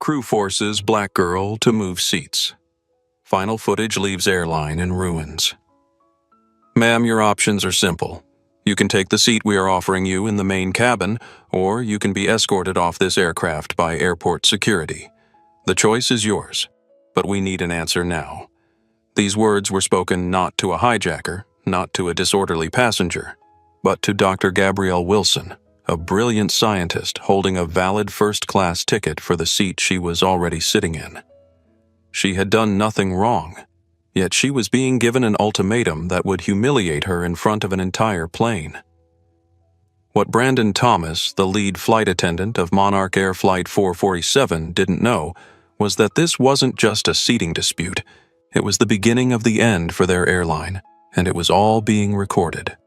Crew forces black girl to move seats. Final footage leaves airline in ruins. Ma'am, your options are simple. You can take the seat we are offering you in the main cabin, or you can be escorted off this aircraft by airport security. The choice is yours, but we need an answer now. These words were spoken not to a hijacker, not to a disorderly passenger, but to Dr. Gabrielle Wilson, a brilliant scientist holding a valid first-class ticket for the seat she was already sitting in. She had done nothing wrong, yet she was being given an ultimatum that would humiliate her in front of an entire plane. What Brandon Thomas, the lead flight attendant of Monarch Air Flight 447, didn't know was that this wasn't just a seating dispute. It was the beginning of the end for their airline, and it was all being recorded.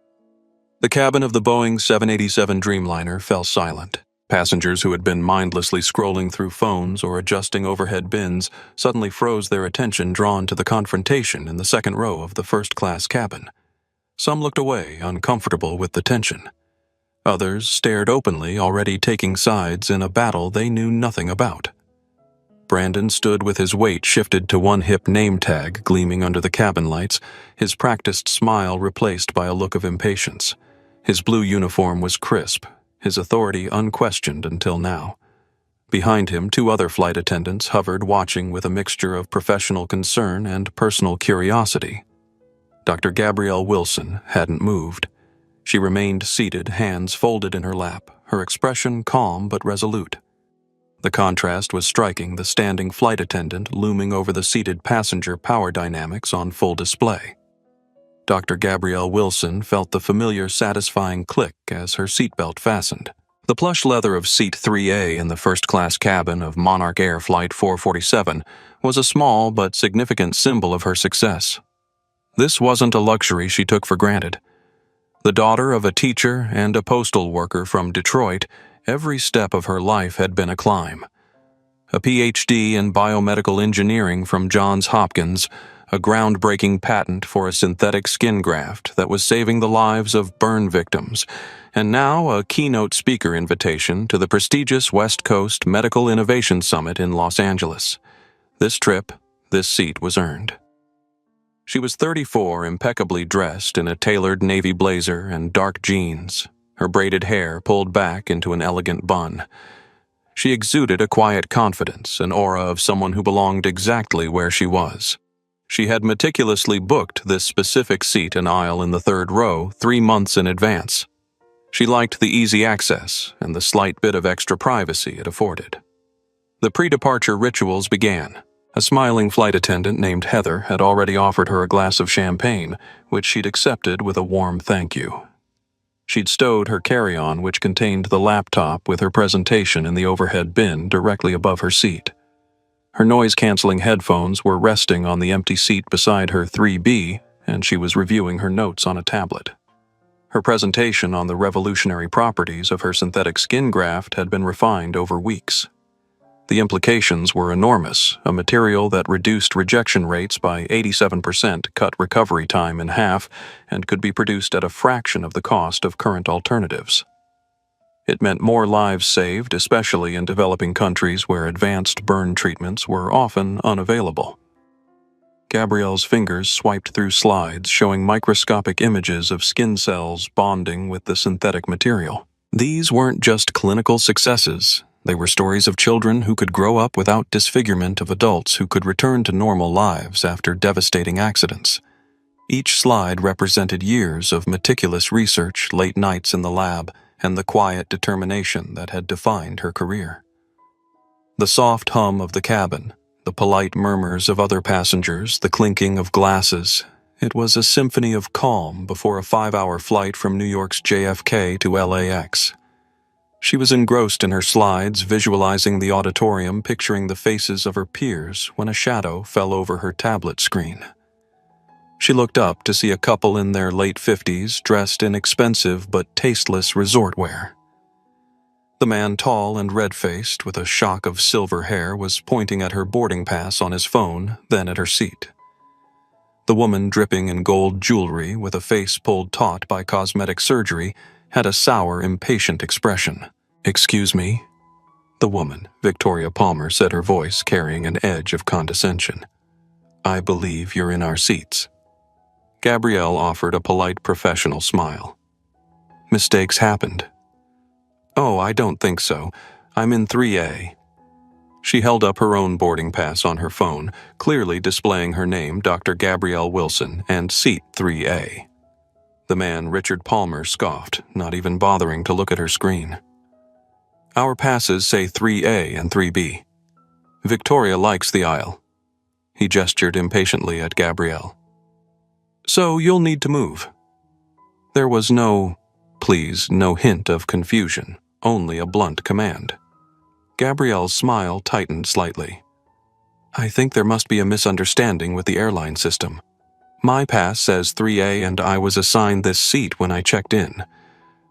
The cabin of the Boeing 787 Dreamliner fell silent. Passengers who had been mindlessly scrolling through phones or adjusting overhead bins suddenly froze, their attention drawn to the confrontation in the second row of the first-class cabin. Some looked away, uncomfortable with the tension. Others stared openly, already taking sides in a battle they knew nothing about. Brandon stood with his weight shifted to one hip name tag gleaming under the cabin lights, his practiced smile replaced by a look of impatience. His blue uniform was crisp, his authority unquestioned until now. Behind him, two other flight attendants hovered, watching with a mixture of professional concern and personal curiosity. Dr. Gabrielle Wilson hadn't moved. She remained seated, hands folded in her lap, her expression calm but resolute. The contrast was striking, the standing flight attendant looming over the seated passenger power dynamics on full display. Dr. Gabrielle Wilson felt the familiar satisfying click as her seatbelt fastened. The plush leather of seat 3A in the first-class cabin of Monarch Air Flight 447 was a small but significant symbol of her success. This wasn't a luxury she took for granted. The daughter of a teacher and a postal worker from Detroit, every step of her life had been a climb. A Ph.D. in biomedical engineering from Johns Hopkins, a groundbreaking patent for a synthetic skin graft that was saving the lives of burn victims, and now a keynote speaker invitation to the prestigious West Coast Medical Innovation Summit in Los Angeles. This trip, this seat was earned. She was 34, impeccably dressed in a tailored navy blazer and dark jeans, her braided hair pulled back into an elegant bun. She exuded a quiet confidence, an aura of someone who belonged exactly where she was. She had meticulously booked this specific seat and aisle in the third row 3 months in advance. She liked the easy access and the slight bit of extra privacy it afforded. The pre-departure rituals began. A smiling flight attendant named Heather had already offered her a glass of champagne, which she'd accepted with a warm thank you. She'd stowed her carry-on, which contained the laptop with her presentation, in the overhead bin directly above her seat. Her noise-canceling headphones were resting on the empty seat beside her 3B, and she was reviewing her notes on a tablet. Her presentation on the revolutionary properties of her synthetic skin graft had been refined over weeks. The implications were enormous. A material that reduced rejection rates by 87% cut recovery time in half and could be produced at a fraction of the cost of current alternatives. It meant more lives saved, especially in developing countries where advanced burn treatments were often unavailable. Gabrielle's fingers swiped through slides showing microscopic images of skin cells bonding with the synthetic material. These weren't just clinical successes. They were stories of children who could grow up without disfigurement, of adults who could return to normal lives after devastating accidents. Each slide represented years of meticulous research, late nights in the lab, and the quiet determination that had defined her career. The soft hum of the cabin, the polite murmurs of other passengers, the clinking of glasses. It was a symphony of calm before a 5-hour flight from New York's JFK to LAX. She was engrossed in her slides, visualizing the auditorium, picturing the faces of her peers, when a shadow fell over her tablet screen. She looked up to see a couple in their late 50s, dressed in expensive but tasteless resort wear. The man, tall and red-faced, with a shock of silver hair, was pointing at her boarding pass on his phone, then at her seat. The woman, dripping in gold jewelry, with a face pulled taut by cosmetic surgery, had a sour, impatient expression. "Excuse me?" The woman, Victoria Palmer, said, her voice carrying an edge of condescension. "I believe you're in our seats." Gabrielle offered a polite professional smile. "Mistakes happened." "Oh, I don't think so. I'm in 3A. She held up her own boarding pass on her phone, clearly displaying her name, Dr. Gabrielle Wilson, and seat 3A. The man, Richard Palmer, scoffed, not even bothering to look at her screen. "Our passes say 3A and 3B. Victoria likes the aisle." He gestured impatiently at Gabrielle. "So you'll need to move." There was no hint of confusion, only a blunt command. Gabrielle's smile tightened slightly. "I think there must be a misunderstanding with the airline system. My pass says 3A and I was assigned this seat when I checked in.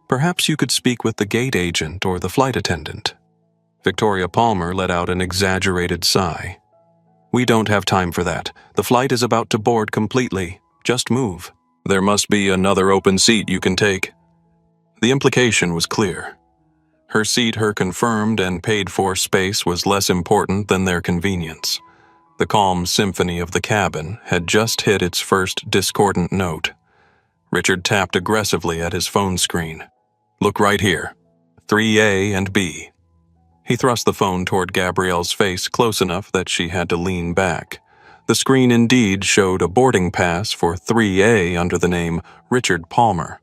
Perhaps you could speak with the gate agent or the flight attendant." Victoria Palmer let out an exaggerated sigh. "We don't have time for that. The flight is about to board completely. Just move. There must be another open seat you can take." The implication was clear. Her seat, her confirmed and paid-for space, was less important than their convenience. The calm symphony of the cabin had just hit its first discordant note. Richard tapped aggressively at his phone screen. "Look right here. 3A and B." He thrust the phone toward Gabrielle's face close enough that she had to lean back. The screen indeed showed a boarding pass for 3A under the name Richard Palmer.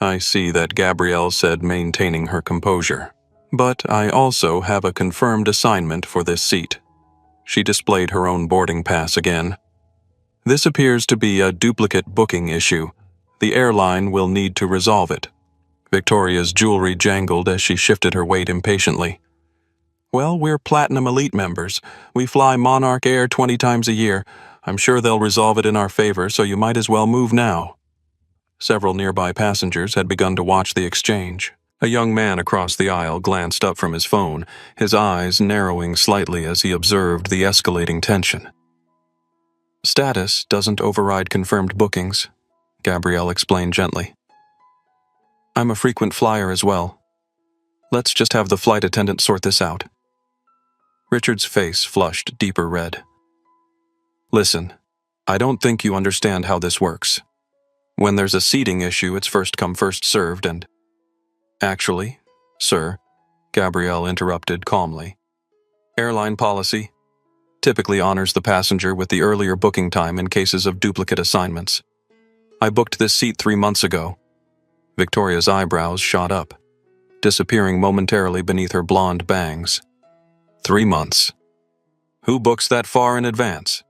"I see that," Gabrielle said, maintaining her composure. "But I also have a confirmed assignment for this seat." She displayed her own boarding pass again. "This appears to be a duplicate booking issue. The airline will need to resolve it." Victoria's jewelry jangled as she shifted her weight impatiently. "Well, we're Platinum Elite members. We fly Monarch Air 20 times a year. I'm sure they'll resolve it in our favor, so you might as well move now." Several nearby passengers had begun to watch the exchange. A young man across the aisle glanced up from his phone, his eyes narrowing slightly as he observed the escalating tension. "Status doesn't override confirmed bookings," Gabrielle explained gently. "I'm a frequent flyer as well. Let's just have the flight attendant sort this out." Richard's face flushed deeper red. "Listen, I don't think you understand how this works. When there's a seating issue, it's first come, first served, and—" "Actually, sir," Gabrielle interrupted calmly, "airline policy typically honors the passenger with the earlier booking time in cases of duplicate assignments. I booked this seat 3 months ago." Victoria's eyebrows shot up, disappearing momentarily beneath her blonde bangs. 3 months. Who books that far in advance?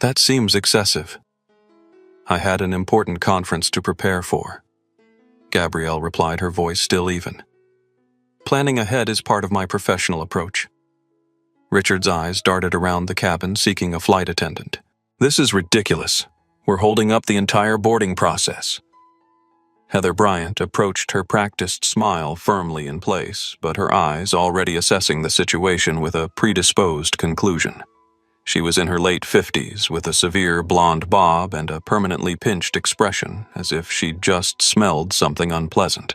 That seems excessive. I had an important conference to prepare for. Gabrielle replied, her voice still even. Planning ahead is part of my professional approach. Richard's eyes darted around the cabin, seeking a flight attendant. This is ridiculous. We're holding up the entire boarding process. Heather Bryant approached, her practiced smile firmly in place, but her eyes already assessing the situation with a predisposed conclusion. She was in her late 50s, with a severe blonde bob and a permanently pinched expression, as if she'd just smelled something unpleasant.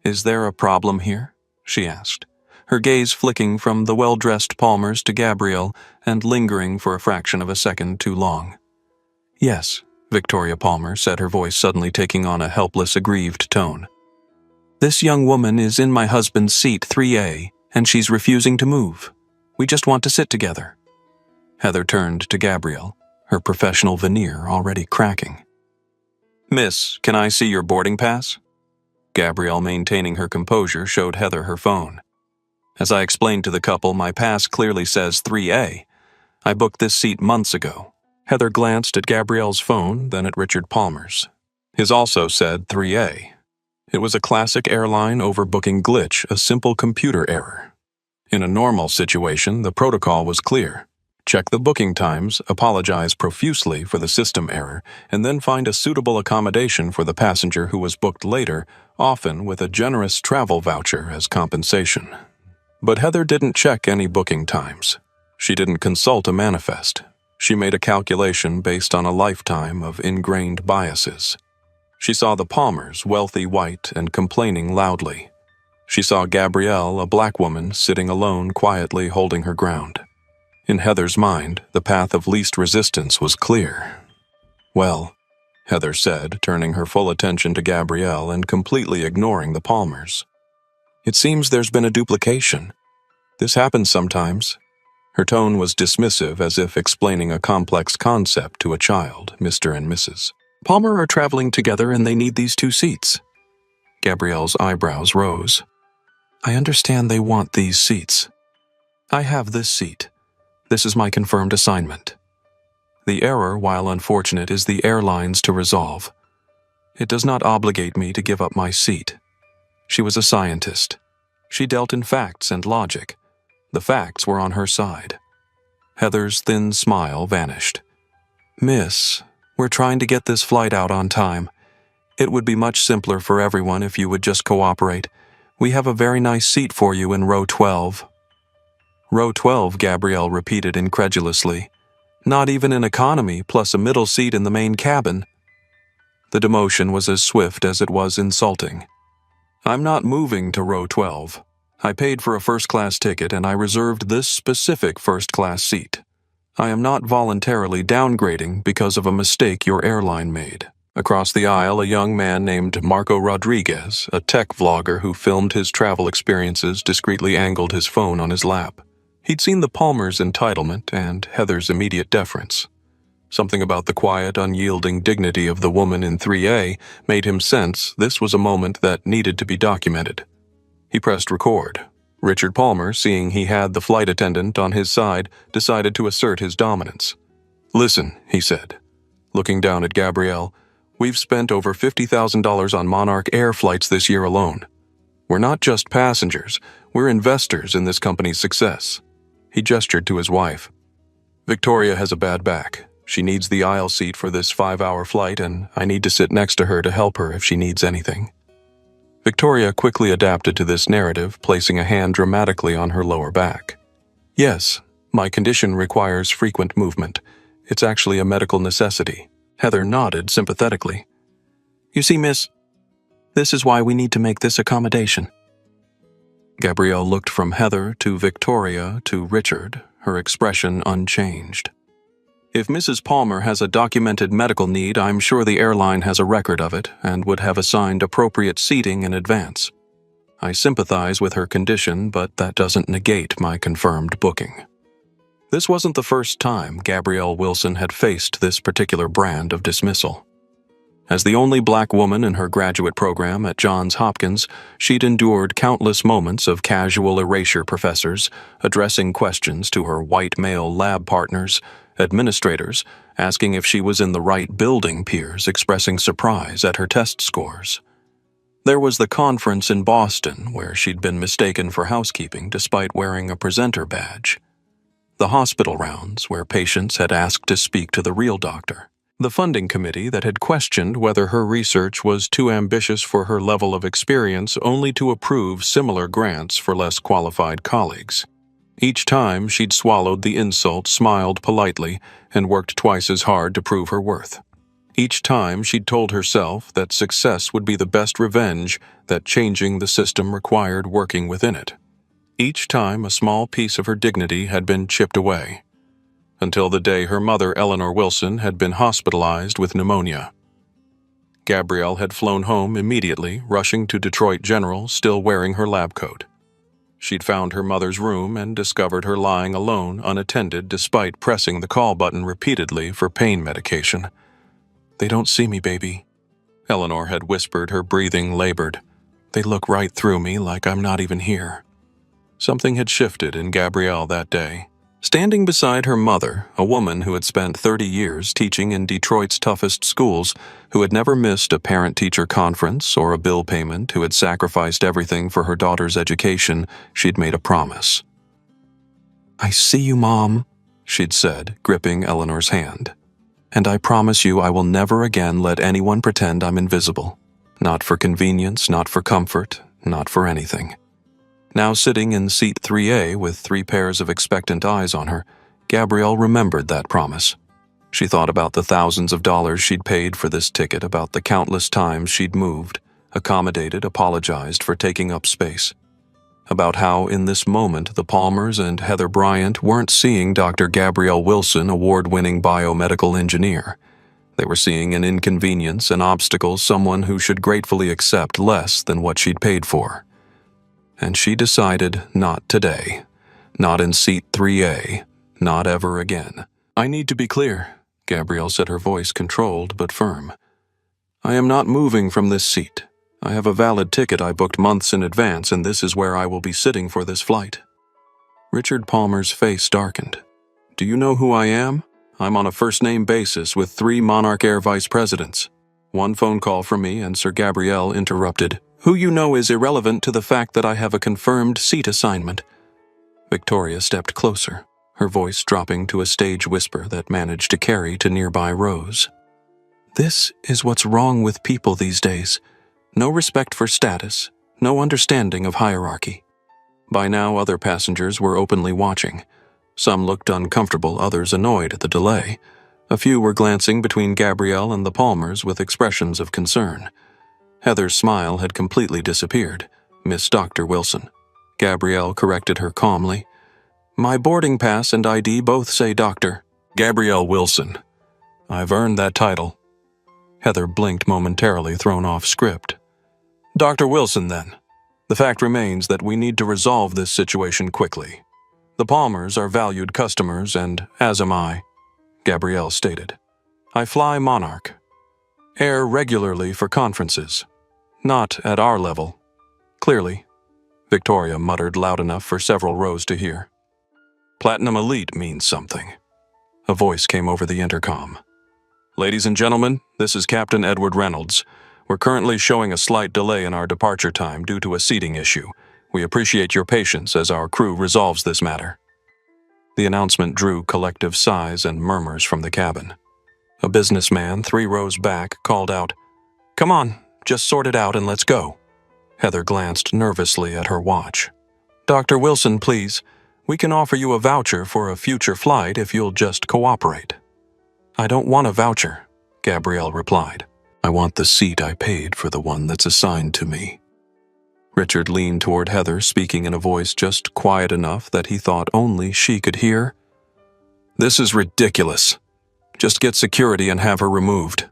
"Is there a problem here?" she asked, her gaze flicking from the well-dressed Palmers to Gabrielle and lingering for a fraction of a second too long. "Yes," Victoria Palmer said, her voice suddenly taking on a helpless, aggrieved tone. "This young woman is in my husband's seat 3A, and she's refusing to move. We just want to sit together." Heather turned to Gabrielle, her professional veneer already cracking. "Miss, can I see your boarding pass?" Gabrielle, maintaining her composure, showed Heather her phone. "As I explained to the couple, my pass clearly says 3A. I booked this seat months ago." Heather glanced at Gabrielle's phone, then at Richard Palmer's. His also said 3A. It was a classic airline overbooking glitch, a simple computer error. In a normal situation, the protocol was clear. Check the booking times, apologize profusely for the system error, and then find a suitable accommodation for the passenger who was booked later, often with a generous travel voucher as compensation. But Heather didn't check any booking times. She didn't consult a manifest. She made a calculation based on a lifetime of ingrained biases. She saw the Palmers, wealthy, white, and complaining loudly. She saw Gabrielle, a black woman, sitting alone, quietly holding her ground. In Heather's mind, the path of least resistance was clear. "Well," Heather said, turning her full attention to Gabrielle and completely ignoring the Palmers. "It seems there's been a duplication. This happens sometimes." Her tone was dismissive, as if explaining a complex concept to a child. "Mr. and Mrs. Palmer are traveling together and they need these 2 seats." Gabrielle's eyebrows rose. "I understand they want these seats. I have this seat. This is my confirmed assignment. The error, while unfortunate, is the airline's to resolve. It does not obligate me to give up my seat." She was a scientist. She dealt in facts and logic. The facts were on her side. Heather's thin smile vanished. "Miss, we're trying to get this flight out on time. It would be much simpler for everyone if you would just cooperate. We have a very nice seat for you in row 12. "Row 12, Gabrielle repeated incredulously. "Not even an economy plus a middle seat in the main cabin." The demotion was as swift as it was insulting. "I'm not moving to row 12. I paid for a first-class ticket and I reserved this specific first-class seat. I am not voluntarily downgrading because of a mistake your airline made." Across the aisle, a young man named Marco Rodriguez, a tech vlogger who filmed his travel experiences, discreetly angled his phone on his lap. He'd seen the Palmers' entitlement and Heather's immediate deference. Something about the quiet, unyielding dignity of the woman in 3A made him sense this was a moment that needed to be documented. He pressed record. Richard Palmer, seeing he had the flight attendant on his side, decided to assert his dominance. "Listen," he said, looking down at Gabrielle, "we've spent over $50,000 on Monarch Air flights this year alone. We're not just passengers, we're investors in this company's success." He gestured to his wife. "Victoria has a bad back. She needs the aisle seat for this 5-hour flight, and I need to sit next to her to help her if she needs anything." Victoria quickly adapted to this narrative, placing a hand dramatically on her lower back. "Yes, my condition requires frequent movement. It's actually a medical necessity." Heather nodded sympathetically. "You see, miss, this is why we need to make this accommodation." Gabrielle looked from Heather to Victoria to Richard, her expression unchanged. "If Mrs. Palmer has a documented medical need, I'm sure the airline has a record of it and would have assigned appropriate seating in advance. I sympathize with her condition, but that doesn't negate my confirmed booking." This wasn't the first time Gabrielle Wilson had faced this particular brand of dismissal. As the only black woman in her graduate program at Johns Hopkins, she'd endured countless moments of casual erasure professors addressing questions to her white male lab partners, administrators asking if she was in the right building, peers expressing surprise at her test scores. There was the conference in Boston where she'd been mistaken for housekeeping despite wearing a presenter badge. The hospital rounds where patients had asked to speak to the real doctor. The funding committee that had questioned whether her research was too ambitious for her level of experience only to approve similar grants for less qualified colleagues. Each time she'd swallowed the insult, smiled politely, and worked twice as hard to prove her worth. Each time she'd told herself that success would be the best revenge, that changing the system required working within it. Each time a small piece of her dignity had been chipped away, until the day her mother, Eleanor Wilson, had been hospitalized with pneumonia. Gabrielle had flown home immediately, rushing to Detroit General, still wearing her lab coat. She'd found her mother's room and discovered her lying alone, unattended, despite pressing the call button repeatedly for pain medication. "They don't see me, baby," Eleanor had whispered, her breathing labored. "They look right through me like I'm not even here." Something had shifted in Gabrielle that day. Standing beside her mother, a woman who had spent 30 years teaching in Detroit's toughest schools, who had never missed a parent-teacher conference or a bill payment, who had sacrificed everything for her daughter's education, she'd made a promise. "I see you, Mom," she'd said, gripping Eleanor's hand. "And I promise you I will never again let anyone pretend I'm invisible. Not for convenience, not for comfort, not for anything." Now sitting in seat 3A with 3 pairs of expectant eyes on her, Gabrielle remembered that promise. She thought about the thousands of dollars she'd paid for this ticket, about the countless times she'd moved, accommodated, apologized for taking up space. About how, in this moment, the Palmers and Heather Bryant weren't seeing Dr. Gabrielle Wilson, award-winning biomedical engineer. They were seeing an inconvenience, an obstacle, someone who should gratefully accept less than what she'd paid for. And she decided not today. Not in seat 3A. Not ever again. "I need to be clear," Gabrielle said, her voice controlled but firm. "I am not moving from this seat. I have a valid ticket I booked months in advance, and this is where I will be sitting for this flight." Richard Palmer's face darkened. "Do you know who I am? I'm on a first-name basis with 3 Monarch Air vice presidents. One phone call from me, and Sir Gabrielle interrupted. Who you know is irrelevant to the fact that I have a confirmed seat assignment." Victoria stepped closer, her voice dropping to a stage whisper that managed to carry to nearby rows. "This is what's wrong with people these days. No respect for status, no understanding of hierarchy." By now, other passengers were openly watching. Some looked uncomfortable, others annoyed at the delay. A few were glancing between Gabrielle and the Palmers with expressions of concern. Heather's smile had completely disappeared. "Miss Dr. Wilson." Gabrielle corrected her calmly. "My boarding pass and ID both say doctor." "Gabrielle Wilson. I've earned that title." Heather blinked momentarily, thrown off script. "Dr. Wilson, then. The fact remains that we need to resolve this situation quickly. The Palmers are valued customers, and as am I," Gabrielle stated. "I fly Monarch Air regularly for conferences. Not at our level. Clearly," Victoria muttered loud enough for several rows to hear. "Platinum Elite means something." A voice came over the intercom. "Ladies and gentlemen, this is Captain Edward Reynolds. We're currently showing a slight delay in our departure time due to a seating issue. We appreciate your patience as our crew resolves this matter." The announcement drew collective sighs and murmurs from the cabin. A businessman 3 rows back called out, "Come on, just sort it out and let's go." Heather glanced nervously at her watch. "Dr. Wilson, please. We can offer you a voucher for a future flight if you'll just cooperate." "I don't want a voucher," Gabrielle replied. "I want the seat I paid for, the one that's assigned to me." Richard leaned toward Heather, speaking in a voice just quiet enough that he thought only she could hear. "This is ridiculous. Just get security and have her removed."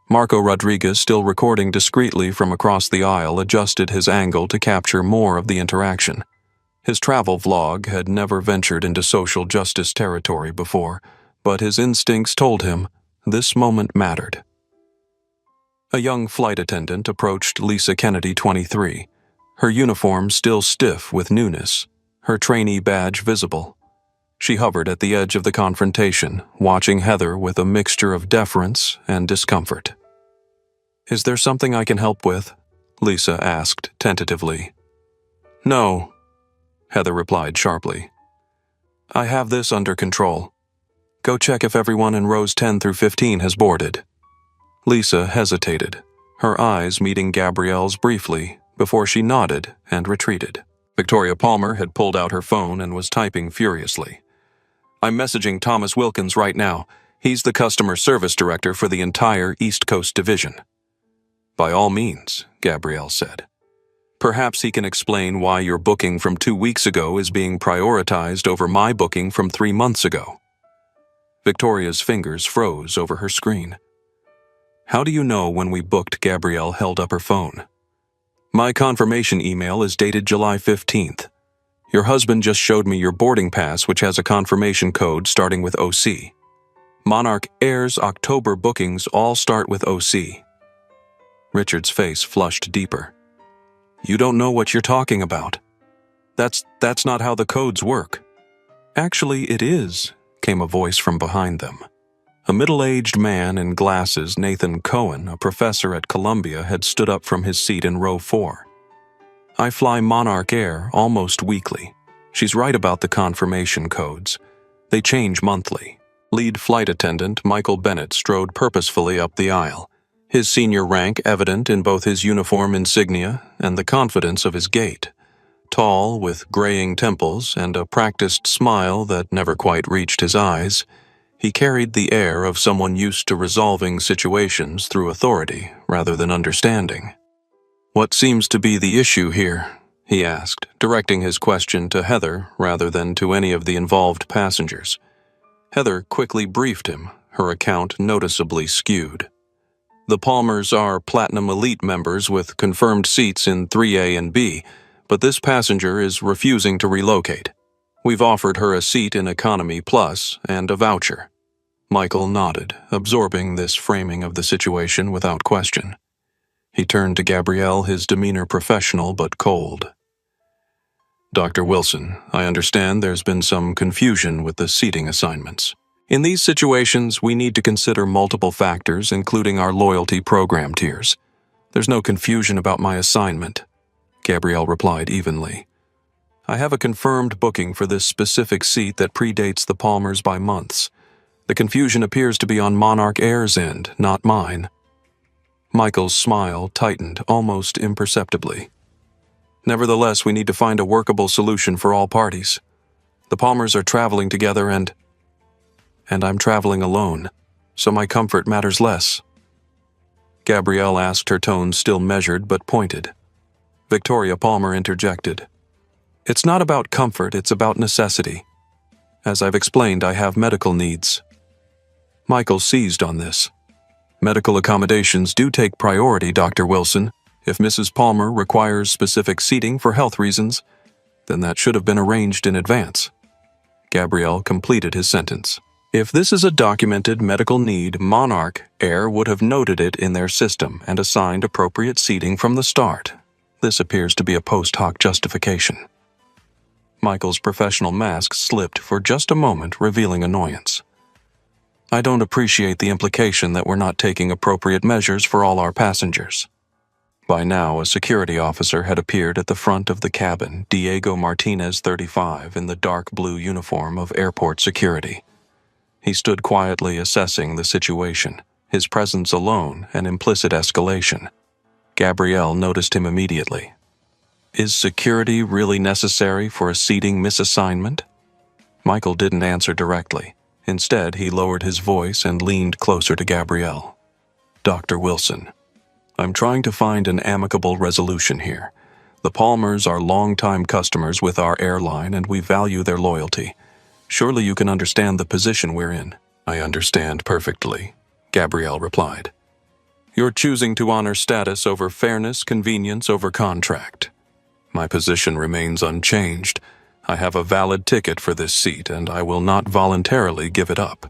Marco Rodriguez, still recording discreetly from across the aisle, adjusted his angle to capture more of the interaction. His travel vlog had never ventured into social justice territory before, but his instincts told him this moment mattered. A young flight attendant approached Lisa Kennedy, 23, her uniform still stiff with newness, her trainee badge visible. She hovered at the edge of the confrontation, watching Heather with a mixture of deference and discomfort. "Is there something I can help with?" Lisa asked tentatively. "No," Heather replied sharply. "I have this under control. Go check if everyone in rows 10 through 15 has boarded." Lisa hesitated, her eyes meeting Gabrielle's briefly before she nodded and retreated. Victoria Palmer had pulled out her phone and was typing furiously. "I'm messaging Thomas Wilkins right now. He's the customer service director for the entire East Coast division." "By all means," Gabrielle said. "Perhaps he can explain why your booking from 2 weeks ago is being prioritized over my booking from 3 months ago." Victoria's fingers froze over her screen. "How do you know when we booked?" Gabrielle held up her phone. "My confirmation email is dated July 15th. Your husband just showed me your boarding pass, which has a confirmation code starting with OC. Monarch Air's October bookings all start with OC." Richard's face flushed deeper. "You don't know what you're talking about. That's not how the codes work." "Actually, it is," came a voice from behind them. A middle-aged man in glasses, Nathan Cohen, a professor at Columbia, had stood up from his seat in row 4. "I fly Monarch Air almost weekly. She's right about the confirmation codes. They change monthly." Lead flight attendant Michael Bennett strode purposefully up the aisle, his senior rank evident in both his uniform insignia and the confidence of his gait. Tall, with graying temples and a practiced smile that never quite reached his eyes, he carried the air of someone used to resolving situations through authority rather than understanding. "What seems to be the issue here?" he asked, directing his question to Heather rather than to any of the involved passengers. Heather quickly briefed him, her account noticeably skewed. "The Palmers are Platinum Elite members with confirmed seats in 3A and B, but this passenger is refusing to relocate. We've offered her a seat in Economy Plus and a voucher." Michael nodded, absorbing this framing of the situation without question. He turned to Gabrielle, his demeanor professional but cold. "Dr. Wilson, I understand there's been some confusion with the seating assignments. In these situations, we need to consider multiple factors, including our loyalty program tiers. There's no confusion about my assignment," Gabrielle replied evenly. "I have a confirmed booking for this specific seat that predates the Palmers by months. The confusion appears to be on Monarch Air's end, not mine." Michael's smile tightened almost imperceptibly. "Nevertheless, we need to find a workable solution for all parties. The Palmers are traveling together and I'm traveling alone, so my comfort matters less." Gabrielle asked, her tone still measured but pointed. Victoria Palmer interjected. "It's not about comfort, it's about necessity. As I've explained, I have medical needs." Michael seized on this. "Medical accommodations do take priority, Dr. Wilson. If Mrs. Palmer requires specific seating for health reasons, then that should have been arranged in advance." Gabrielle completed his sentence. "If this is a documented medical need, Monarch Air would have noted it in their system and assigned appropriate seating from the start. This appears to be a post hoc justification." Michael's professional mask slipped for just a moment, revealing annoyance. "I don't appreciate the implication that we're not taking appropriate measures for all our passengers." By now, a security officer had appeared at the front of the cabin, Diego Martinez, 35, in the dark blue uniform of airport security. He stood quietly assessing the situation, his presence alone an implicit escalation. Gabrielle noticed him immediately. "Is security really necessary for a seating misassignment?" Michael didn't answer directly. Instead, he lowered his voice and leaned closer to Gabrielle. "Dr. Wilson, I'm trying to find an amicable resolution here. The Palmers are longtime customers with our airline and we value their loyalty. Surely you can understand the position we're in." "I understand perfectly," Gabrielle replied. "You're choosing to honor status over fairness, convenience over contract. My position remains unchanged. I have a valid ticket for this seat and I will not voluntarily give it up."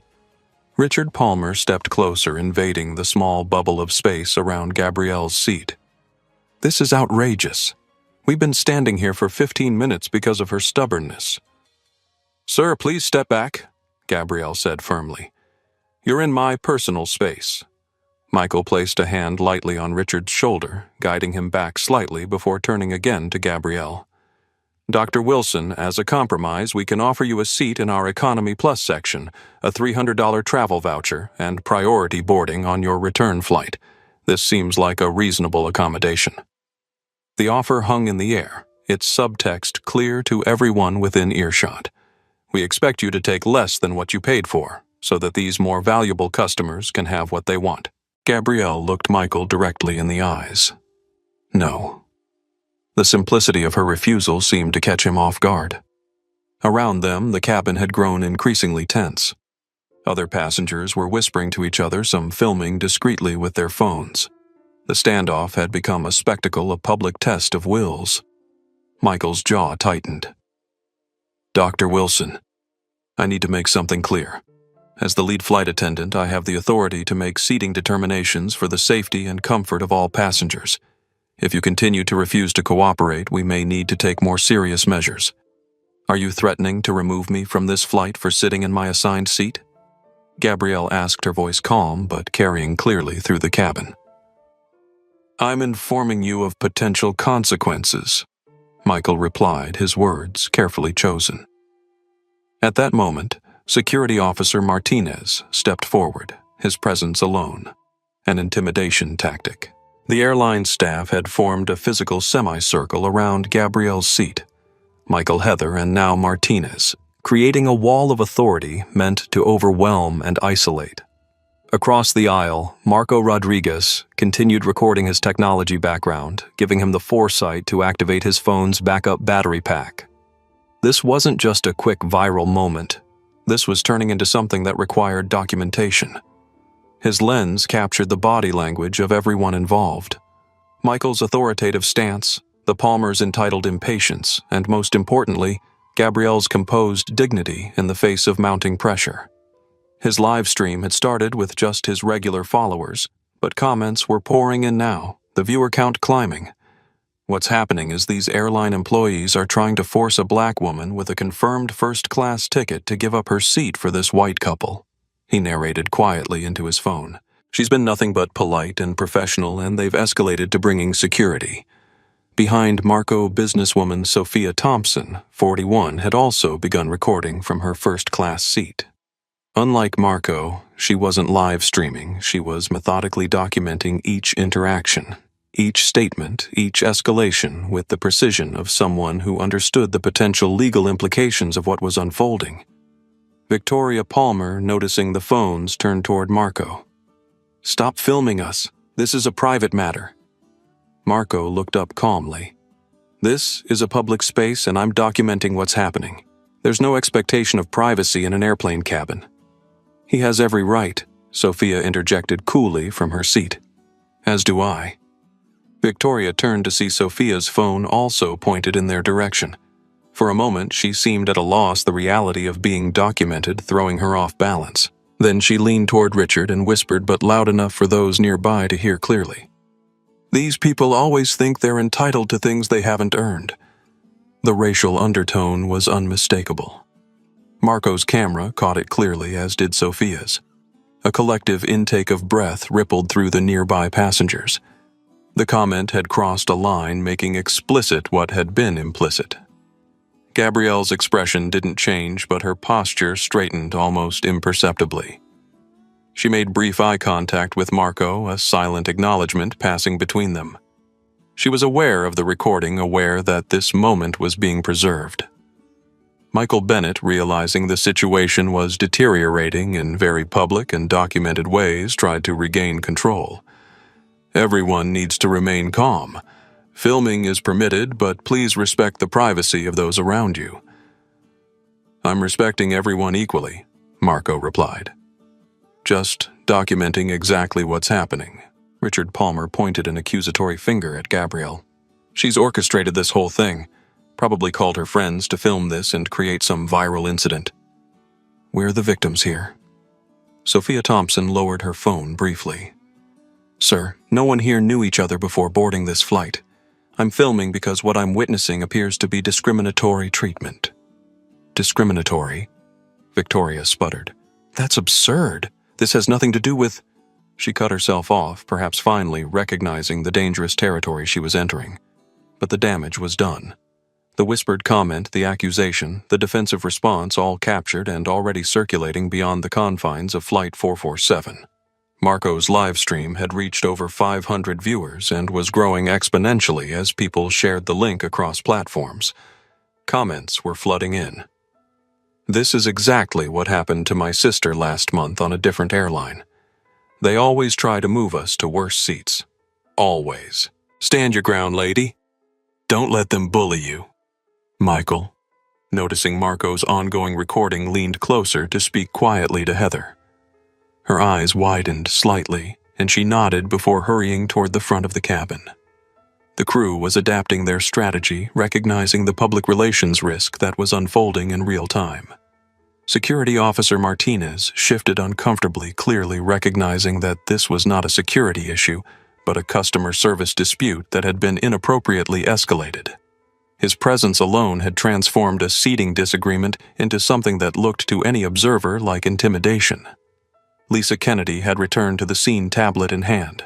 Richard Palmer stepped closer, invading the small bubble of space around Gabrielle's seat. "This is outrageous. We've been standing here for 15 minutes because of her stubbornness." "Sir, please step back," Gabrielle said firmly. "You're in my personal space." Michael placed a hand lightly on Richard's shoulder, guiding him back slightly before turning again to Gabrielle. "Dr. Wilson, as a compromise, we can offer you a seat in our Economy Plus section, a $300 travel voucher, and priority boarding on your return flight. This seems like a reasonable accommodation." The offer hung in the air, its subtext clear to everyone within earshot. "We expect you to take less than what you paid for, so that these more valuable customers can have what they want." Gabrielle looked Michael directly in the eyes. No. The simplicity of her refusal seemed to catch him off guard. Around them, the cabin had grown increasingly tense. Other passengers were whispering to each other, some filming discreetly with their phones. The standoff had become a spectacle, a public test of wills. Michael's jaw tightened. "Dr. Wilson, I need to make something clear. As the lead flight attendant, I have the authority to make seating determinations for the safety and comfort of all passengers. If you continue to refuse to cooperate, we may need to take more serious measures. Are you threatening to remove me from this flight for sitting in my assigned seat?" Gabrielle asked, her voice calm but carrying clearly through the cabin. "I'm informing you of potential consequences," Michael replied, his words carefully chosen. At that moment, Security Officer Martinez stepped forward, his presence alone, an intimidation tactic. The airline staff had formed a physical semicircle around Gabrielle's seat, Michael, Heather, and now Martinez, creating a wall of authority meant to overwhelm and isolate. Across the aisle, Marco Rodriguez continued recording his technology background, giving him the foresight to activate his phone's backup battery pack. This wasn't just a quick viral moment. This was turning into something that required documentation. His lens captured the body language of everyone involved. Michael's authoritative stance, the Palmers' entitled impatience, and most importantly, Gabrielle's composed dignity in the face of mounting pressure. His live stream had started with just his regular followers, but comments were pouring in now, the viewer count climbing. What's happening is these airline employees are trying to force a black woman with a confirmed first-class ticket to give up her seat for this white couple, he narrated quietly into his phone. She's been nothing but polite and professional, and they've escalated to bringing security. Behind Marco, businesswoman Sophia Thompson, 41, had also begun recording from her first-class seat. Unlike Marco, she wasn't live streaming, she was methodically documenting each interaction, each statement, each escalation with the precision of someone who understood the potential legal implications of what was unfolding. Victoria Palmer, noticing the phones, turned toward Marco. "Stop filming us. This is a private matter." Marco looked up calmly. "This is a public space and I'm documenting what's happening. There's no expectation of privacy in an airplane cabin." "He has every right," Sophia interjected coolly from her seat. "As do I." Victoria turned to see Sophia's phone also pointed in their direction. For a moment, she seemed at a loss, the reality of being documented throwing her off balance. Then she leaned toward Richard and whispered, but loud enough for those nearby to hear clearly. "These people always think they're entitled to things they haven't earned." The racial undertone was unmistakable. Marco's camera caught it clearly, as did Sophia's. A collective intake of breath rippled through the nearby passengers. The comment had crossed a line, making explicit what had been implicit. Gabrielle's expression didn't change, but her posture straightened almost imperceptibly. She made brief eye contact with Marco, a silent acknowledgement passing between them. She was aware of the recording, aware that this moment was being preserved. Michael Bennett, realizing the situation was deteriorating in very public and documented ways, tried to regain control. "Everyone needs to remain calm. Filming is permitted, but please respect the privacy of those around you." "I'm respecting everyone equally," Marco replied. "Just documenting exactly what's happening." Richard Palmer pointed an accusatory finger at Gabrielle. "She's orchestrated this whole thing. Probably called her friends to film this and create some viral incident. We're the victims here." Sophia Thompson lowered her phone briefly. "Sir, no one here knew each other before boarding this flight. I'm filming because what I'm witnessing appears to be discriminatory treatment." "Discriminatory?" Victoria sputtered. "That's absurd. This has nothing to do with—" She cut herself off, perhaps finally recognizing the dangerous territory she was entering. But the damage was done. The whispered comment, the accusation, the defensive response, all captured and already circulating beyond the confines of Flight 447. Marco's live stream had reached over 500 viewers and was growing exponentially as people shared the link across platforms. Comments were flooding in. "This is exactly what happened to my sister last month on a different airline. They always try to move us to worse seats. Always. Stand your ground, lady. Don't let them bully you." Michael, noticing Marco's ongoing recording, leaned closer to speak quietly to Heather. Her eyes widened slightly, and she nodded before hurrying toward the front of the cabin. The crew was adapting their strategy, recognizing the public relations risk that was unfolding in real time. Security Officer Martinez shifted uncomfortably, clearly recognizing that this was not a security issue, but a customer service dispute that had been inappropriately escalated. His presence alone had transformed a seating disagreement into something that looked to any observer like intimidation. Lisa Kennedy had returned to the scene, tablet in hand.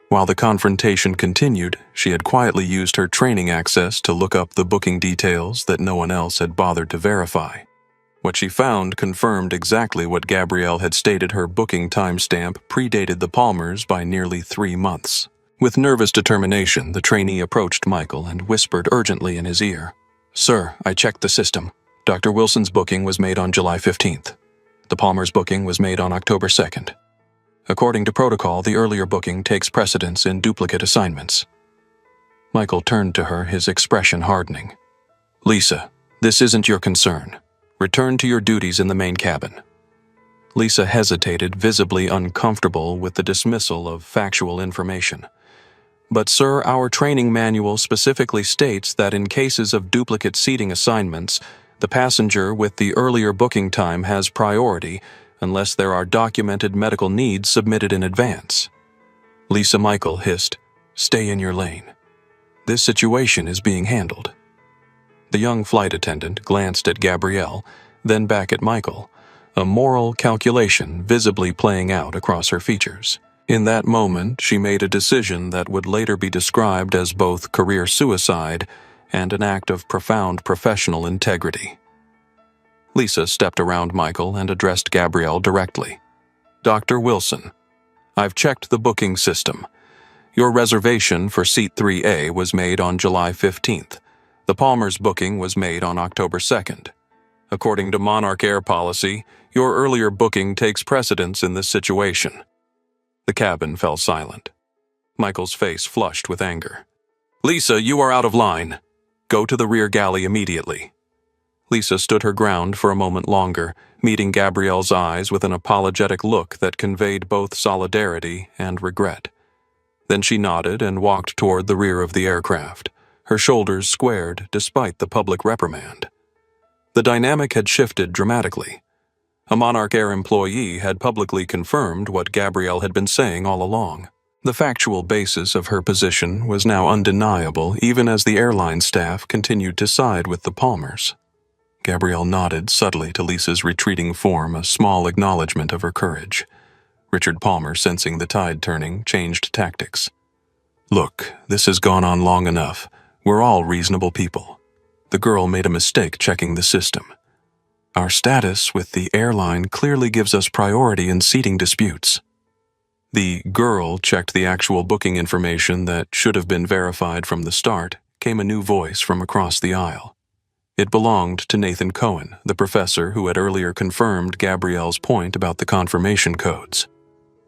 While the confrontation continued, she had quietly used her training access to look up the booking details that no one else had bothered to verify. What she found confirmed exactly what Gabrielle had stated: her booking timestamp predated the Palmers by nearly 3 months. With nervous determination, the trainee approached Michael and whispered urgently in his ear, "Sir, I checked the system. Dr. Wilson's booking was made on July 15th. The Palmers' booking was made on October 2nd. According to protocol, the earlier booking takes precedence in duplicate assignments. Michael turned to her, his expression hardening. Lisa, this isn't your concern. Return to your duties in the main cabin. Lisa hesitated, visibly uncomfortable with the dismissal of factual information. But sir, our training manual specifically states that in cases of duplicate seating assignments, the passenger with the earlier booking time has priority unless there are documented medical needs submitted in advance. Lisa, Michael hissed, "Stay in your lane. This situation is being handled." The young flight attendant glanced at Gabrielle, then back at Michael, a moral calculation visibly playing out across her features. In that moment, she made a decision that would later be described as both career suicide and an act of profound professional integrity. Lisa stepped around Michael and addressed Gabrielle directly. "Dr. Wilson, I've checked the booking system. Your reservation for Seat 3A was made on July 15th. The Palmer's booking was made on October 2nd. According to Monarch Air policy, your earlier booking takes precedence in this situation." The cabin fell silent. Michael's face flushed with anger. "Lisa, you are out of line. Go to the rear galley immediately." Lisa stood her ground for a moment longer, meeting Gabrielle's eyes with an apologetic look that conveyed both solidarity and regret. Then she nodded and walked toward the rear of the aircraft, her shoulders squared despite the public reprimand. The dynamic had shifted dramatically. A Monarch Air employee had publicly confirmed what Gabrielle had been saying all along. The factual basis of her position was now undeniable, even as the airline staff continued to side with the Palmers. Gabrielle nodded subtly to Lisa's retreating form, a small acknowledgement of her courage. Richard Palmer, sensing the tide turning, changed tactics. "Look, this has gone on long enough. We're all reasonable people. The girl made a mistake checking the system. Our status with the airline clearly gives us priority in seating disputes." The "girl" checked the actual booking information that should have been verified from the start, came a new voice from across the aisle. It belonged to Nathan Cohen, the professor who had earlier confirmed Gabrielle's point about the confirmation codes.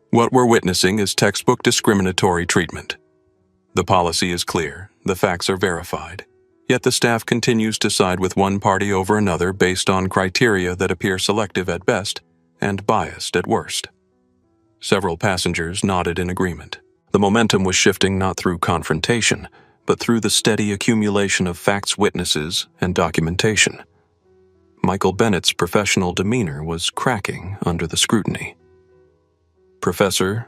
"What we're witnessing is textbook discriminatory treatment. The policy is clear, the facts are verified, yet the staff continues to side with one party over another based on criteria that appear selective at best and biased at worst." Several passengers nodded in agreement. The momentum was shifting not through confrontation, but through the steady accumulation of facts, witnesses, and documentation. Michael Bennett's professional demeanor was cracking under the scrutiny. "Professor,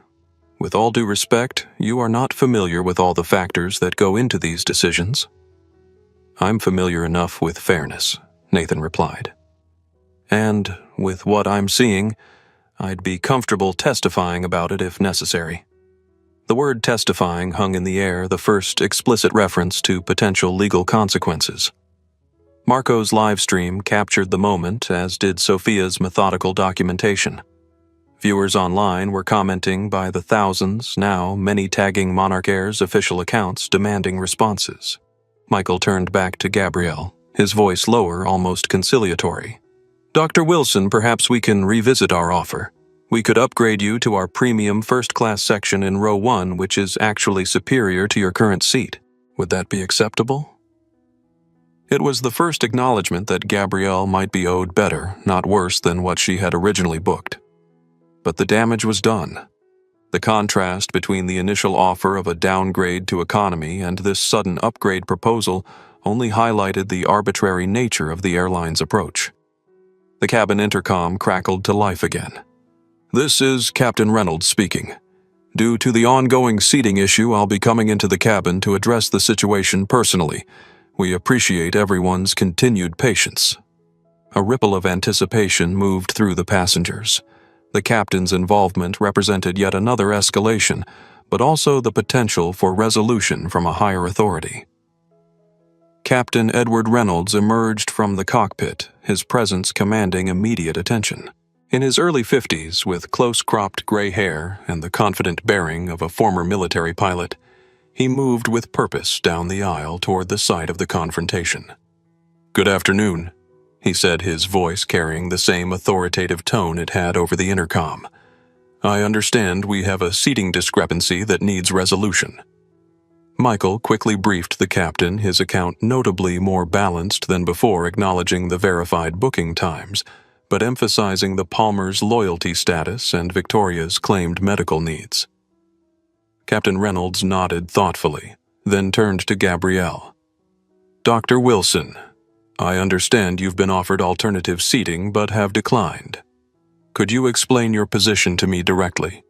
with all due respect, you are not familiar with all the factors that go into these decisions." "I'm familiar enough with fairness," Nathan replied. "And with what I'm seeing, I'd be comfortable testifying about it if necessary." The word testifying hung in the air, the first explicit reference to potential legal consequences. Marco's live stream captured the moment, as did Sophia's methodical documentation. Viewers online were commenting by the thousands, now many tagging Monarch Air's official accounts demanding responses. Michael turned back to Gabrielle, his voice lower, almost conciliatory. "Dr. Wilson, perhaps we can revisit our offer. We could upgrade you to our premium first-class section in row 1, which is actually superior to your current seat. Would that be acceptable?" It was the first acknowledgement that Gabrielle might be owed better, not worse than what she had originally booked. But the damage was done. The contrast between the initial offer of a downgrade to economy and this sudden upgrade proposal only highlighted the arbitrary nature of the airline's approach. The cabin intercom crackled to life again. "This is Captain Reynolds speaking. Due to the ongoing seating issue, I'll be coming into the cabin to address the situation personally. We appreciate everyone's continued patience." A ripple of anticipation moved through the passengers. The captain's involvement represented yet another escalation, but also the potential for resolution from a higher authority. Captain Edward Reynolds emerged from the cockpit, his presence commanding immediate attention. In his early 50s, with close-cropped gray hair and the confident bearing of a former military pilot, he moved with purpose down the aisle toward the site of the confrontation. "Good afternoon," he said, his voice carrying the same authoritative tone it had over the intercom. I understand we have a seating discrepancy that needs resolution. Michael quickly briefed the captain, his account notably more balanced than before, acknowledging the verified booking times, but emphasizing the Palmers' loyalty status and Victoria's claimed medical needs. Captain Reynolds nodded thoughtfully, then turned to Gabrielle. Dr. Wilson, I understand you've been offered alternative seating but have declined. Could you explain your position to me directly?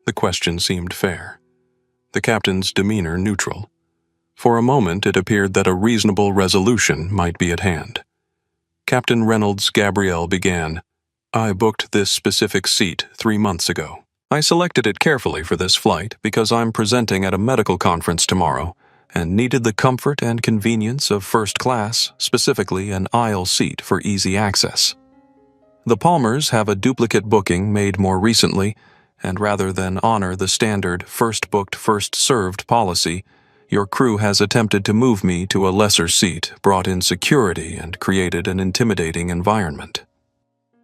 The question seemed fair. The captain's demeanor neutral. For a moment it appeared that a reasonable resolution might be at hand. Captain Reynolds Gabrielle began, I booked this specific seat 3 months ago. I selected it carefully for this flight because I'm presenting at a medical conference tomorrow and needed the comfort and convenience of first class, specifically an aisle seat for easy access. The Palmers have a duplicate booking made more recently, and rather than honor the standard first booked, first served policy, your crew has attempted to move me to a lesser seat, brought in security, and created an intimidating environment.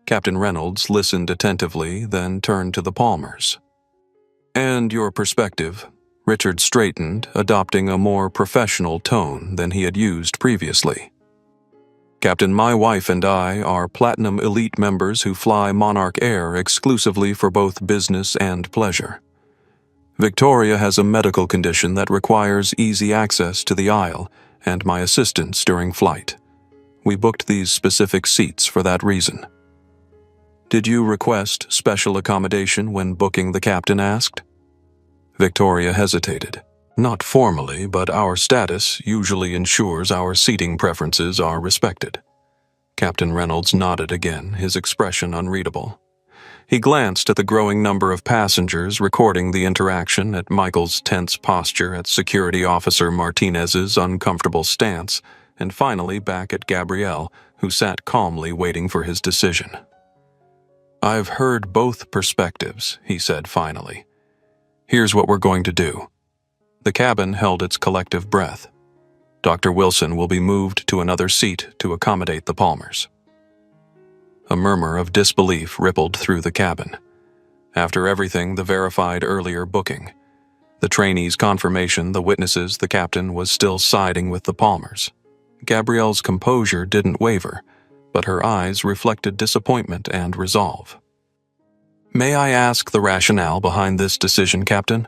Captain Reynolds listened attentively, then turned to the Palmers. And your perspective? Richard straightened, adopting a more professional tone than he had used previously. Captain, my wife and I are Platinum Elite members who fly Monarch Air exclusively for both business and pleasure. Victoria has a medical condition that requires easy access to the aisle and my assistance during flight. We booked these specific seats for that reason. Did you request special accommodation when booking? The captain asked. Victoria hesitated. Not formally, but our status usually ensures our seating preferences are respected. Captain Reynolds nodded again, his expression unreadable. He glanced at the growing number of passengers, recording the interaction, at Michael's tense posture, at Security Officer Martinez's uncomfortable stance, and finally back at Gabrielle, who sat calmly waiting for his decision. I've heard both perspectives, he said finally. Here's what we're going to do. The cabin held its collective breath. Dr. Wilson will be moved to another seat to accommodate the Palmers. A murmur of disbelief rippled through the cabin. After everything, the verified earlier booking, the trainee's confirmation, the witnesses, the captain was still siding with the Palmers. Gabrielle's composure didn't waver, but her eyes reflected disappointment and resolve. May I ask the rationale behind this decision, Captain?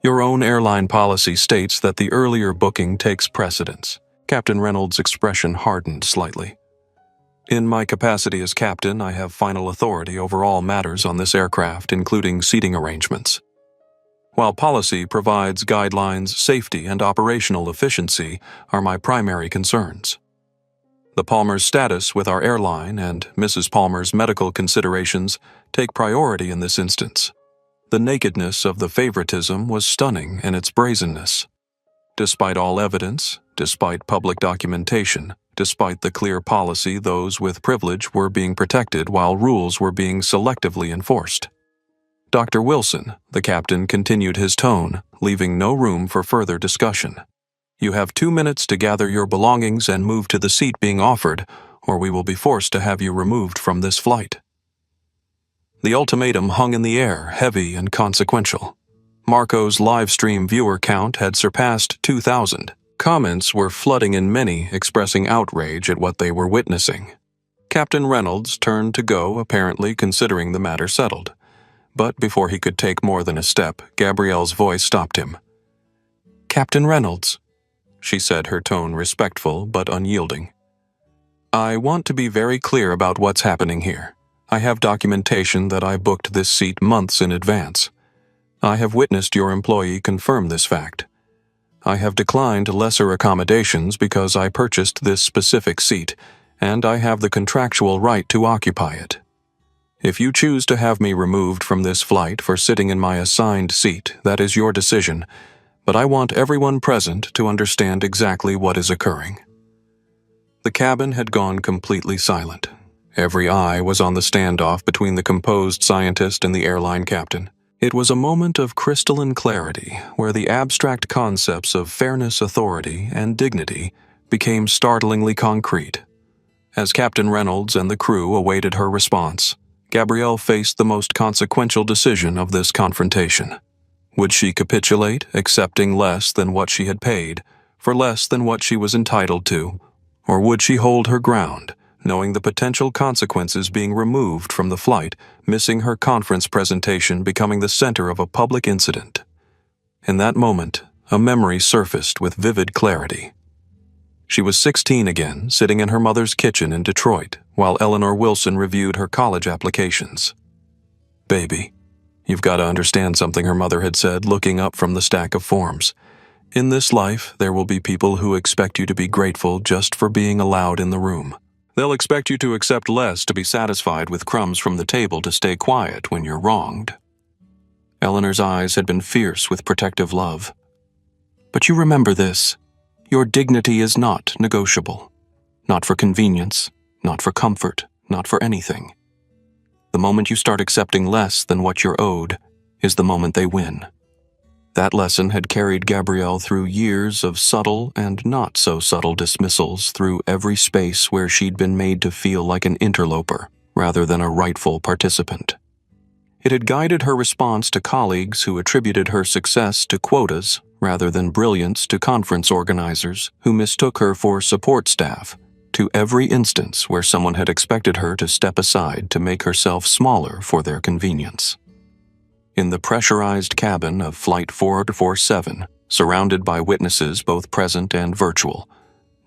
Your own airline policy states that the earlier booking takes precedence. Captain Reynolds' expression hardened slightly. In my capacity as captain, I have final authority over all matters on this aircraft, including seating arrangements. While policy provides guidelines, safety and operational efficiency are my primary concerns. The Palmers' status with our airline and Mrs. Palmer's medical considerations take priority in this instance. The nakedness of the favoritism was stunning in its brazenness. Despite all evidence, despite public documentation, despite the clear policy, those with privilege were being protected while rules were being selectively enforced. Dr. Wilson, the captain, continued his tone, leaving no room for further discussion. You have 2 minutes to gather your belongings and move to the seat being offered, or we will be forced to have you removed from this flight. The ultimatum hung in the air, heavy and consequential. Marco's live stream viewer count had surpassed 2,000. Comments were flooding in, many expressing outrage at what they were witnessing. Captain Reynolds turned to go, apparently considering the matter settled. But before he could take more than a step, Gabrielle's voice stopped him. Captain Reynolds, she said, her tone respectful but unyielding. I want to be very clear about what's happening here. I have documentation that I booked this seat months in advance. I have witnessed your employee confirm this fact. I have declined lesser accommodations because I purchased this specific seat, and I have the contractual right to occupy it. If you choose to have me removed from this flight for sitting in my assigned seat, that is your decision, but I want everyone present to understand exactly what is occurring. The cabin had gone completely silent. Every eye was on the standoff between the composed scientist and the airline captain. It was a moment of crystalline clarity where the abstract concepts of fairness, authority, and dignity became startlingly concrete. As Captain Reynolds and the crew awaited her response, Gabrielle faced the most consequential decision of this confrontation. Would she capitulate, accepting less than what she had paid, for less than what she was entitled to, or would she hold her ground, knowing the potential consequences being removed from the flight, missing her conference presentation, becoming the center of a public incident? In that moment, a memory surfaced with vivid clarity. She was 16 again, sitting in her mother's kitchen in Detroit, while Eleanor Wilson reviewed her college applications. "Baby, you've got to understand something," her mother had said, looking up from the stack of forms. "In this life, there will be people who expect you to be grateful just for being allowed in the room. They'll expect you to accept less to be satisfied with crumbs from the table to stay quiet when you're wronged." Eleanor's eyes had been fierce with protective love. "But you remember this. Your dignity is not negotiable. Not for convenience, not for comfort, not for anything. The moment you start accepting less than what you're owed is the moment they win." That lesson had carried Gabrielle through years of subtle and not so subtle dismissals, through every space where she'd been made to feel like an interloper rather than a rightful participant. It had guided her response to colleagues who attributed her success to quotas rather than brilliance to conference organizers who mistook her for support staff, to every instance where someone had expected her to step aside to make herself smaller for their convenience. In the pressurized cabin of Flight 447, surrounded by witnesses both present and virtual,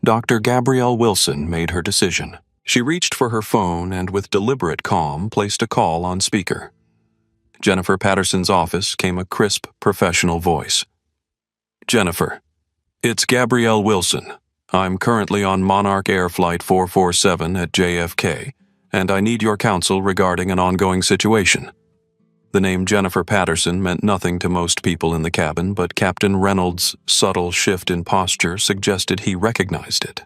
Dr. Gabrielle Wilson made her decision. She reached for her phone and with deliberate calm placed a call on speaker. Jennifer Patterson's office came a crisp, professional voice. "Jennifer, it's Gabrielle Wilson. I'm currently on Monarch Air Flight 447 at JFK, and I need your counsel regarding an ongoing situation." The name Jennifer Patterson meant nothing to most people in the cabin, but Captain Reynolds' subtle shift in posture suggested he recognized it.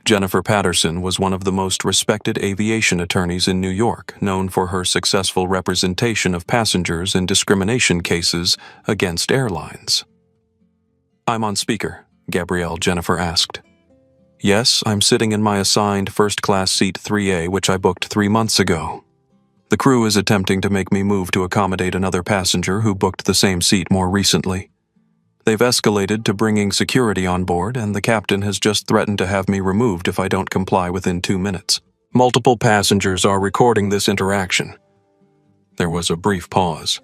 Jennifer Patterson was one of the most respected aviation attorneys in New York, known for her successful representation of passengers in discrimination cases against airlines. "I'm on speaker," Jennifer asked. "Yes, I'm sitting in my assigned first-class seat 3A, which I booked 3 months ago. The crew is attempting to make me move to accommodate another passenger who booked the same seat more recently. They've escalated to bringing security on board, and the captain has just threatened to have me removed if I don't comply within 2 minutes. Multiple passengers are recording this interaction." There was a brief pause.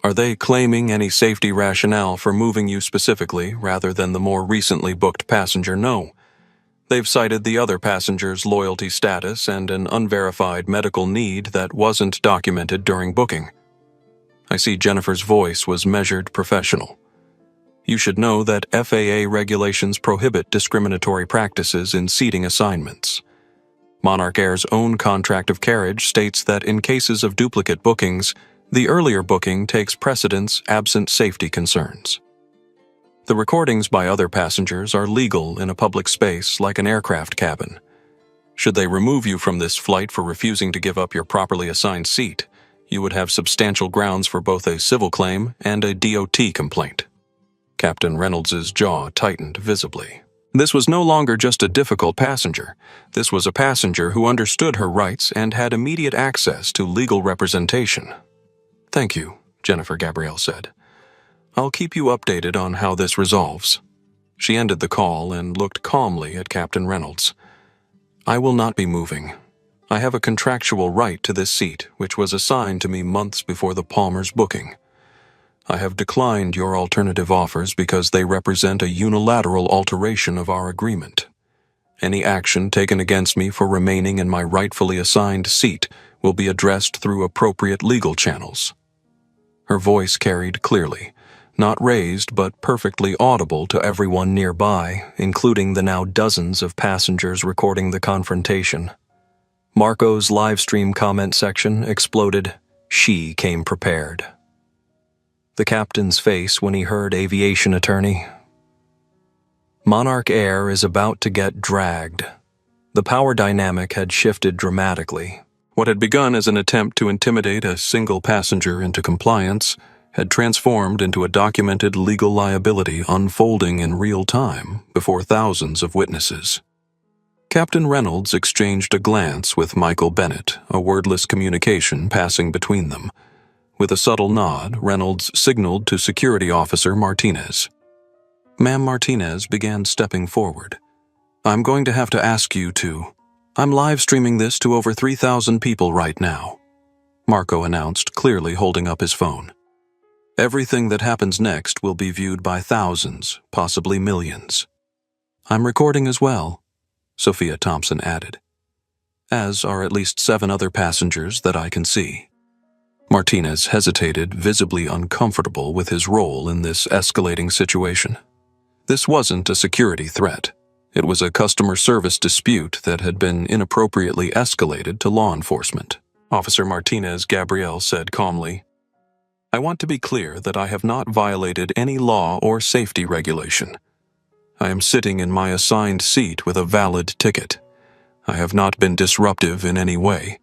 "Are they claiming any safety rationale for moving you specifically rather than the more recently booked passenger?" "No. They've cited the other passenger's loyalty status and an unverified medical need that wasn't documented during booking." I see Jennifer's voice was measured, professional. "You should know that FAA regulations prohibit discriminatory practices in seating assignments. Monarch Air's own contract of carriage states that in cases of duplicate bookings, the earlier booking takes precedence absent safety concerns. The recordings by other passengers are legal in a public space like an aircraft cabin. Should they remove you from this flight for refusing to give up your properly assigned seat, you would have substantial grounds for both a civil claim and a DOT complaint." Captain Reynolds's jaw tightened visibly. This was no longer just a difficult passenger. This was a passenger who understood her rights and had immediate access to legal representation. "Thank you," Gabrielle said. "I'll keep you updated on how this resolves." She ended the call and looked calmly at Captain Reynolds. "I will not be moving. I have a contractual right to this seat, which was assigned to me months before the Palmers' booking. I have declined your alternative offers because they represent a unilateral alteration of our agreement. Any action taken against me for remaining in my rightfully assigned seat will be addressed through appropriate legal channels." Her voice carried clearly, not raised but perfectly audible to everyone nearby, including the now dozens of passengers recording the confrontation. Marco's livestream comment section exploded, "She came prepared." The captain's face when he heard aviation attorney. Monarch Air is about to get dragged. The power dynamic had shifted dramatically. What had begun as an attempt to intimidate a single passenger into compliance had transformed into a documented legal liability unfolding in real time before thousands of witnesses. Captain Reynolds exchanged a glance with Michael Bennett, a wordless communication passing between them. With a subtle nod, Reynolds signaled to Security Officer Martinez. Ma'am Martinez began stepping forward. I'm going to have to ask you to. I'm live streaming this to over 3,000 people right now, Marco announced, clearly holding up his phone. Everything that happens next will be viewed by thousands, possibly millions. I'm recording as well, Sophia Thompson added, as are at least 7 other passengers that I can see. Martinez hesitated, visibly uncomfortable with his role in this escalating situation. This wasn't a security threat. It was a customer service dispute that had been inappropriately escalated to law enforcement. Officer Martinez Gabriel said calmly, I want to be clear that I have not violated any law or safety regulation. I am sitting in my assigned seat with a valid ticket. I have not been disruptive in any way.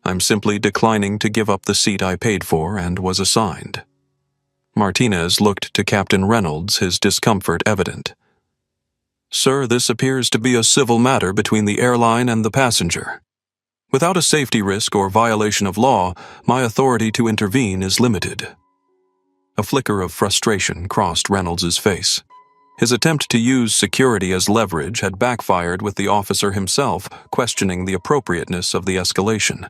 I'm simply declining to give up the seat I paid for and was assigned. Martinez looked to Captain Reynolds, his discomfort evident. Sir, this appears to be a civil matter between the airline and the passenger. Without a safety risk or violation of law, my authority to intervene is limited. A flicker of frustration crossed Reynolds's face. His attempt to use security as leverage had backfired, with the officer himself questioning the appropriateness of the escalation.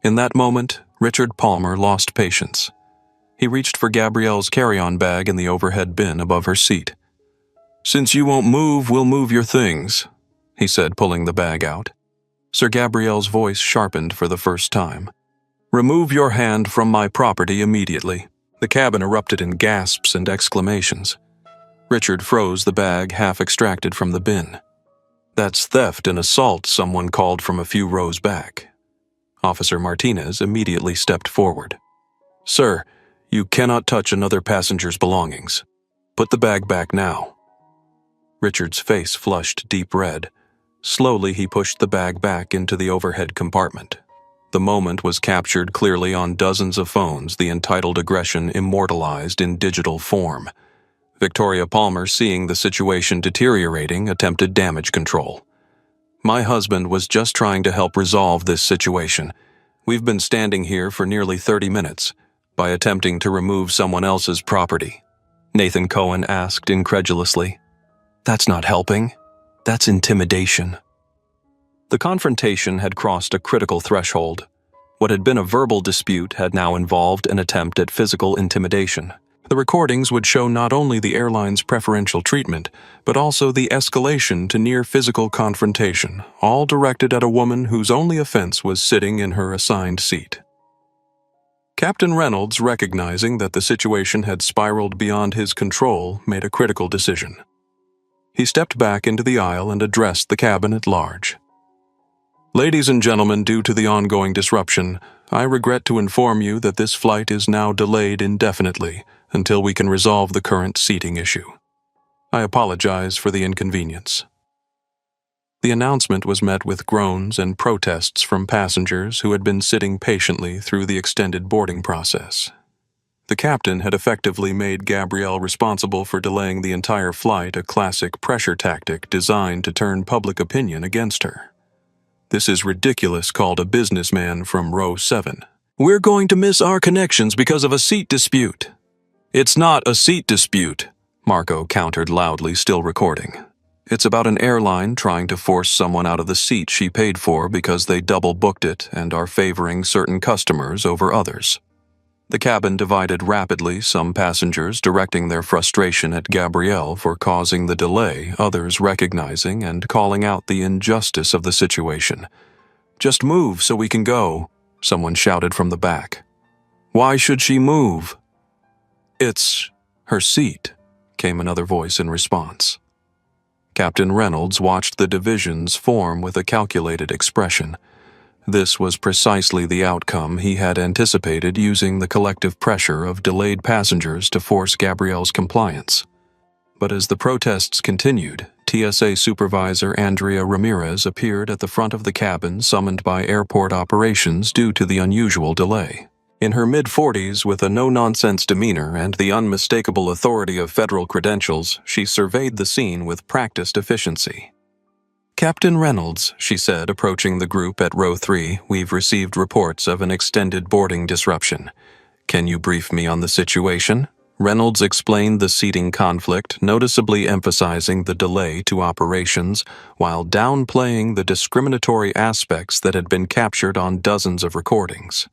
In that moment, Richard Palmer lost patience. He reached for Gabrielle's carry-on bag in the overhead bin above her seat. Since you won't move, we'll move your things, he said, pulling the bag out. Sir Gabrielle's voice sharpened for the first time. Remove your hand from my property immediately. The cabin erupted in gasps and exclamations. Richard froze the bag half extracted from the bin. That's theft and assault, someone called from a few rows back. Officer Martinez immediately stepped forward. Sir, you cannot touch another passenger's belongings. Put the bag back now. Richard's face flushed deep red. Slowly he pushed the bag back into the overhead compartment. The moment was captured clearly on dozens of phones, the entitled aggression immortalized in digital form. Victoria Palmer, seeing the situation deteriorating, attempted damage control. My husband was just trying to help resolve this situation. We've been standing here for nearly 30 minutes, by attempting to remove someone else's property. Nathan Cohen asked incredulously. That's not helping. That's intimidation. The confrontation had crossed a critical threshold. What had been a verbal dispute had now involved an attempt at physical intimidation. The recordings would show not only the airline's preferential treatment, but also the escalation to near physical confrontation, all directed at a woman whose only offense was sitting in her assigned seat. Captain Reynolds, recognizing that the situation had spiraled beyond his control, made a critical decision. He stepped back into the aisle and addressed the cabin at large. Ladies and gentlemen, due to the ongoing disruption, I regret to inform you that this flight is now delayed indefinitely until we can resolve the current seating issue. I apologize for the inconvenience. The announcement was met with groans and protests from passengers who had been sitting patiently through the extended boarding process. The captain had effectively made Gabrielle responsible for delaying the entire flight, a classic pressure tactic designed to turn public opinion against her. This is ridiculous, called a businessman from row 7. We're going to miss our connections because of a seat dispute. It's not a seat dispute, Marco countered loudly, still recording. It's about an airline trying to force someone out of the seat she paid for because they double booked it and are favoring certain customers over others. The cabin divided rapidly, some passengers directing their frustration at Gabrielle for causing the delay, others recognizing and calling out the injustice of the situation. Just move so we can go, someone shouted from the back. Why should she move? It's her seat, came another voice in response. Captain Reynolds watched the divisions form with a calculated expression. This was precisely the outcome he had anticipated, using the collective pressure of delayed passengers to force Gabrielle's compliance. But as the protests continued, TSA Supervisor Andrea Ramirez appeared at the front of the cabin, summoned by airport operations due to the unusual delay. In her mid-40s, with a no-nonsense demeanor and the unmistakable authority of federal credentials, she surveyed the scene with practiced efficiency. Captain Reynolds, she said, approaching the group at row 3, we've received reports of an extended boarding disruption. Can you brief me on the situation? Reynolds explained the seating conflict, noticeably emphasizing the delay to operations while downplaying the discriminatory aspects that had been captured on dozens of recordings.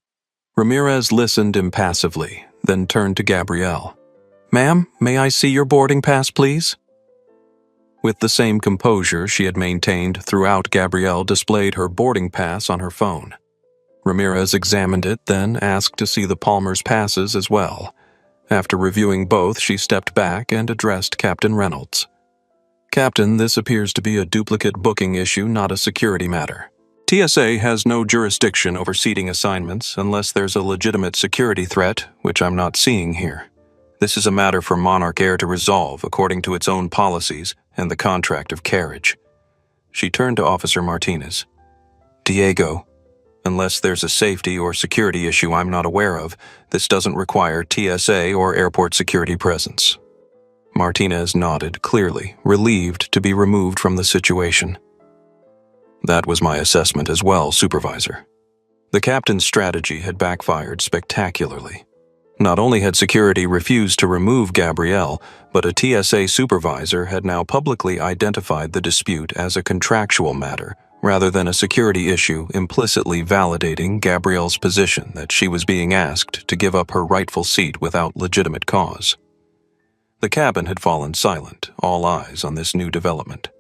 Ramirez listened impassively, then turned to Gabrielle. Ma'am, may I see your boarding pass, please? With the same composure she had maintained throughout, Gabrielle displayed her boarding pass on her phone. Ramirez examined it, then asked to see the Palmer's passes as well. After reviewing both, she stepped back and addressed Captain Reynolds. Captain, this appears to be a duplicate booking issue, not a security matter. TSA has no jurisdiction over seating assignments unless there's a legitimate security threat, which I'm not seeing here. This is a matter for Monarch Air to resolve according to its own policies and the contract of carriage. She turned to Officer Martinez. Diego, unless there's a safety or security issue I'm not aware of, this doesn't require TSA or airport security presence. Martinez nodded clearly, relieved to be removed from the situation. That was my assessment as well, Supervisor. The captain's strategy had backfired spectacularly. Not only had security refused to remove Gabrielle, but a TSA supervisor had now publicly identified the dispute as a contractual matter rather than a security issue, implicitly validating Gabrielle's position that she was being asked to give up her rightful seat without legitimate cause. The cabin had fallen silent, all eyes on this new development.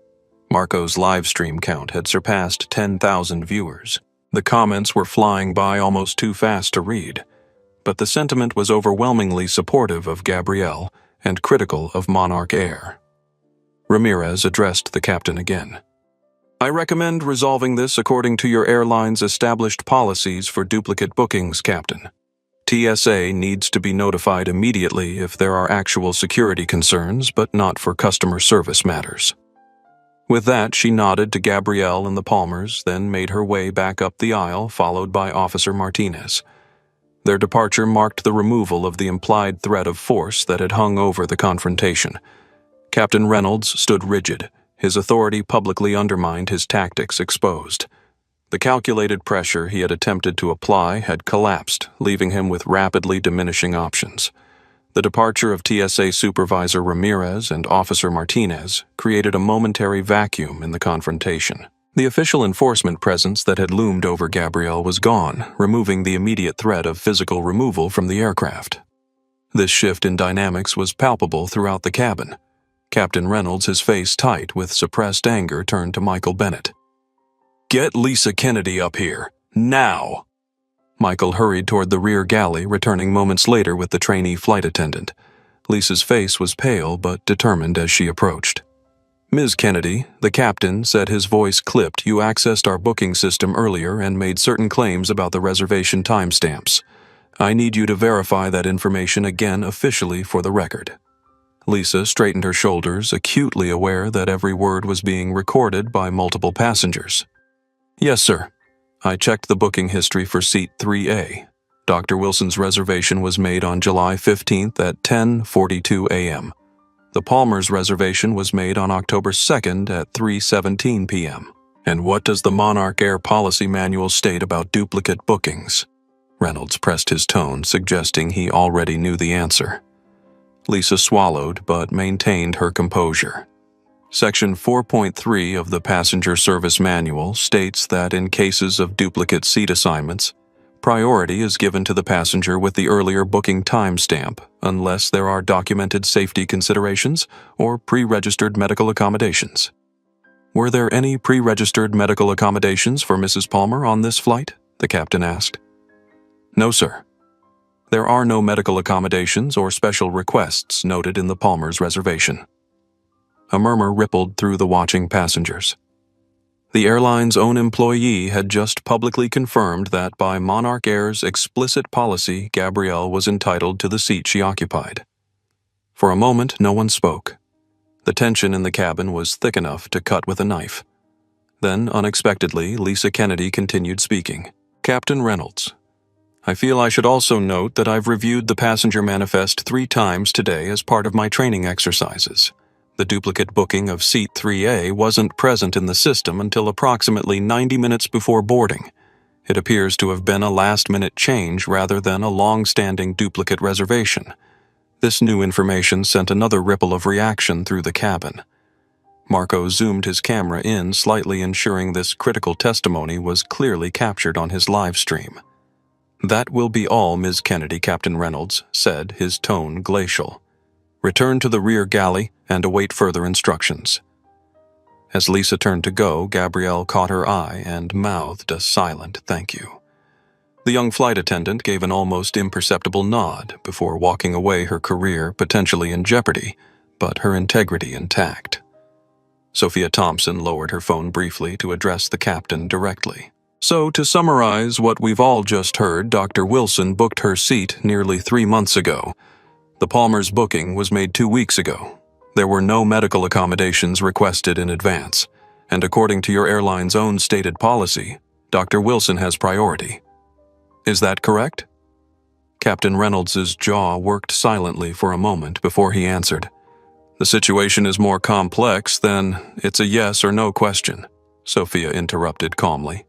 Marco's live stream count had surpassed 10,000 viewers. The comments were flying by almost too fast to read, but the sentiment was overwhelmingly supportive of Gabrielle and critical of Monarch Air. Ramirez addressed the captain again. I recommend resolving this according to your airline's established policies for duplicate bookings, Captain. TSA needs to be notified immediately if there are actual security concerns, but not for customer service matters. With that, she nodded to Gabrielle and the Palmers, then made her way back up the aisle, followed by Officer Martinez. Their departure marked the removal of the implied threat of force that had hung over the confrontation. Captain Reynolds stood rigid, his authority publicly undermined, his tactics exposed. The calculated pressure he had attempted to apply had collapsed, leaving him with rapidly diminishing options. The departure of TSA Supervisor Ramirez and Officer Martinez created a momentary vacuum in the confrontation. The official enforcement presence that had loomed over Gabrielle was gone, removing the immediate threat of physical removal from the aircraft. This shift in dynamics was palpable throughout the cabin. Captain Reynolds, his face tight with suppressed anger, turned to Michael Bennett. Get Lisa Kennedy up here, now! Michael hurried toward the rear galley, returning moments later with the trainee flight attendant. Lisa's face was pale but determined as she approached. Ms. Kennedy, the captain said, his voice clipped, you accessed our booking system earlier and made certain claims about the reservation timestamps. I need you to verify that information again officially for the record. Lisa straightened her shoulders, acutely aware that every word was being recorded by multiple passengers. Yes, sir. I checked the booking history for seat 3A. Dr. Wilson's reservation was made on July 15th at 10:42 a.m. The Palmer's reservation was made on October 2nd at 3:17 p.m. And what does the Monarch Air policy manual state about duplicate bookings? Reynolds pressed his tone, suggesting he already knew the answer. Lisa swallowed but maintained her composure. Section 4.3 of the Passenger Service Manual states that in cases of duplicate seat assignments, priority is given to the passenger with the earlier booking timestamp unless there are documented safety considerations or pre-registered medical accommodations. Were there any pre-registered medical accommodations for Mrs. Palmer on this flight? The captain asked. No, sir. There are no medical accommodations or special requests noted in the Palmer's reservation. A murmur rippled through the watching passengers. The airline's own employee had just publicly confirmed that by Monarch Air's explicit policy, Gabrielle was entitled to the seat she occupied. For a moment, no one spoke. The tension in the cabin was thick enough to cut with a knife. Then, unexpectedly, Lisa Kennedy continued speaking. Captain Reynolds, I feel I should also note that I've reviewed the passenger manifest 3 times today as part of my training exercises. The duplicate booking of seat 3A wasn't present in the system until approximately 90 minutes before boarding. It appears to have been a last-minute change rather than a long-standing duplicate reservation. This new information sent another ripple of reaction through the cabin. Marco zoomed his camera in slightly, ensuring this critical testimony was clearly captured on his live stream. "That will be all, Ms. Kennedy," Captain Reynolds said, his tone glacial. "Return to the rear galley and await further instructions." As Lisa turned to go, Gabrielle caught her eye and mouthed a silent thank you. The young flight attendant gave an almost imperceptible nod before walking away, her career potentially in jeopardy, but her integrity intact. Sophia Thompson lowered her phone briefly to address the captain directly. "So, to summarize what we've all just heard, Dr. Wilson booked her seat nearly 3 months ago. The Palmer's booking was made 2 weeks ago. There were no medical accommodations requested in advance, and according to your airline's own stated policy, Dr. Wilson has priority. Is that correct?" Captain Reynolds's jaw worked silently for a moment before he answered. "The situation is more complex than it's a yes or no question," Sophia interrupted calmly.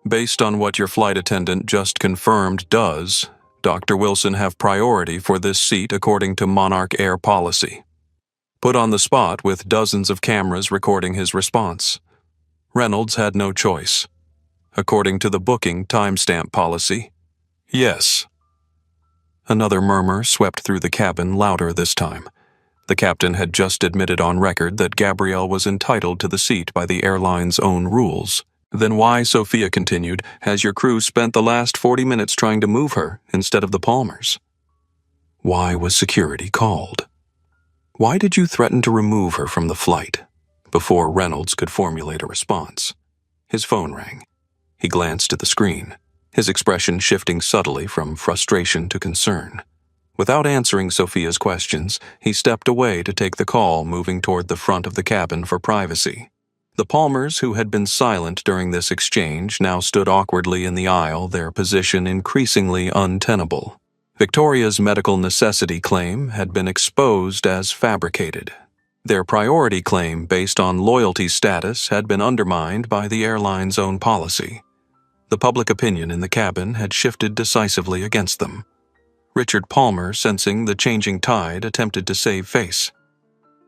"Based on what your flight attendant just confirmed, does Dr. Wilson have priority for this seat according to Monarch Air policy?" Put on the spot with dozens of cameras recording his response, Reynolds had no choice. According to the booking timestamp policy, yes. Another murmur swept through the cabin, louder this time. The captain had just admitted on record that Gabrielle was entitled to the seat by the airline's own rules. "Then why," Sophia continued, "has your crew spent the last 40 minutes trying to move her instead of the Palmers? Why was security called? Why did you threaten to remove her from the flight?" Before Reynolds could formulate a response, his phone rang. He glanced at the screen, his expression shifting subtly from frustration to concern. Without answering Sophia's questions, he stepped away to take the call, moving toward the front of the cabin for privacy. The Palmers, who had been silent during this exchange, now stood awkwardly in the aisle, their position increasingly untenable. Victoria's medical necessity claim had been exposed as fabricated. Their priority claim based on loyalty status had been undermined by the airline's own policy. The public opinion in the cabin had shifted decisively against them. Richard Palmer, sensing the changing tide, attempted to save face.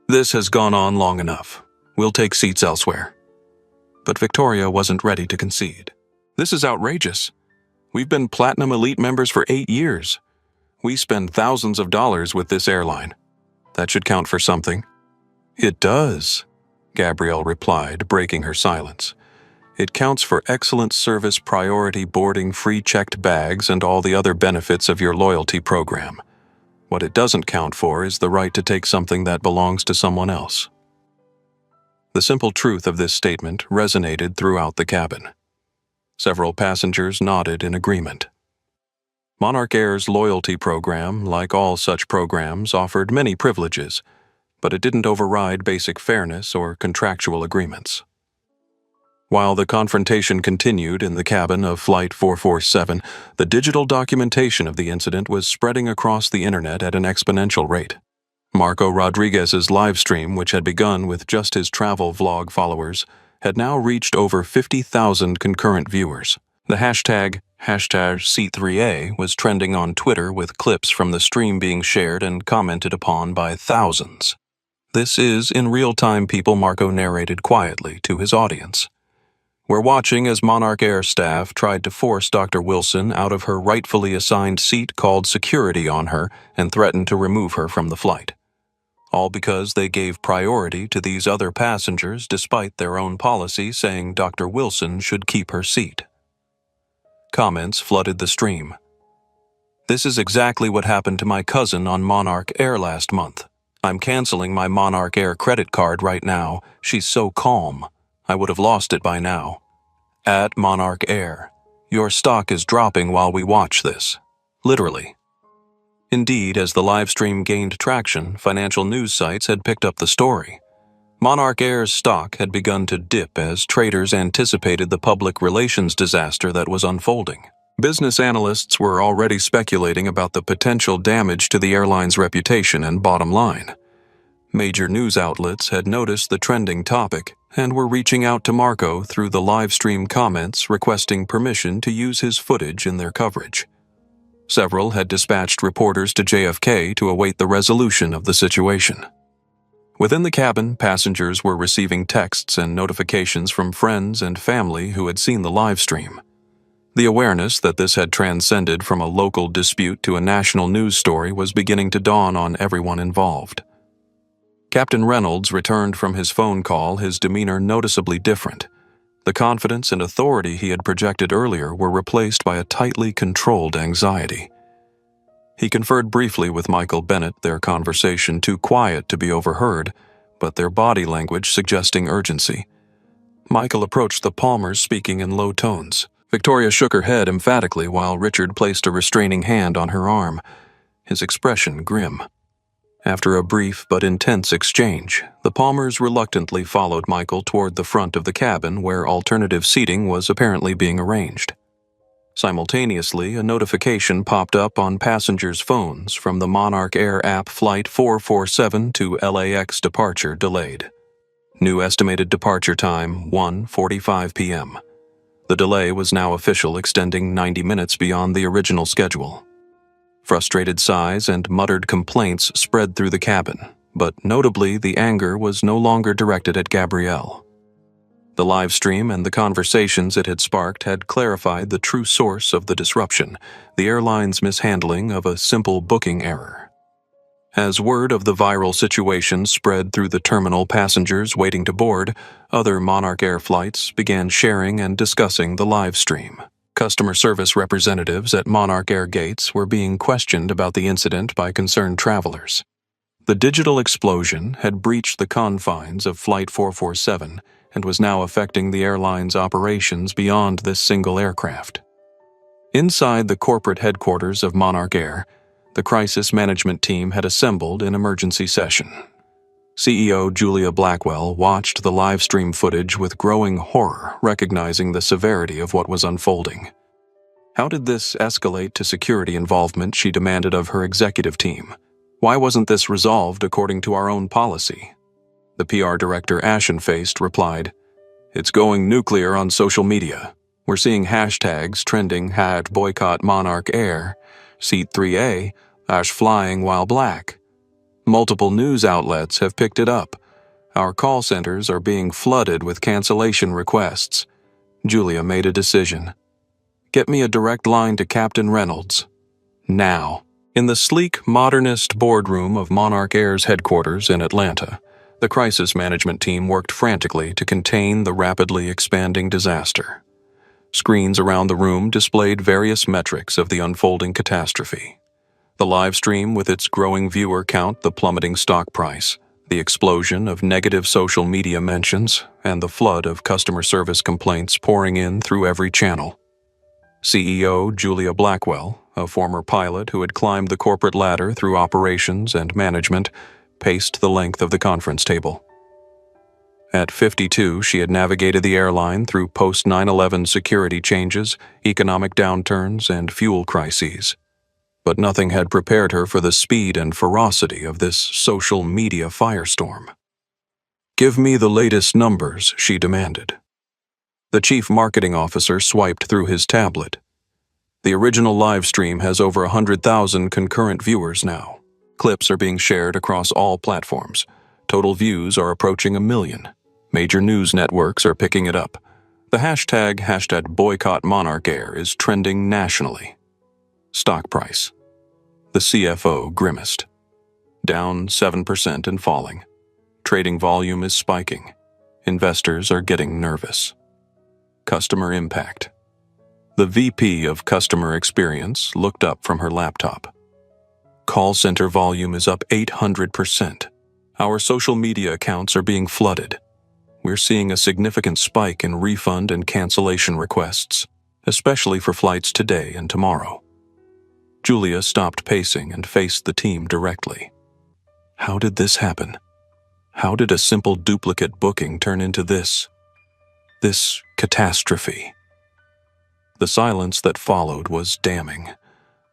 "This has gone on long enough. We'll take seats elsewhere." But Victoria wasn't ready to concede. "This is outrageous. We've been Platinum Elite members for 8 years. We spend thousands of dollars with this airline. That should count for something." "It does," Gabrielle replied, breaking her silence. "It counts for excellent service, priority boarding, free checked bags, and all the other benefits of your loyalty program. What it doesn't count for is the right to take something that belongs to someone else." The simple truth of this statement resonated throughout the cabin. Several passengers nodded in agreement. Monarch Air's loyalty program, like all such programs, offered many privileges, but it didn't override basic fairness or contractual agreements. While the confrontation continued in the cabin of Flight 447, the digital documentation of the incident was spreading across the internet at an exponential rate. Marco Rodriguez's livestream, which had begun with just his travel vlog followers, had now reached over 50,000 concurrent viewers. The hashtag #Seat3A was trending on Twitter, with clips from the stream being shared and commented upon by thousands. "This is in real time, people," Marco narrated quietly to his audience. "We're watching as Monarch Air staff tried to force Dr. Wilson out of her rightfully assigned seat, called security on her, and threatened to remove her from the flight. All because they gave priority to these other passengers despite their own policy saying Dr. Wilson should keep her seat." Comments flooded the stream. "This is exactly what happened to my cousin on Monarch Air last month. I'm canceling my Monarch Air credit card right now. She's so calm. I would have lost it by now. At Monarch Air, your stock is dropping while we watch this." Literally. Indeed, as the live stream gained traction, financial news sites had picked up the story. Monarch Air's stock had begun to dip as traders anticipated the public relations disaster that was unfolding. Business analysts were already speculating about the potential damage to the airline's reputation and bottom line. Major news outlets had noticed the trending topic and were reaching out to Marco through the live stream comments requesting permission to use his footage in their coverage. Several had dispatched reporters to JFK to await the resolution of the situation. Within the cabin, passengers were receiving texts and notifications from friends and family who had seen the live stream. The awareness that this had transcended from a local dispute to a national news story was beginning to dawn on everyone involved. Captain Reynolds returned from his phone call, his demeanor noticeably different. The confidence and authority he had projected earlier were replaced by a tightly controlled anxiety. He conferred briefly with Michael Bennett, their conversation too quiet to be overheard, but their body language suggesting urgency. Michael approached the Palmers, speaking in low tones. Victoria shook her head emphatically while Richard placed a restraining hand on her arm, his expression grim. After a brief but intense exchange, the Palmers reluctantly followed Michael toward the front of the cabin where alternative seating was apparently being arranged. Simultaneously, a notification popped up on passengers' phones from the Monarch Air app. Flight 447 to LAX departure delayed. New estimated departure time 1:45 p.m. The delay was now official, extending 90 minutes beyond the original schedule. Frustrated sighs and muttered complaints spread through the cabin, but notably the anger was no longer directed at Gabrielle. The live stream and the conversations it had sparked had clarified the true source of the disruption, the airline's mishandling of a simple booking error. As word of the viral situation spread through the terminal, passengers waiting to board other Monarch Air flights began sharing and discussing the live stream. Customer service representatives at Monarch Air gates were being questioned about the incident by concerned travelers. The digital explosion had breached the confines of Flight 447 and was now affecting the airline's operations beyond this single aircraft. Inside the corporate headquarters of Monarch Air, the crisis management team had assembled in emergency session. CEO Julia Blackwell watched the live stream footage with growing horror, recognizing the severity of what was unfolding. How did this escalate to security involvement, she demanded of her executive team. Why wasn't this resolved according to our own policy? The PR director, ashen-faced, replied, "It's going nuclear on social media. We're seeing hashtags trending #boycott Monarch Air, Seat 3A, #flying while black. Multiple news outlets have picked it up. Our call centers are being flooded with cancellation requests." Julia made a decision. "Get me a direct line to Captain Reynolds. Now." In the sleek, modernist boardroom of Monarch Air's headquarters in Atlanta, the crisis management team worked frantically to contain the rapidly expanding disaster. Screens around the room displayed various metrics of the unfolding catastrophe. The live stream with its growing viewer count, the plummeting stock price, the explosion of negative social media mentions, and the flood of customer service complaints pouring in through every channel. CEO Julia Blackwell, a former pilot who had climbed the corporate ladder through operations and management, paced the length of the conference table. At 52, she had navigated the airline through post-9/11 security changes, economic downturns, and fuel crises. But nothing had prepared her for the speed and ferocity of this social media firestorm. "Give me the latest numbers," she demanded. The chief marketing officer swiped through his tablet. "The original live stream has over 100,000 concurrent viewers now. Clips are being shared across all platforms. Total views are approaching 1 million. Major news networks are picking it up. The hashtag boycott Monarch Air is trending nationally." Stock price. The CFO grimaced. Down 7% and falling. Trading volume is spiking. Investors are getting nervous. Customer impact. The VP of Customer Experience looked up from her laptop. "Call center volume is up 800%. Our social media accounts are being flooded. We're seeing a significant spike in refund and cancellation requests, especially for flights today and tomorrow." Julia stopped pacing and faced the team directly. How did this happen? How did a simple duplicate booking turn into this catastrophe? The silence that followed was damning.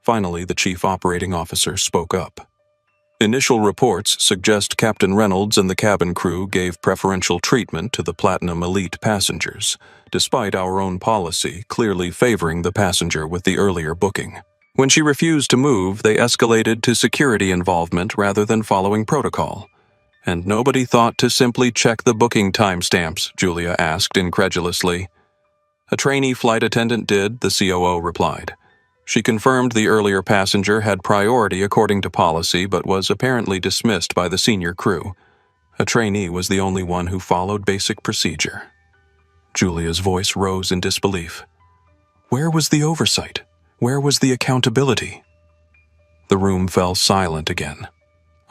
Finally, the chief operating officer spoke up. Initial reports suggest Captain Reynolds and the cabin crew gave preferential treatment to the Platinum Elite passengers, despite our own policy clearly favoring the passenger with the earlier booking. When she refused to move, they escalated to security involvement rather than following protocol. And nobody thought to simply check the booking timestamps, Julia asked incredulously. A trainee flight attendant did, the COO replied. She confirmed the earlier passenger had priority according to policy but was apparently dismissed by the senior crew. A trainee was the only one who followed basic procedure. Julia's voice rose in disbelief. Where was the oversight? Where was the accountability? The room fell silent again.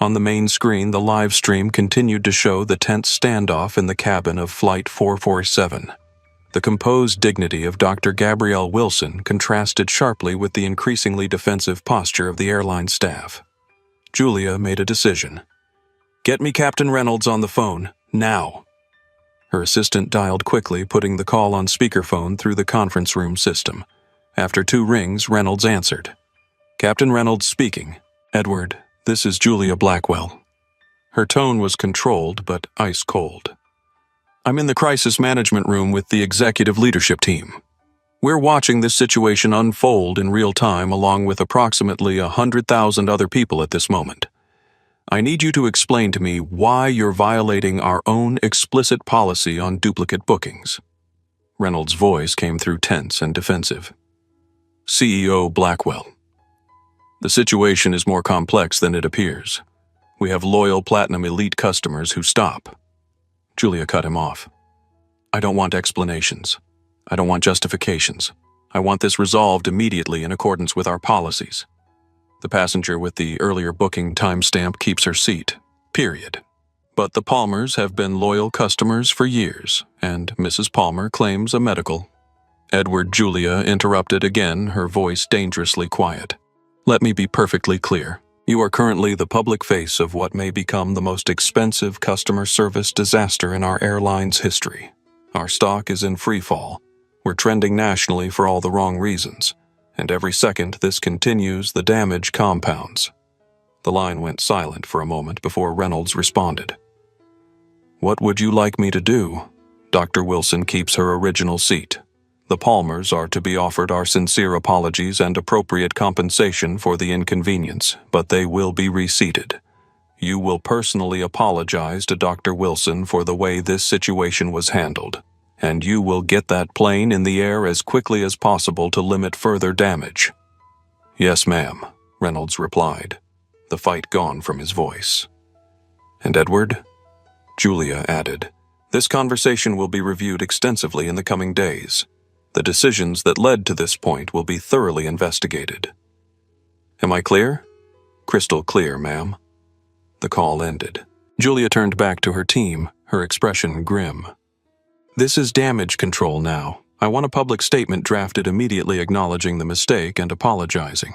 On the main screen, the live stream continued to show the tense standoff in the cabin of Flight 447. The composed dignity of Dr. Gabrielle Wilson contrasted sharply with the increasingly defensive posture of the airline staff. Julia made a decision. Get me Captain Reynolds on the phone, now. Her assistant dialed quickly, putting the call on speakerphone through the conference room system. After 2 rings, Reynolds answered. Captain Reynolds speaking. Edward, this is Julia Blackwell. Her tone was controlled but ice cold. I'm in the crisis management room with the executive leadership team. We're watching this situation unfold in real time along with approximately 100,000 other people at this moment. I need you to explain to me why you're violating our own explicit policy on duplicate bookings. Reynolds' voice came through tense and defensive. CEO Blackwell. The situation is more complex than it appears. We have loyal Platinum Elite customers who stop. Julia cut him off. I don't want explanations. I don't want justifications. I want this resolved immediately in accordance with our policies. The passenger with the earlier booking timestamp keeps her seat. Period. But the Palmers have been loyal customers for years, and Mrs. Palmer claims a medical. Edward Julia interrupted again, her voice dangerously quiet. Let me be perfectly clear. You are currently the public face of what may become the most expensive customer service disaster in our airline's history. Our stock is in free fall. We're trending nationally for all the wrong reasons, and every second this continues, the damage compounds. The line went silent for a moment before Reynolds responded. What would you like me to do? Dr. Wilson keeps her original seat. The Palmers are to be offered our sincere apologies and appropriate compensation for the inconvenience, but they will be reseated. You will personally apologize to Dr. Wilson for the way this situation was handled, and you will get that plane in the air as quickly as possible to limit further damage. Yes, ma'am, Reynolds replied, the fight gone from his voice. And Edward? Julia added, this conversation will be reviewed extensively in the coming days. The decisions that led to this point will be thoroughly investigated. Am I clear? Crystal clear, ma'am. The call ended. Julia turned back to her team, her expression grim. This is damage control now. I want a public statement drafted immediately acknowledging the mistake and apologizing.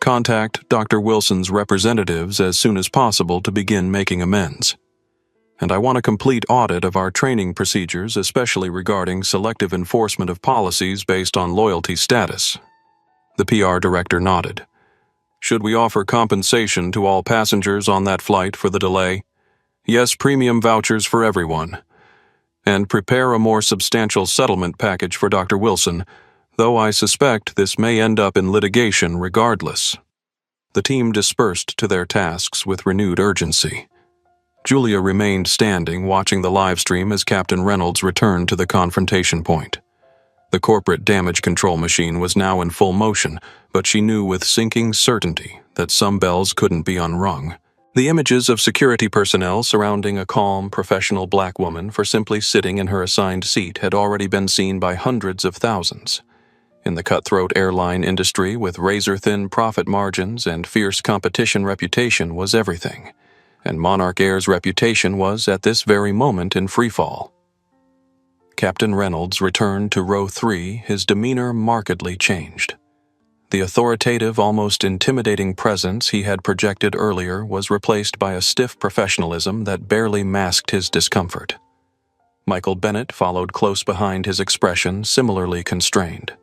Contact Dr. Wilson's representatives as soon as possible to begin making amends. And I want a complete audit of our training procedures, especially regarding selective enforcement of policies based on loyalty status. The PR director nodded. Should we offer compensation to all passengers on that flight for the delay? Yes, premium vouchers for everyone. And prepare a more substantial settlement package for Dr. Wilson, though I suspect this may end up in litigation regardless. The team dispersed to their tasks with renewed urgency. Julia remained standing, watching the live stream as Captain Reynolds returned to the confrontation point. The corporate damage control machine was now in full motion, but she knew with sinking certainty that some bells couldn't be unrung. The images of security personnel surrounding a calm, professional black woman for simply sitting in her assigned seat had already been seen by hundreds of thousands. In the cutthroat airline industry, with razor-thin profit margins and fierce competition, reputation was everything. And Monarch Air's reputation was, at this very moment, in freefall. Captain Reynolds returned to row 3, his demeanor markedly changed. The authoritative, almost intimidating presence he had projected earlier was replaced by a stiff professionalism that barely masked his discomfort. Michael Bennett followed close behind his expression, similarly constrained.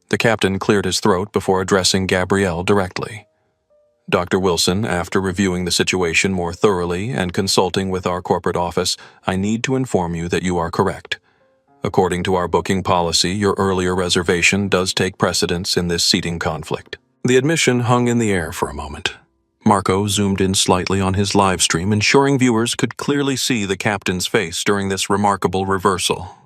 The captain cleared his throat before addressing Gabrielle directly. Dr. Wilson, after reviewing the situation more thoroughly and consulting with our corporate office, I need to inform you that you are correct. According to our booking policy, your earlier reservation does take precedence in this seating conflict. The admission hung in the air for a moment. Marco zoomed in slightly on his live stream, ensuring viewers could clearly see the captain's face during this remarkable reversal.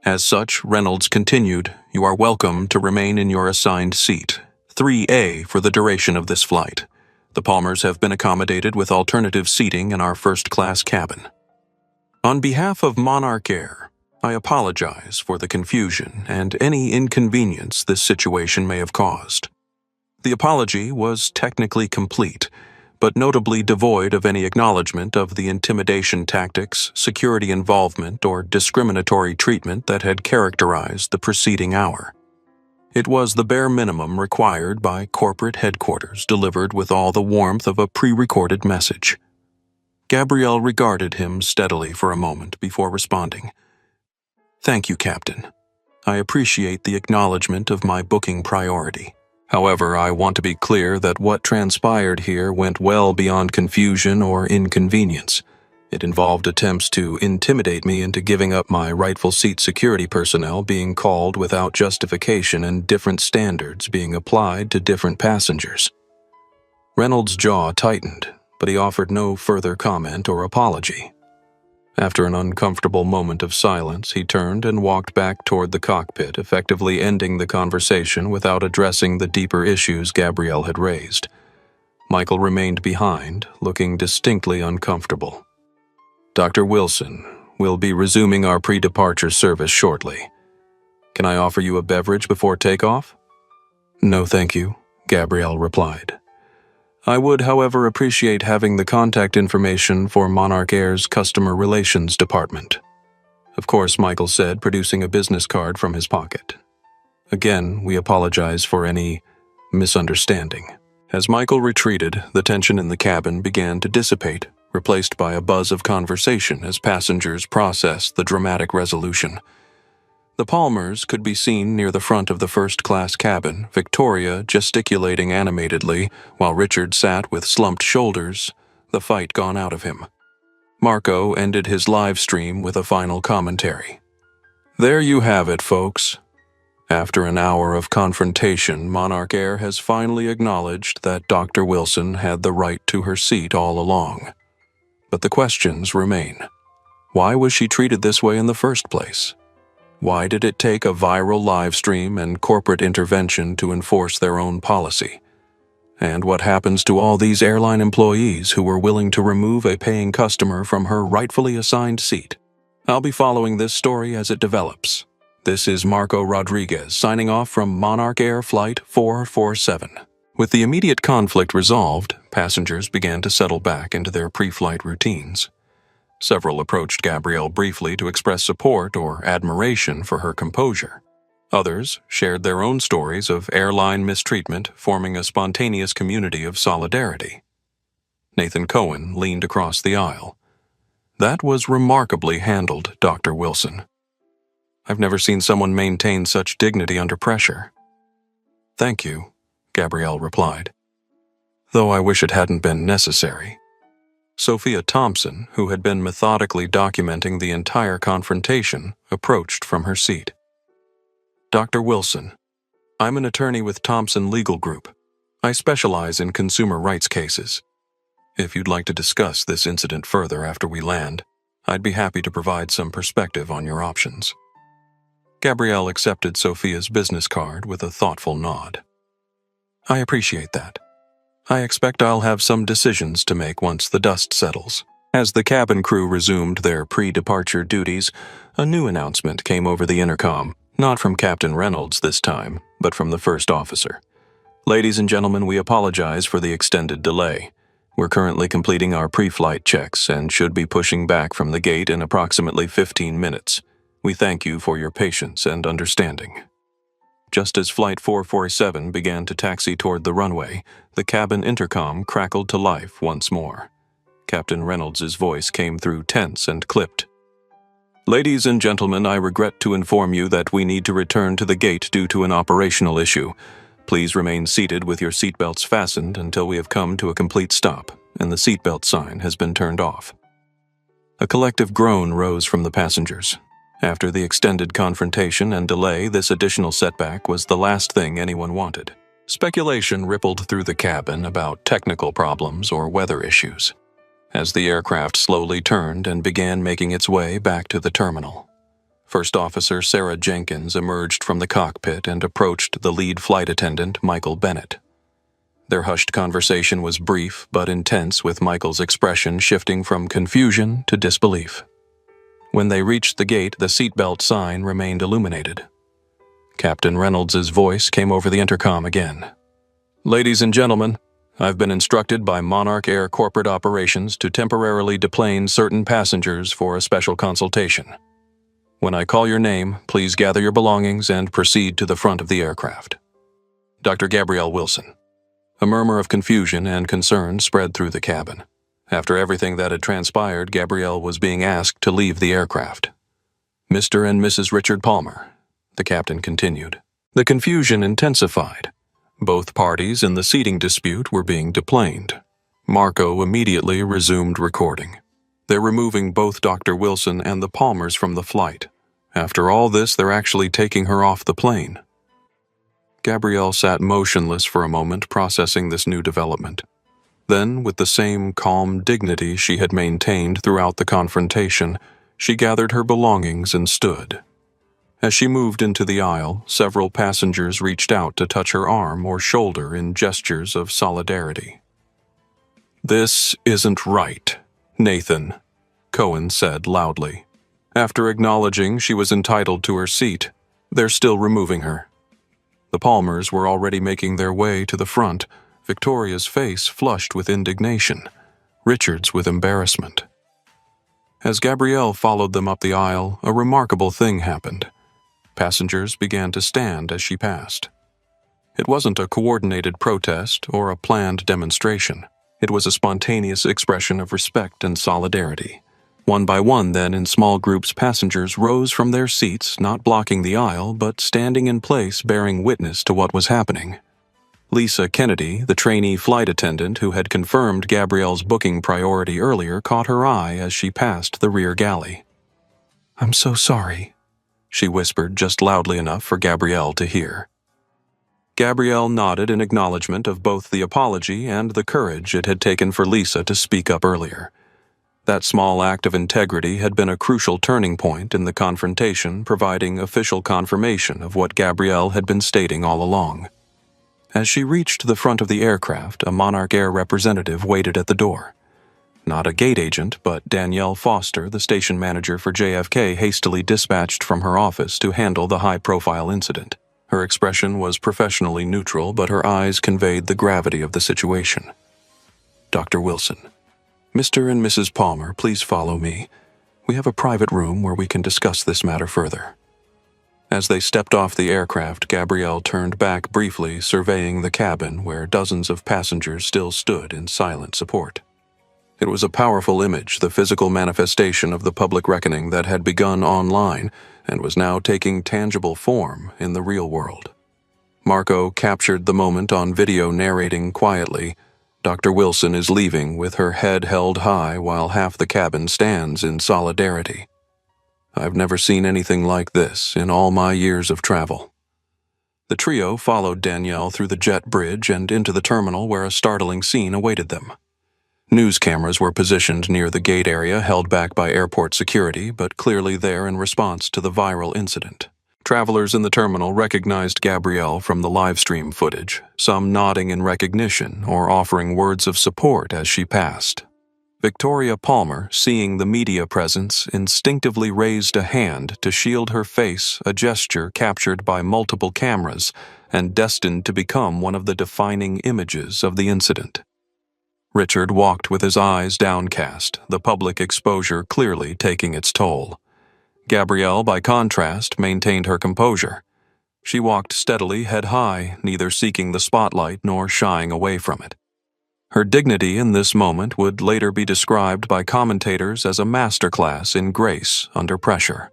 As such, Reynolds continued, "You are welcome to remain in your assigned seat, 3A, for the duration of this flight. The Palmers have been accommodated with alternative seating in our first-class cabin." On behalf of Monarch Air, I apologize for the confusion and any inconvenience this situation may have caused. The apology was technically complete, but notably devoid of any acknowledgement of the intimidation tactics, security involvement, or discriminatory treatment that had characterized the preceding hour. It was the bare minimum required by corporate headquarters, delivered with all the warmth of a pre-recorded message. Gabrielle regarded him steadily for a moment before responding. "Thank you, Captain. I appreciate the acknowledgement of my booking priority. However, I want to be clear that what transpired here went well beyond confusion or inconvenience. It involved attempts to intimidate me into giving up my rightful seat security personnel being called without justification and different standards being applied to different passengers." Reynolds' jaw tightened, but he offered no further comment or apology. After an uncomfortable moment of silence, he turned and walked back toward the cockpit, effectively ending the conversation without addressing the deeper issues Gabrielle had raised. Michael remained behind, looking distinctly uncomfortable. "Dr. Wilson, we'll be resuming our pre-departure service shortly. Can I offer you a beverage before takeoff?" "No, thank you," Gabrielle replied. "I would, however, appreciate having the contact information for Monarch Air's Customer Relations Department." Of course, Michael said, producing a business card from his pocket. "Again, we apologize for any misunderstanding." As Michael retreated, the tension in the cabin began to dissipate, replaced by a buzz of conversation as passengers processed the dramatic resolution. The Palmers could be seen near the front of the first-class cabin, Victoria gesticulating animatedly, while Richard sat with slumped shoulders, the fight gone out of him. Marco ended his live stream with a final commentary. "There you have it, folks. After an hour of confrontation, Monarch Air has finally acknowledged that Dr. Wilson had the right to her seat all along. But the questions remain. Why was she treated this way in the first place? Why did it take a viral live stream and corporate intervention to enforce their own policy? And what happens to all these airline employees who were willing to remove a paying customer from her rightfully assigned seat? I'll be following this story as it develops. This is Marco Rodriguez signing off from Monarch Air Flight 447. With the immediate conflict resolved, passengers began to settle back into their pre-flight routines. Several approached Gabrielle briefly to express support or admiration for her composure. Others shared their own stories of airline mistreatment, forming a spontaneous community of solidarity. Nathan Cohen leaned across the aisle. "That was remarkably handled, Dr. Wilson. I've never seen someone maintain such dignity under pressure." "Thank you," Gabrielle replied. "Though I wish it hadn't been necessary." Sophia Thompson, who had been methodically documenting the entire confrontation, approached from her seat. "Dr. Wilson, I'm an attorney with Thompson Legal Group. I specialize in consumer rights cases. If you'd like to discuss this incident further after we land, I'd be happy to provide some perspective on your options." Gabrielle accepted Sophia's business card with a thoughtful nod. "I appreciate that. I expect I'll have some decisions to make once the dust settles." As the cabin crew resumed their pre-departure duties, a new announcement came over the intercom, not from Captain Reynolds this time, but from the first officer. "Ladies and gentlemen, we apologize for the extended delay. We're currently completing our pre-flight checks and should be pushing back from the gate in approximately 15 minutes. We thank you for your patience and understanding." Just as Flight 447 began to taxi toward the runway, the cabin intercom crackled to life once more. Captain Reynolds' voice came through tense and clipped. "Ladies and gentlemen, I regret to inform you that we need to return to the gate due to an operational issue. Please remain seated with your seatbelts fastened until we have come to a complete stop and the seatbelt sign has been turned off. A collective groan rose from the passengers. After the extended confrontation and delay, this additional setback was the last thing anyone wanted. Speculation rippled through the cabin about technical problems or weather issues, as the aircraft slowly turned and began making its way back to the terminal. First Officer Sarah Jenkins emerged from the cockpit and approached the lead flight attendant, Michael Bennett. Their hushed conversation was brief but intense, with Michael's expression shifting from confusion to disbelief. When they reached the gate, the seatbelt sign remained illuminated. Captain Reynolds's voice came over the intercom again. "Ladies and gentlemen, I've been instructed by Monarch Air Corporate Operations to temporarily deplane certain passengers for a special consultation. When I call your name, please gather your belongings and proceed to the front of the aircraft. Dr. Gabrielle Wilson." A murmur of confusion and concern spread through the cabin. After everything that had transpired, Gabrielle was being asked to leave the aircraft. "Mr. and Mrs. Richard Palmer," the captain continued. The confusion intensified. Both parties in the seating dispute were being deplaned. Marco immediately resumed recording. "They're removing both Dr. Wilson and the Palmers from the flight. After all this, they're actually taking her off the plane." Gabrielle sat motionless for a moment, processing this new development. Then, with the same calm dignity she had maintained throughout the confrontation, she gathered her belongings and stood. As she moved into the aisle, several passengers reached out to touch her arm or shoulder in gestures of solidarity. "This isn't right, Nathan," Cohen said loudly. After acknowledging she was entitled to her seat, "They're still removing her." The Palmers were already making their way to the front, Victoria's face flushed with indignation, Richard's with embarrassment. As Gabrielle followed them up the aisle, a remarkable thing happened. Passengers began to stand as she passed. It wasn't a coordinated protest or a planned demonstration. It was a spontaneous expression of respect and solidarity. One by one, then, in small groups, passengers rose from their seats, not blocking the aisle, but standing in place, bearing witness to what was happening. Lisa Kennedy, the trainee flight attendant who had confirmed Gabrielle's booking priority earlier, caught her eye as she passed the rear galley. "I'm so sorry," she whispered just loudly enough for Gabrielle to hear. Gabrielle nodded in acknowledgement of both the apology and the courage it had taken for Lisa to speak up earlier. That small act of integrity had been a crucial turning point in the confrontation, providing official confirmation of what Gabrielle had been stating all along. As she reached the front of the aircraft, a Monarch Air representative waited at the door. Not a gate agent, but Danielle Foster, the station manager for JFK, hastily dispatched from her office to handle the high-profile incident. Her expression was professionally neutral, but her eyes conveyed the gravity of the situation. "Dr. Wilson. Mr. and Mrs. Palmer, please follow me. We have a private room where we can discuss this matter further." As they stepped off the aircraft, Gabrielle turned back briefly, surveying the cabin where dozens of passengers still stood in silent support. It was a powerful image, the physical manifestation of the public reckoning that had begun online and was now taking tangible form in the real world. Marco captured the moment on video, narrating quietly, "Dr. Wilson is leaving with her head held high while half the cabin stands in solidarity. I've never seen anything like this in all my years of travel." The trio followed Danielle through the jet bridge and into the terminal, where a startling scene awaited them. News cameras were positioned near the gate area, held back by airport security, but clearly there in response to the viral incident. Travelers in the terminal recognized Gabrielle from the livestream footage, some nodding in recognition or offering words of support as she passed. Victoria Palmer, seeing the media presence, instinctively raised a hand to shield her face, a gesture captured by multiple cameras and destined to become one of the defining images of the incident. Richard walked with his eyes downcast, the public exposure clearly taking its toll. Gabrielle, by contrast, maintained her composure. She walked steadily, head high, neither seeking the spotlight nor shying away from it. Her dignity in this moment would later be described by commentators as a masterclass in grace under pressure.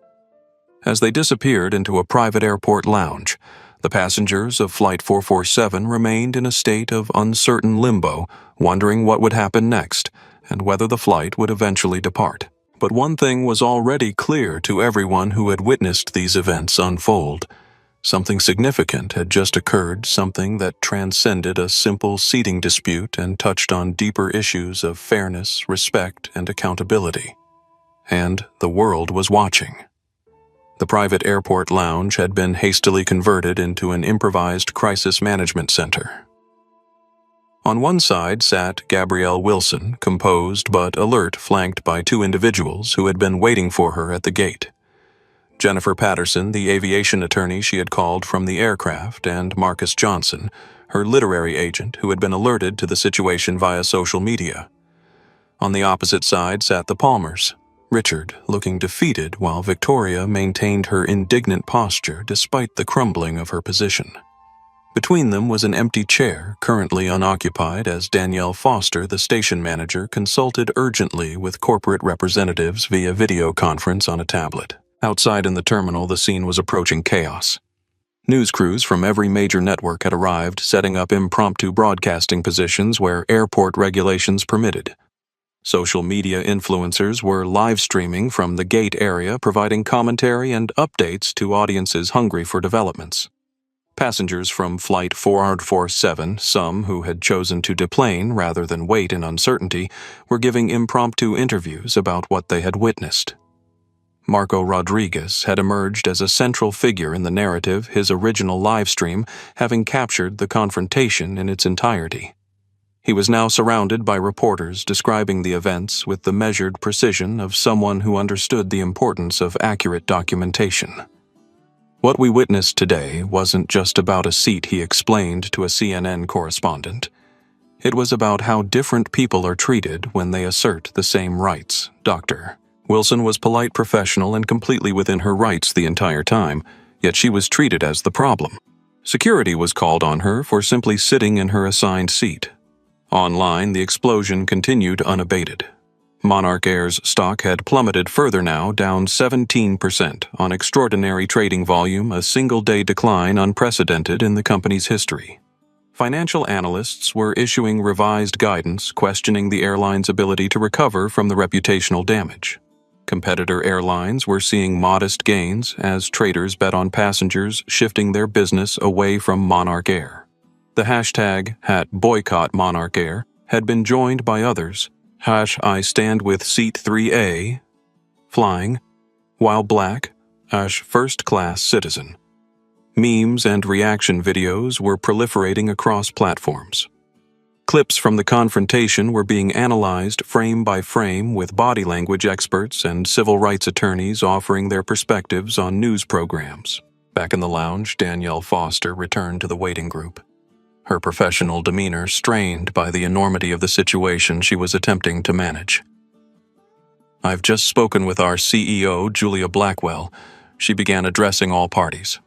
As they disappeared into a private airport lounge, The passengers of Flight 447 remained in a state of uncertain limbo, wondering what would happen next and whether the flight would eventually depart. But one thing was already clear to everyone who had witnessed these events unfold. Something significant had just occurred, something that transcended a simple seating dispute and touched on deeper issues of fairness, respect, and accountability. And the world was watching. The private airport lounge had been hastily converted into an improvised crisis management center. On one side sat Gabrielle Wilson, composed but alert, flanked by two individuals who had been waiting for her at the gate. Jennifer Patterson, the aviation attorney she had called from the aircraft, and Marcus Johnson, her literary agent who had been alerted to the situation via social media. On the opposite side sat the Palmers, Richard looking defeated while Victoria maintained her indignant posture despite the crumbling of her position. Between them was an empty chair, currently unoccupied, as Danielle Foster, the station manager, consulted urgently with corporate representatives via video conference on a tablet. Outside in the terminal, the scene was approaching chaos. News crews from every major network had arrived, setting up impromptu broadcasting positions where airport regulations permitted. Social media influencers were live streaming from the gate area, providing commentary and updates to audiences hungry for developments. Passengers from Flight 447, some who had chosen to deplane rather than wait in uncertainty, were giving impromptu interviews about what they had witnessed. Marco Rodriguez had emerged as a central figure in the narrative, his original live stream having captured the confrontation in its entirety. He was now surrounded by reporters describing the events with the measured precision of someone who understood the importance of accurate documentation. What we witnessed today wasn't just about a seat, he explained to a CNN correspondent. It was about how different people are treated when they assert the same rights, Dr. Wilson was polite, professional, and completely within her rights the entire time, yet she was treated as the problem. Security was called on her for simply sitting in her assigned seat. Online, the explosion continued unabated. Monarch Air's stock had plummeted further now, down 17% on extraordinary trading volume, a single-day decline unprecedented in the company's history. Financial analysts were issuing revised guidance, questioning the airline's ability to recover from the reputational damage. Competitor airlines were seeing modest gains as traders bet on passengers shifting their business away from Monarch Air. The hashtag #BoycottMonarchAir had been joined by others. #I stand with seat 3A, flying, while black, #first-class citizen. Memes and reaction videos were proliferating across platforms. Clips from the confrontation were being analyzed frame by frame, with body language experts and civil rights attorneys offering their perspectives on news programs. Back in the lounge, Danielle Foster returned to the waiting group, her professional demeanor strained by the enormity of the situation she was attempting to manage. "I've just spoken with our CEO, Julia Blackwell," she began, addressing all parties.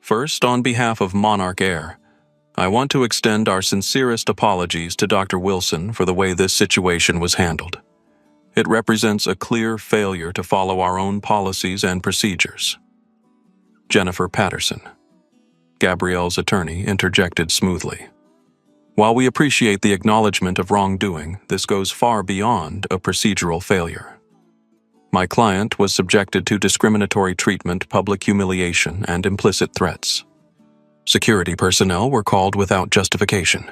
"First, on behalf of Monarch Air, I want to extend our sincerest apologies to Dr. Wilson for the way this situation was handled. It represents a clear failure to follow our own policies and procedures." Jennifer Patterson, Gabrielle's attorney, interjected smoothly. "While we appreciate the acknowledgement of wrongdoing, this goes far beyond a procedural failure. My client was subjected to discriminatory treatment, public humiliation, and implicit threats. Security personnel were called without justification.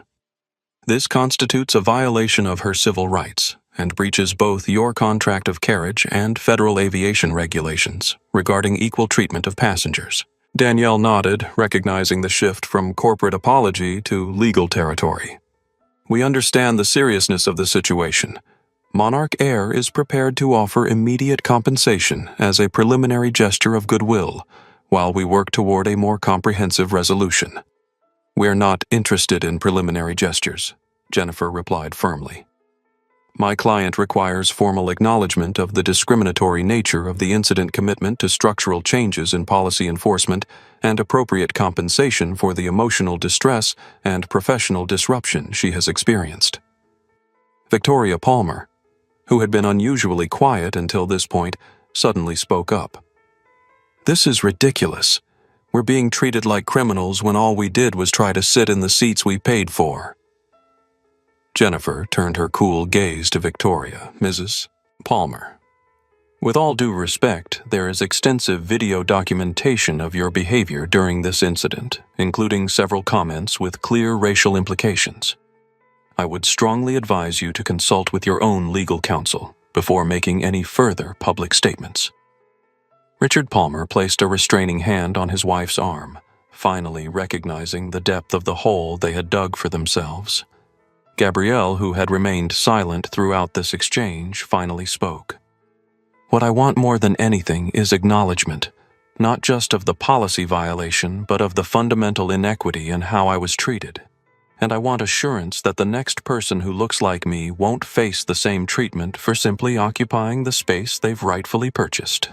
This constitutes a violation of her civil rights and breaches both your contract of carriage and federal aviation regulations regarding equal treatment of passengers." Danielle nodded, recognizing the shift from corporate apology to legal territory. "We understand the seriousness of the situation. Monarch Air is prepared to offer immediate compensation as a preliminary gesture of goodwill, while we work toward a more comprehensive resolution." "We're not interested in preliminary gestures," Jennifer replied firmly. "My client requires formal acknowledgement of the discriminatory nature of the incident, commitment to structural changes in policy enforcement, and appropriate compensation for the emotional distress and professional disruption she has experienced." Victoria Palmer, who had been unusually quiet until this point, suddenly spoke up. "This is ridiculous. We're being treated like criminals when all we did was try to sit in the seats we paid for." Jennifer turned her cool gaze to Victoria. "Mrs. Palmer, with all due respect, there is extensive video documentation of your behavior during this incident, including several comments with clear racial implications. I would strongly advise you to consult with your own legal counsel before making any further public statements." Richard Palmer placed a restraining hand on his wife's arm, finally recognizing the depth of the hole they had dug for themselves. Gabrielle, who had remained silent throughout this exchange, finally spoke. "What I want more than anything is acknowledgement, not just of the policy violation, but of the fundamental inequity in how I was treated. And I want assurance that the next person who looks like me won't face the same treatment for simply occupying the space they've rightfully purchased."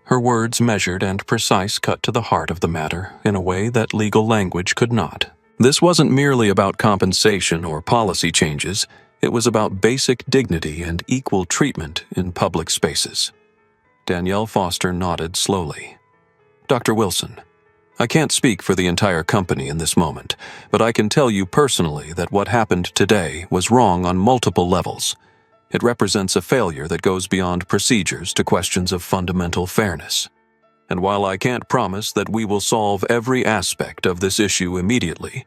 Her words, measured and precise, cut to the heart of the matter in a way that legal language could not. This wasn't merely about compensation or policy changes. It was about basic dignity and equal treatment in public spaces. Danielle Foster nodded slowly. "Dr. Wilson, I can't speak for the entire company in this moment, but I can tell you personally that what happened today was wrong on multiple levels. It represents a failure that goes beyond procedures to questions of fundamental fairness. And while I can't promise that we will solve every aspect of this issue immediately,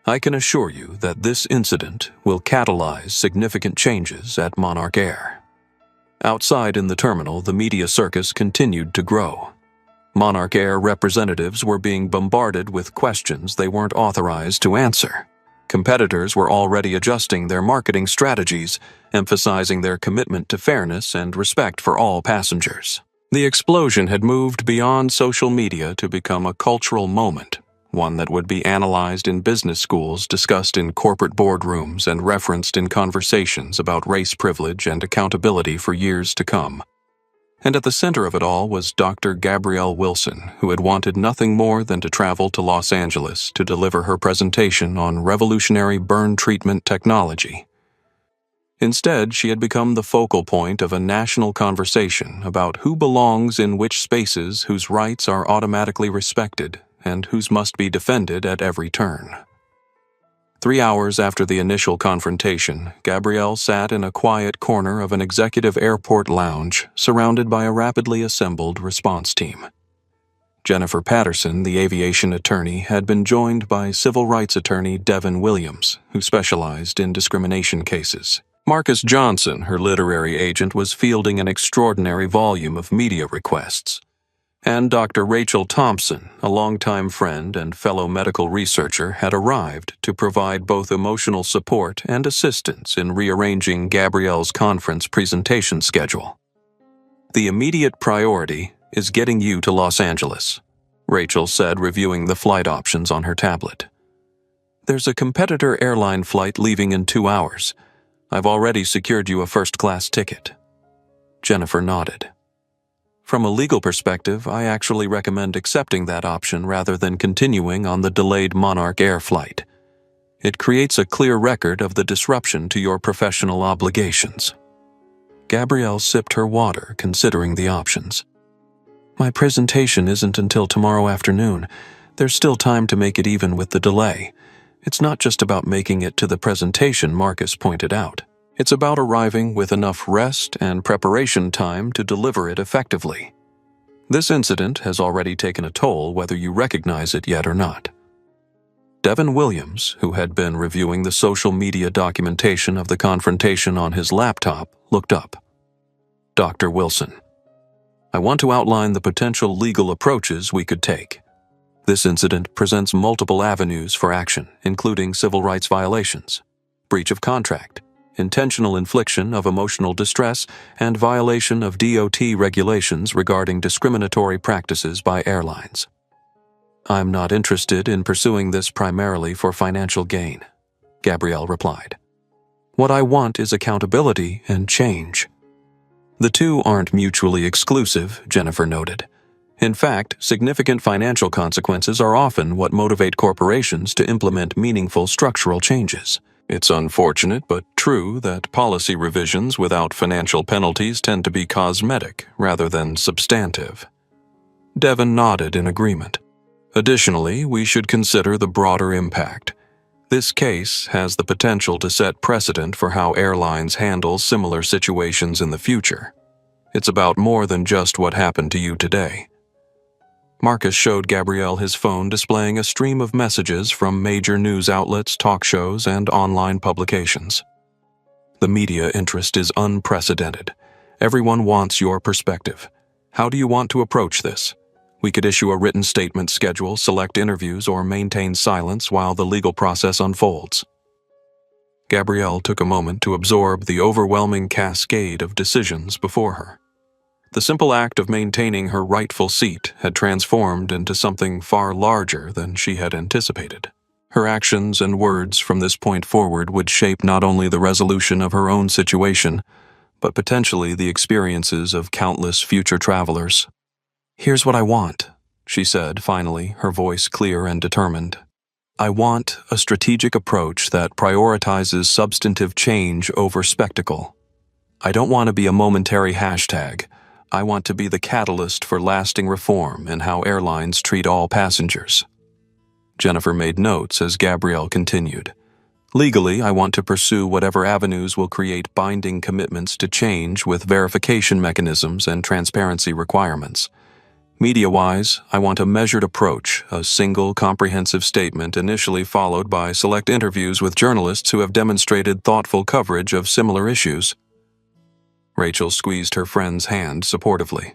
I can assure you that this incident will catalyze significant changes at Monarch Air." Outside in the terminal, the media circus continued to grow. Monarch Air representatives were being bombarded with questions they weren't authorized to answer. Competitors were already adjusting their marketing strategies, emphasizing their commitment to fairness and respect for all passengers. The explosion had moved beyond social media to become a cultural moment, one that would be analyzed in business schools, discussed in corporate boardrooms, and referenced in conversations about race privilege and accountability for years to come. And at the center of it all was Dr. Gabrielle Wilson, who had wanted nothing more than to travel to Los Angeles to deliver her presentation on revolutionary burn treatment technology. Instead, she had become the focal point of a national conversation about who belongs in which spaces, whose rights are automatically respected, and whose must be defended at every turn. 3 hours after the initial confrontation, Gabrielle sat in a quiet corner of an executive airport lounge, surrounded by a rapidly assembled response team. Jennifer Patterson, the aviation attorney, had been joined by civil rights attorney Devin Williams, who specialized in discrimination cases. Marcus Johnson, her literary agent, was fielding an extraordinary volume of media requests. And Dr. Rachel Thompson, a longtime friend and fellow medical researcher, had arrived to provide both emotional support and assistance in rearranging Gabrielle's conference presentation schedule. "The immediate priority is getting you to Los Angeles," Rachel said, reviewing the flight options on her tablet. "There's a competitor airline flight leaving in 2 hours. I've already secured you a first-class ticket." Jennifer nodded. "From a legal perspective, I actually recommend accepting that option rather than continuing on the delayed Monarch Air flight. It creates a clear record of the disruption to your professional obligations." Gabrielle sipped her water, considering the options. "My presentation isn't until tomorrow afternoon. There's still time to make it even with the delay. It's not just about making it to the presentation," Marcus pointed out. "It's about arriving with enough rest and preparation time to deliver it effectively. This incident has already taken a toll, whether you recognize it yet or not." Devin Williams, who had been reviewing the social media documentation of the confrontation on his laptop, looked up. "Dr. Wilson, I want to outline the potential legal approaches we could take. This incident presents multiple avenues for action, including civil rights violations, breach of contract, intentional infliction of emotional distress, and violation of DOT regulations regarding discriminatory practices by airlines. I'm not interested in pursuing this primarily for financial gain," Gabrielle replied. "What I want is accountability and change." "The two aren't mutually exclusive," Jennifer noted. "In fact, significant financial consequences are often what motivate corporations to implement meaningful structural changes. It's unfortunate but true that policy revisions without financial penalties tend to be cosmetic rather than substantive." Devin nodded in agreement. Additionally, we should consider the broader impact. This case has the potential to set precedent for how airlines handle similar situations in the future. It's about more than just what happened to you today. Marcus showed Gabrielle his phone displaying a stream of messages from major news outlets, talk shows, and online publications. The media interest is unprecedented. Everyone wants your perspective. How do you want to approach this? We could issue a written statement schedule, select interviews, or maintain silence while the legal process unfolds. Gabrielle took a moment to absorb the overwhelming cascade of decisions before her. The simple act of maintaining her rightful seat had transformed into something far larger than she had anticipated. Her actions and words from this point forward would shape not only the resolution of her own situation, but potentially the experiences of countless future travelers. "Here's what I want," she said finally, her voice clear and determined. "I want a strategic approach that prioritizes substantive change over spectacle. I don't want to be a momentary hashtag. I want to be the catalyst for lasting reform in how airlines treat all passengers." Jennifer made notes as Gabrielle continued. "Legally, I want to pursue whatever avenues will create binding commitments to change with verification mechanisms and transparency requirements. Media-wise, I want a measured approach, a single comprehensive statement initially followed by select interviews with journalists who have demonstrated thoughtful coverage of similar issues." Rachel squeezed her friend's hand supportively.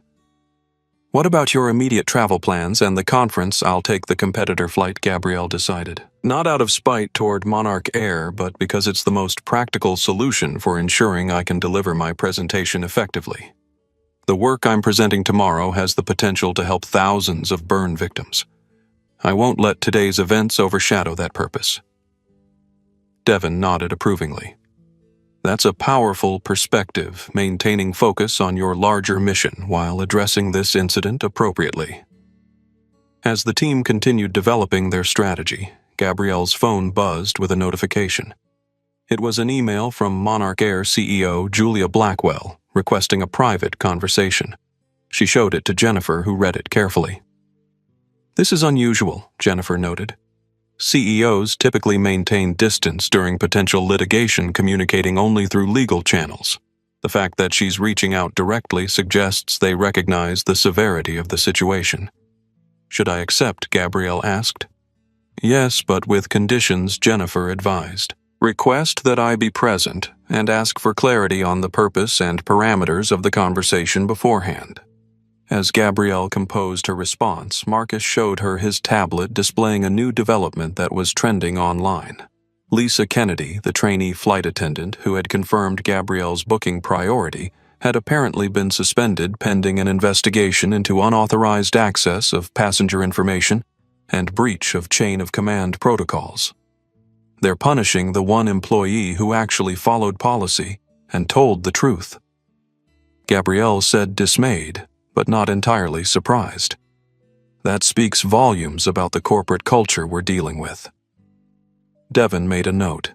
"What about your immediate travel plans and the conference? I'll take the competitor flight," Gabrielle decided. "Not out of spite toward Monarch Air, but because it's the most practical solution for ensuring I can deliver my presentation effectively. The work I'm presenting tomorrow has the potential to help thousands of burn victims. I won't let today's events overshadow that purpose." Devin nodded approvingly. "That's a powerful perspective, maintaining focus on your larger mission while addressing this incident appropriately." As the team continued developing their strategy, Gabrielle's phone buzzed with a notification. It was an email from Monarch Air CEO Julia Blackwell requesting a private conversation. She showed it to Jennifer, who read it carefully. "This is unusual," Jennifer noted. "CEOs typically maintain distance during potential litigation, communicating only through legal channels. The fact that she's reaching out directly suggests they recognize the severity of the situation." "Should I accept?" Gabrielle asked. "Yes, but with conditions," Jennifer advised. "Request that I be present and ask for clarity on the purpose and parameters of the conversation beforehand." As Gabrielle composed her response, Marcus showed her his tablet displaying a new development that was trending online. Lisa Kennedy, the trainee flight attendant who had confirmed Gabrielle's booking priority, had apparently been suspended pending an investigation into unauthorized access of passenger information and breach of chain of command protocols. They're punishing the one employee who actually followed policy and told the truth. Gabrielle said dismayed, but not entirely surprised. That speaks volumes about the corporate culture we're dealing with. Devin made a note.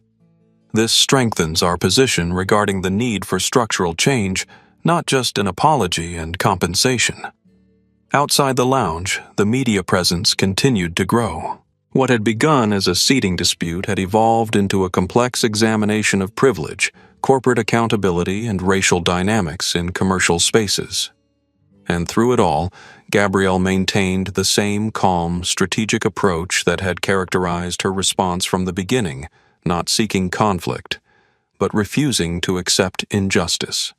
This strengthens our position regarding the need for structural change, not just an apology and compensation. Outside the lounge, the media presence continued to grow. What had begun as a seating dispute had evolved into a complex examination of privilege, corporate accountability, and racial dynamics in commercial spaces. And through it all, Gabrielle maintained the same calm, strategic approach that had characterized her response from the beginning, not seeking conflict, but refusing to accept injustice.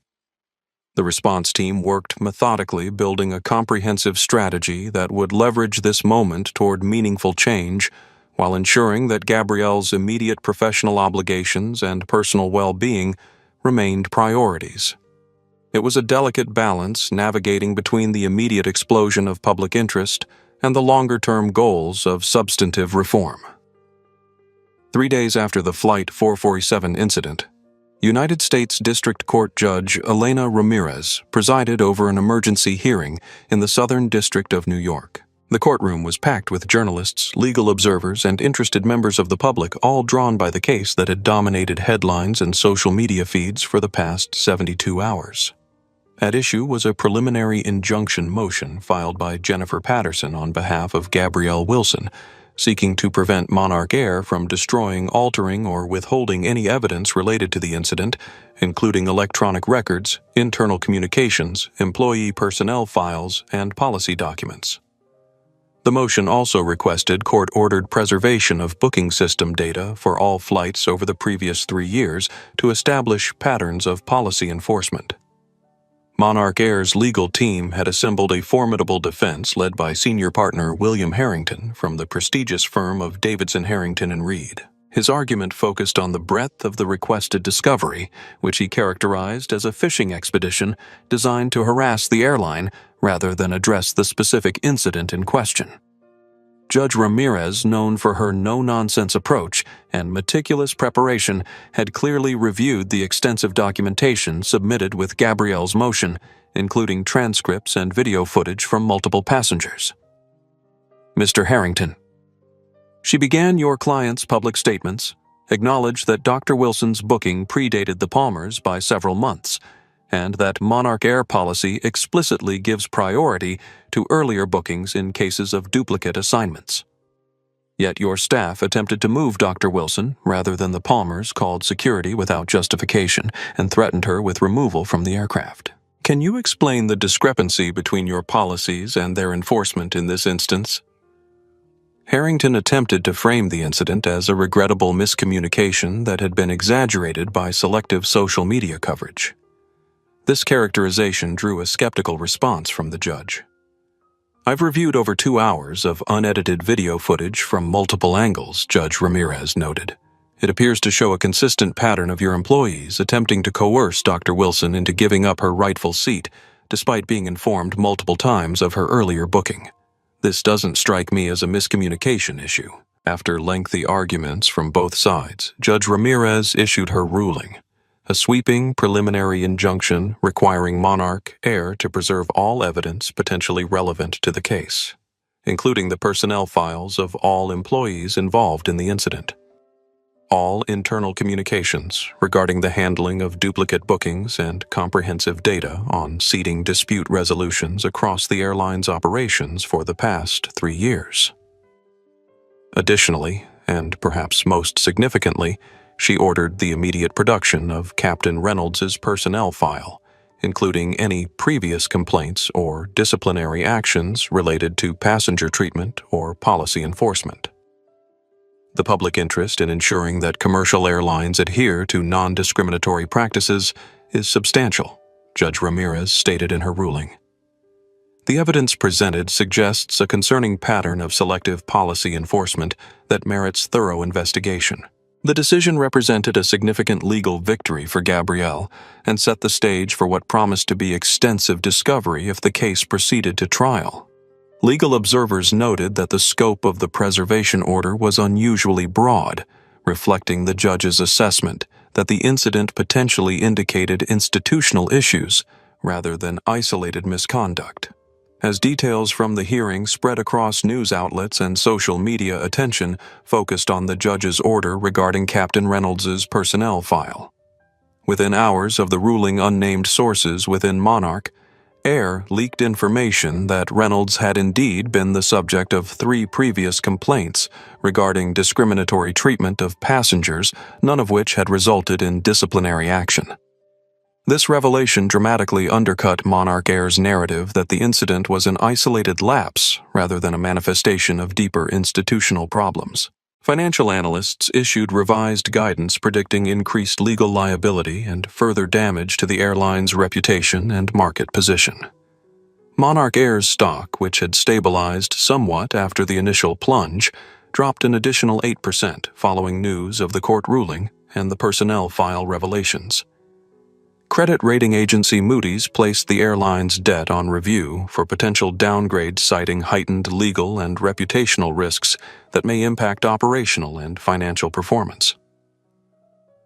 The response team worked methodically, building a comprehensive strategy that would leverage this moment toward meaningful change, while ensuring that Gabrielle's immediate professional obligations and personal well-being remained priorities. It was a delicate balance, navigating between the immediate explosion of public interest and the longer-term goals of substantive reform. 3 days after the Flight 447 incident, United States District Court Judge Elena Ramirez presided over an emergency hearing in the Southern District of New York. The courtroom was packed with journalists, legal observers, and interested members of the public, all drawn by the case that had dominated headlines and social media feeds for the past 72 hours. At issue was a preliminary injunction motion filed by Jennifer Patterson on behalf of Gabrielle Wilson, seeking to prevent Monarch Air from destroying, altering, or withholding any evidence related to the incident, including electronic records, internal communications, employee personnel files, and policy documents. The motion also requested court-ordered preservation of booking system data for all flights over the previous 3 years to establish patterns of policy enforcement. Monarch Air's legal team had assembled a formidable defense led by senior partner William Harrington from the prestigious firm of Davidson Harrington and Reed. His argument focused on the breadth of the requested discovery, which he characterized as a fishing expedition designed to harass the airline rather than address the specific incident in question. Judge Ramirez, known for her no-nonsense approach and meticulous preparation, had clearly reviewed the extensive documentation submitted with Gabrielle's motion, including transcripts and video footage from multiple passengers. Mr. Harrington, she began your client's public statements, acknowledged that Dr. Wilson's booking predated the Palmers by several months, and that Monarch Air policy explicitly gives priority to earlier bookings in cases of duplicate assignments. Yet your staff attempted to move Dr. Wilson rather than the Palmers called security without justification and threatened her with removal from the aircraft. Can you explain the discrepancy between your policies and their enforcement in this instance? Harrington attempted to frame the incident as a regrettable miscommunication that had been exaggerated by selective social media coverage. This characterization drew a skeptical response from the judge. I've reviewed over 2 hours of unedited video footage from multiple angles, Judge Ramirez noted. It appears to show a consistent pattern of your employees attempting to coerce Dr. Wilson into giving up her rightful seat, despite being informed multiple times of her earlier booking. This doesn't strike me as a miscommunication issue. After lengthy arguments from both sides, Judge Ramirez issued her ruling. A sweeping preliminary injunction requiring Monarch Air to preserve all evidence potentially relevant to the case, including the personnel files of all employees involved in the incident. All internal communications regarding the handling of duplicate bookings and comprehensive data on seating dispute resolutions across the airline's operations for the past 3 years. Additionally, and perhaps most significantly, she ordered the immediate production of Captain Reynolds's personnel file, including any previous complaints or disciplinary actions related to passenger treatment or policy enforcement. The public interest in ensuring that commercial airlines adhere to non-discriminatory practices is substantial, Judge Ramirez stated in her ruling. The evidence presented suggests a concerning pattern of selective policy enforcement that merits thorough investigation. The decision represented a significant legal victory for Gabrielle and set the stage for what promised to be extensive discovery if the case proceeded to trial. Legal observers noted that the scope of the preservation order was unusually broad, reflecting the judge's assessment that the incident potentially indicated institutional issues rather than isolated misconduct. As details from the hearing spread across news outlets and social media, attention focused on the judge's order regarding Captain Reynolds's personnel file. Within hours of the ruling, unnamed sources within Monarch Air leaked information that Reynolds had indeed been the subject of 3 previous complaints regarding discriminatory treatment of passengers, none of which had resulted in disciplinary action. This revelation dramatically undercut Monarch Air's narrative that the incident was an isolated lapse rather than a manifestation of deeper institutional problems. Financial analysts issued revised guidance predicting increased legal liability and further damage to the airline's reputation and market position. Monarch Air's stock, which had stabilized somewhat after the initial plunge, dropped an additional 8% following news of the court ruling and the personnel file revelations. Credit rating agency Moody's placed the airline's debt on review for potential downgrade, citing heightened legal and reputational risks that may impact operational and financial performance.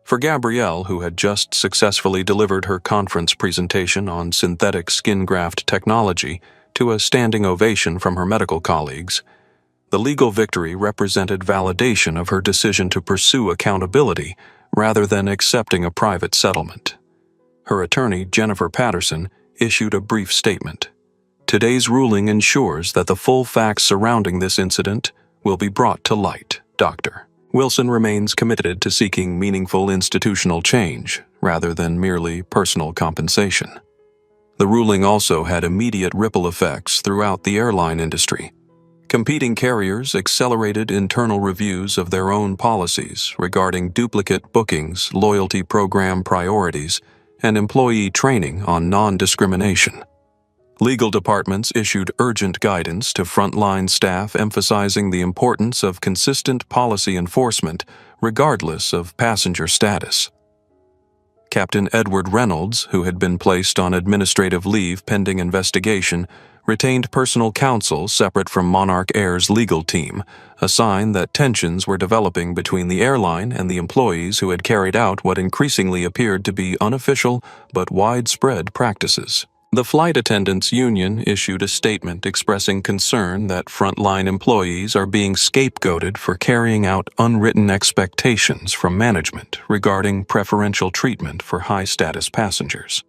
For Gabrielle, who had just successfully delivered her conference presentation on synthetic skin graft technology to a standing ovation from her medical colleagues, the legal victory represented validation of her decision to pursue accountability rather than accepting a private settlement. Her attorney, Jennifer Patterson, issued a brief statement. Today's ruling ensures that the full facts surrounding this incident will be brought to light, Dr. Wilson remains committed to seeking meaningful institutional change rather than merely personal compensation. The ruling also had immediate ripple effects throughout the airline industry. Competing carriers accelerated internal reviews of their own policies regarding duplicate bookings, loyalty program priorities, and employee training on non-discrimination. Legal departments issued urgent guidance to frontline staff emphasizing the importance of consistent policy enforcement regardless of passenger status. Captain Edward Reynolds, who had been placed on administrative leave pending investigation, retained personal counsel separate from Monarch Air's legal team, a sign that tensions were developing between the airline and the employees who had carried out what increasingly appeared to be unofficial but widespread practices. The Flight Attendants Union issued a statement expressing concern that frontline employees are being scapegoated for carrying out unwritten expectations from management regarding preferential treatment for high-status passengers.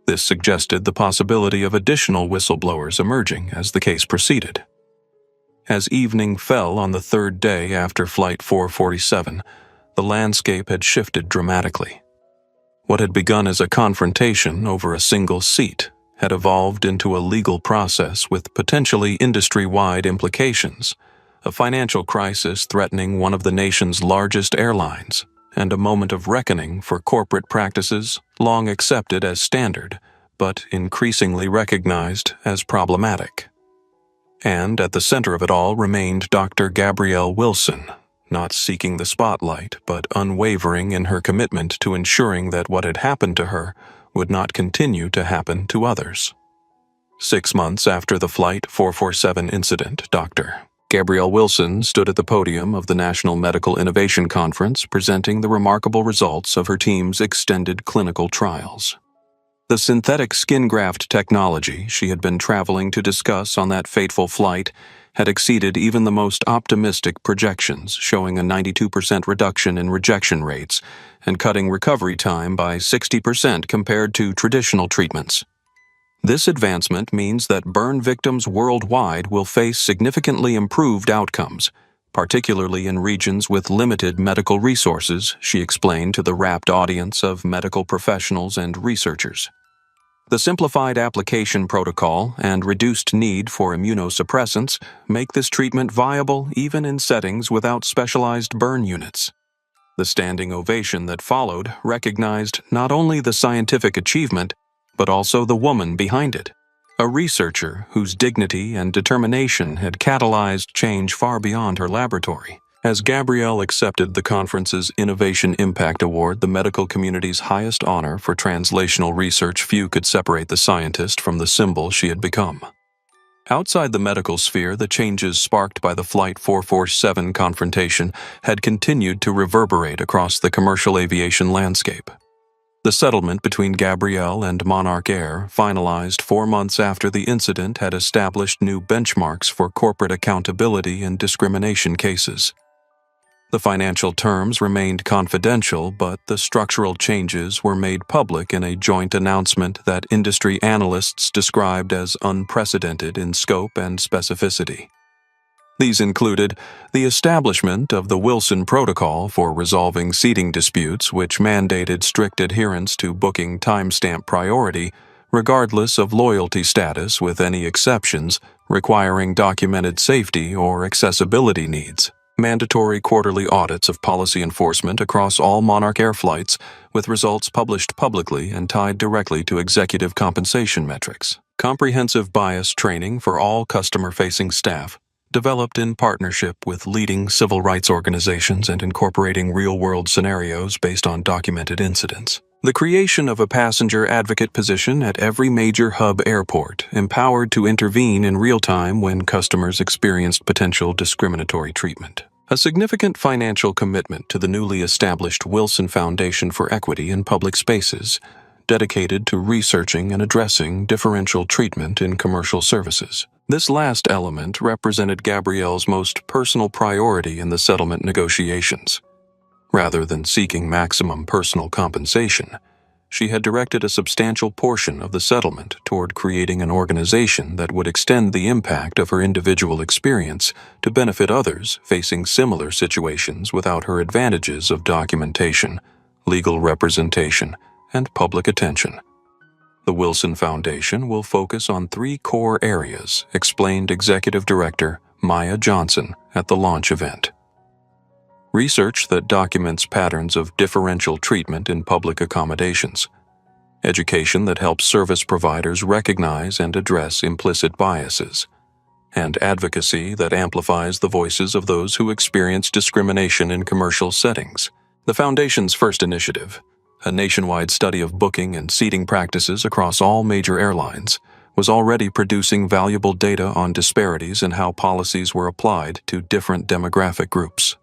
This suggested the possibility of additional whistleblowers emerging as the case proceeded. As evening fell on the third day after Flight 447, the landscape had shifted dramatically. What had begun as a confrontation over a single seat had evolved into a legal process with potentially industry-wide implications, a financial crisis threatening one of the nation's largest airlines, and a moment of reckoning for corporate practices long accepted as standard, but increasingly recognized as problematic. And at the center of it all remained Dr. Gabrielle Wilson, not seeking the spotlight, but unwavering in her commitment to ensuring that what had happened to her would not continue to happen to others. 6 months after the Flight 447 incident, Dr. Gabrielle Wilson stood at the podium of the National Medical Innovation Conference presenting the remarkable results of her team's extended clinical trials. The synthetic skin graft technology she had been traveling to discuss on that fateful flight had exceeded even the most optimistic projections, showing a 92% reduction in rejection rates and cutting recovery time by 60% compared to traditional treatments. This advancement means that burn victims worldwide will face significantly improved outcomes, particularly in regions with limited medical resources, she explained to the rapt audience of medical professionals and researchers. The simplified application protocol and reduced need for immunosuppressants make this treatment viable even in settings without specialized burn units. The standing ovation that followed recognized not only the scientific achievement, but also the woman behind it, a researcher whose dignity and determination had catalyzed change far beyond her laboratory. As Gabrielle accepted the conference's Innovation Impact Award, the medical community's highest honor for translational research, few could separate the scientist from the symbol she had become. Outside the medical sphere, the changes sparked by the Flight 447 confrontation had continued to reverberate across the commercial aviation landscape. The settlement between Gabrielle and Monarch Air, finalized 4 months after the incident, had established new benchmarks for corporate accountability in discrimination cases. The financial terms remained confidential, but the structural changes were made public in a joint announcement that industry analysts described as unprecedented in scope and specificity. These included the establishment of the Wilson Protocol for resolving seating disputes, which mandated strict adherence to booking timestamp priority, regardless of loyalty status, with any exceptions requiring documented safety or accessibility needs. Mandatory quarterly audits of policy enforcement across all Monarch Air flights, with results published publicly and tied directly to executive compensation metrics. Comprehensive bias training for all customer-facing staff, developed in partnership with leading civil rights organizations and incorporating real-world scenarios based on documented incidents. The creation of a passenger advocate position at every major hub airport, empowered to intervene in real time when customers experienced potential discriminatory treatment. A significant financial commitment to the newly established Wilson Foundation for Equity in Public Spaces, dedicated to researching and addressing differential treatment in commercial services. This last element represented Gabrielle's most personal priority in the settlement negotiations. Rather than seeking maximum personal compensation, she had directed a substantial portion of the settlement toward creating an organization that would extend the impact of her individual experience to benefit others facing similar situations without her advantages of documentation, legal representation, and public attention. The Wilson Foundation will focus on 3 core areas, explained Executive Director Maya Johnson at the launch event. Research that documents patterns of differential treatment in public accommodations. Education that helps service providers recognize and address implicit biases. And advocacy that amplifies the voices of those who experience discrimination in commercial settings. The Foundation's first initiative, a nationwide study of booking and seating practices across all major airlines, was already producing valuable data on disparities in how policies were applied to different demographic groups.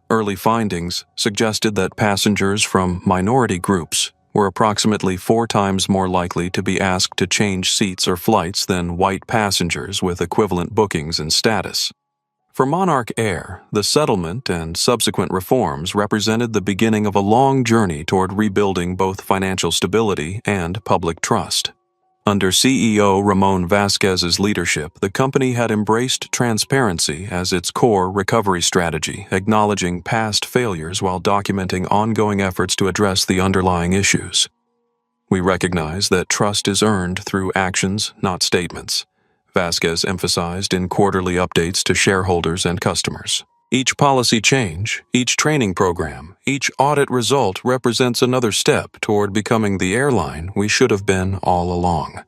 Early findings suggested that passengers from minority groups were approximately 4 times more likely to be asked to change seats or flights than white passengers with equivalent bookings and status. For Monarch Air, the settlement and subsequent reforms represented the beginning of a long journey toward rebuilding both financial stability and public trust. Under CEO Ramon Vasquez's leadership, the company had embraced transparency as its core recovery strategy, acknowledging past failures while documenting ongoing efforts to address the underlying issues. We recognize that trust is earned through actions, not statements, Vasquez emphasized in quarterly updates to shareholders and customers. Each policy change, each training program, each audit result represents another step toward becoming the airline we should have been all along.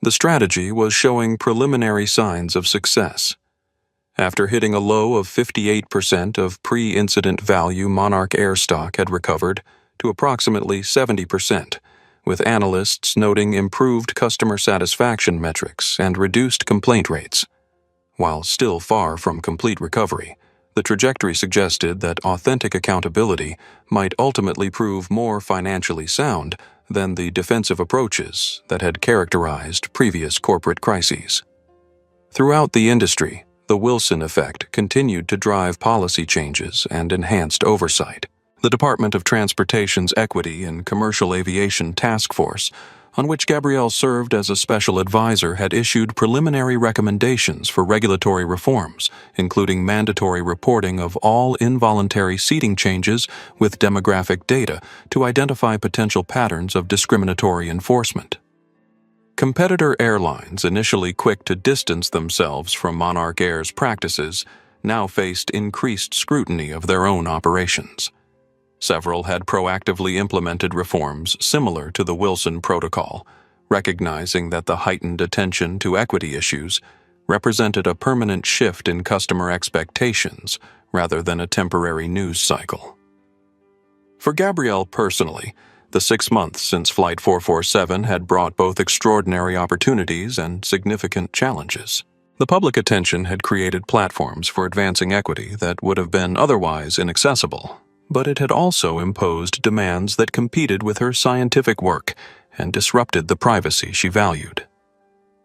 The strategy was showing preliminary signs of success. After hitting a low of 58% of pre-incident value, Monarch Air stock had recovered to approximately 70%, with analysts noting improved customer satisfaction metrics and reduced complaint rates. While still far from complete recovery, the trajectory suggested that authentic accountability might ultimately prove more financially sound than the defensive approaches that had characterized previous corporate crises. Throughout the industry, the Wilson effect continued to drive policy changes and enhanced oversight. The Department of Transportation's Equity and Commercial Aviation Task Force, on which Gabrielle served as a special advisor, had issued preliminary recommendations for regulatory reforms, including mandatory reporting of all involuntary seating changes with demographic data to identify potential patterns of discriminatory enforcement. Competitor airlines, initially quick to distance themselves from Monarch Air's practices, now faced increased scrutiny of their own operations. Several had proactively implemented reforms similar to the Wilson Protocol, recognizing that the heightened attention to equity issues represented a permanent shift in customer expectations rather than a temporary news cycle. For Gabrielle personally, the 6 months since Flight 447 had brought both extraordinary opportunities and significant challenges. The public attention had created platforms for advancing equity that would have been otherwise inaccessible, but it had also imposed demands that competed with her scientific work and disrupted the privacy she valued.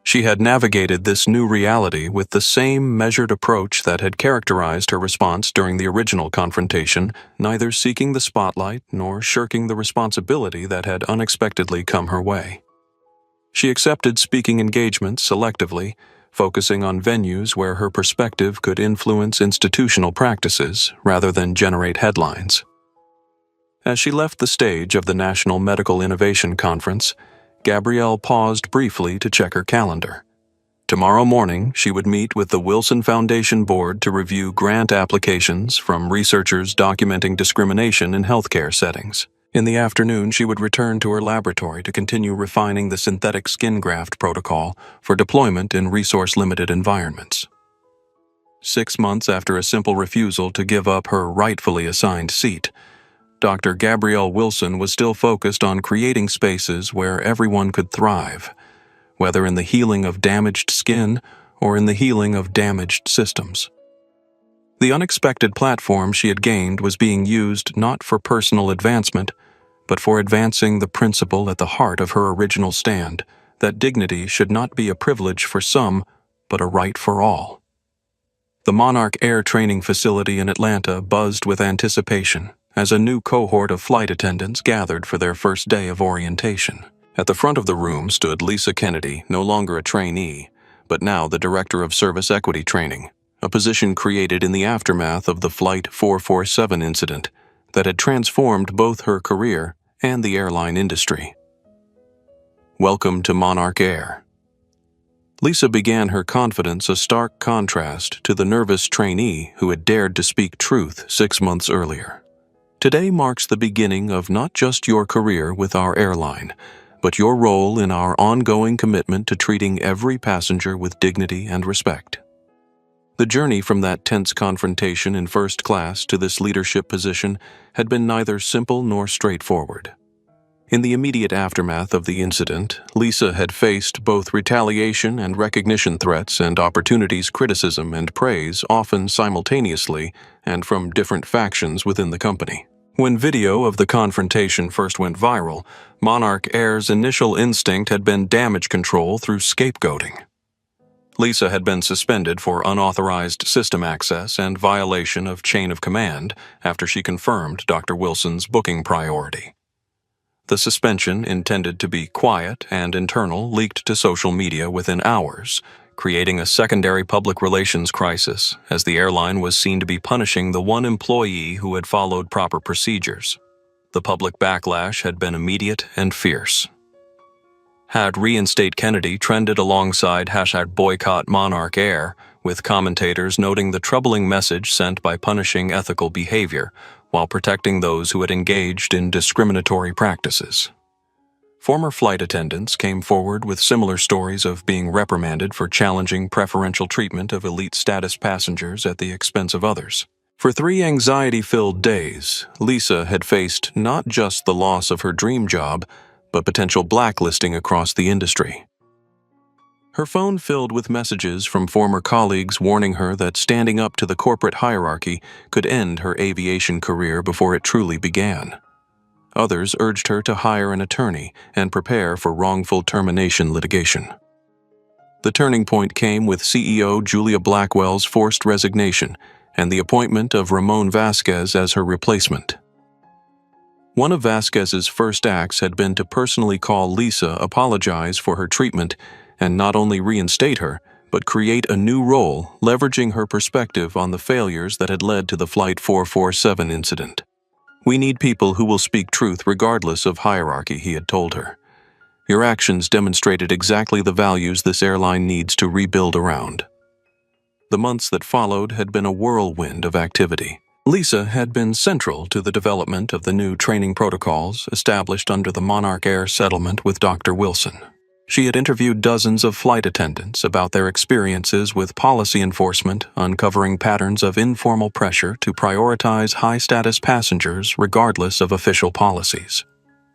She had navigated this new reality with the same measured approach that had characterized her response during the original confrontation, neither seeking the spotlight nor shirking the responsibility that had unexpectedly come her way. She accepted speaking engagements selectively, focusing on venues where her perspective could influence institutional practices rather than generate headlines. As she left the stage of the National Medical Innovation Conference, Gabrielle paused briefly to check her calendar. Tomorrow morning, she would meet with the Wilson Foundation Board to review grant applications from researchers documenting discrimination in healthcare settings. In the afternoon, she would return to her laboratory to continue refining the synthetic skin graft protocol for deployment in resource-limited environments. 6 months after a simple refusal to give up her rightfully assigned seat, Dr. Gabrielle Wilson was still focused on creating spaces where everyone could thrive, whether in the healing of damaged skin or in the healing of damaged systems. The unexpected platform she had gained was being used not for personal advancement, but for advancing the principle at the heart of her original stand, that dignity should not be a privilege for some, but a right for all. The Monarch Air training facility in Atlanta buzzed with anticipation, as a new cohort of flight attendants gathered for their first day of orientation. At the front of the room stood Lisa Kennedy, no longer a trainee, but now the Director of Service Equity Training, a position created in the aftermath of the Flight 447 incident that had transformed both her career and the airline industry. Welcome to Monarch Air. Lisa began her confidence a stark contrast to the nervous trainee who had dared to speak truth 6 months earlier. Today marks the beginning of not just your career with our airline, but your role in our ongoing commitment to treating every passenger with dignity and respect. The journey from that tense confrontation in first class to this leadership position had been neither simple nor straightforward. In the immediate aftermath of the incident, Lisa had faced both retaliation and recognition threats and opportunities, criticism and praise, often simultaneously and from different factions within the company. When video of the confrontation first went viral, Monarch Air's initial instinct had been damage control through scapegoating. Lisa had been suspended for unauthorized system access and violation of chain of command after she confirmed Dr. Wilson's booking priority. The suspension, intended to be quiet and internal, leaked to social media within hours, creating a secondary public relations crisis as the airline was seen to be punishing the one employee who had followed proper procedures. The public backlash had been immediate and fierce. Had Reinstate Kennedy trended alongside #boycott Monarch Air, with commentators noting the troubling message sent by punishing ethical behavior while protecting those who had engaged in discriminatory practices. Former flight attendants came forward with similar stories of being reprimanded for challenging preferential treatment of elite status passengers at the expense of others. For 3 anxiety-filled days, Lisa had faced not just the loss of her dream job, but potential blacklisting across the industry. Her phone filled with messages from former colleagues warning her that standing up to the corporate hierarchy could end her aviation career before it truly began. Others urged her to hire an attorney and prepare for wrongful termination litigation. The turning point came with CEO Julia Blackwell's forced resignation and the appointment of Ramon Vasquez as her replacement. One of Vasquez's first acts had been to personally call Lisa, apologize for her treatment, and not only reinstate her, but create a new role, leveraging her perspective on the failures that had led to the Flight 447 incident. "We need people who will speak truth regardless of hierarchy," he had told her. "Your actions demonstrated exactly the values this airline needs to rebuild around." The months that followed had been a whirlwind of activity. Lisa had been central to the development of the new training protocols established under the Monarch Air settlement with Dr. Wilson. She had interviewed dozens of flight attendants about their experiences with policy enforcement, uncovering patterns of informal pressure to prioritize high-status passengers regardless of official policies.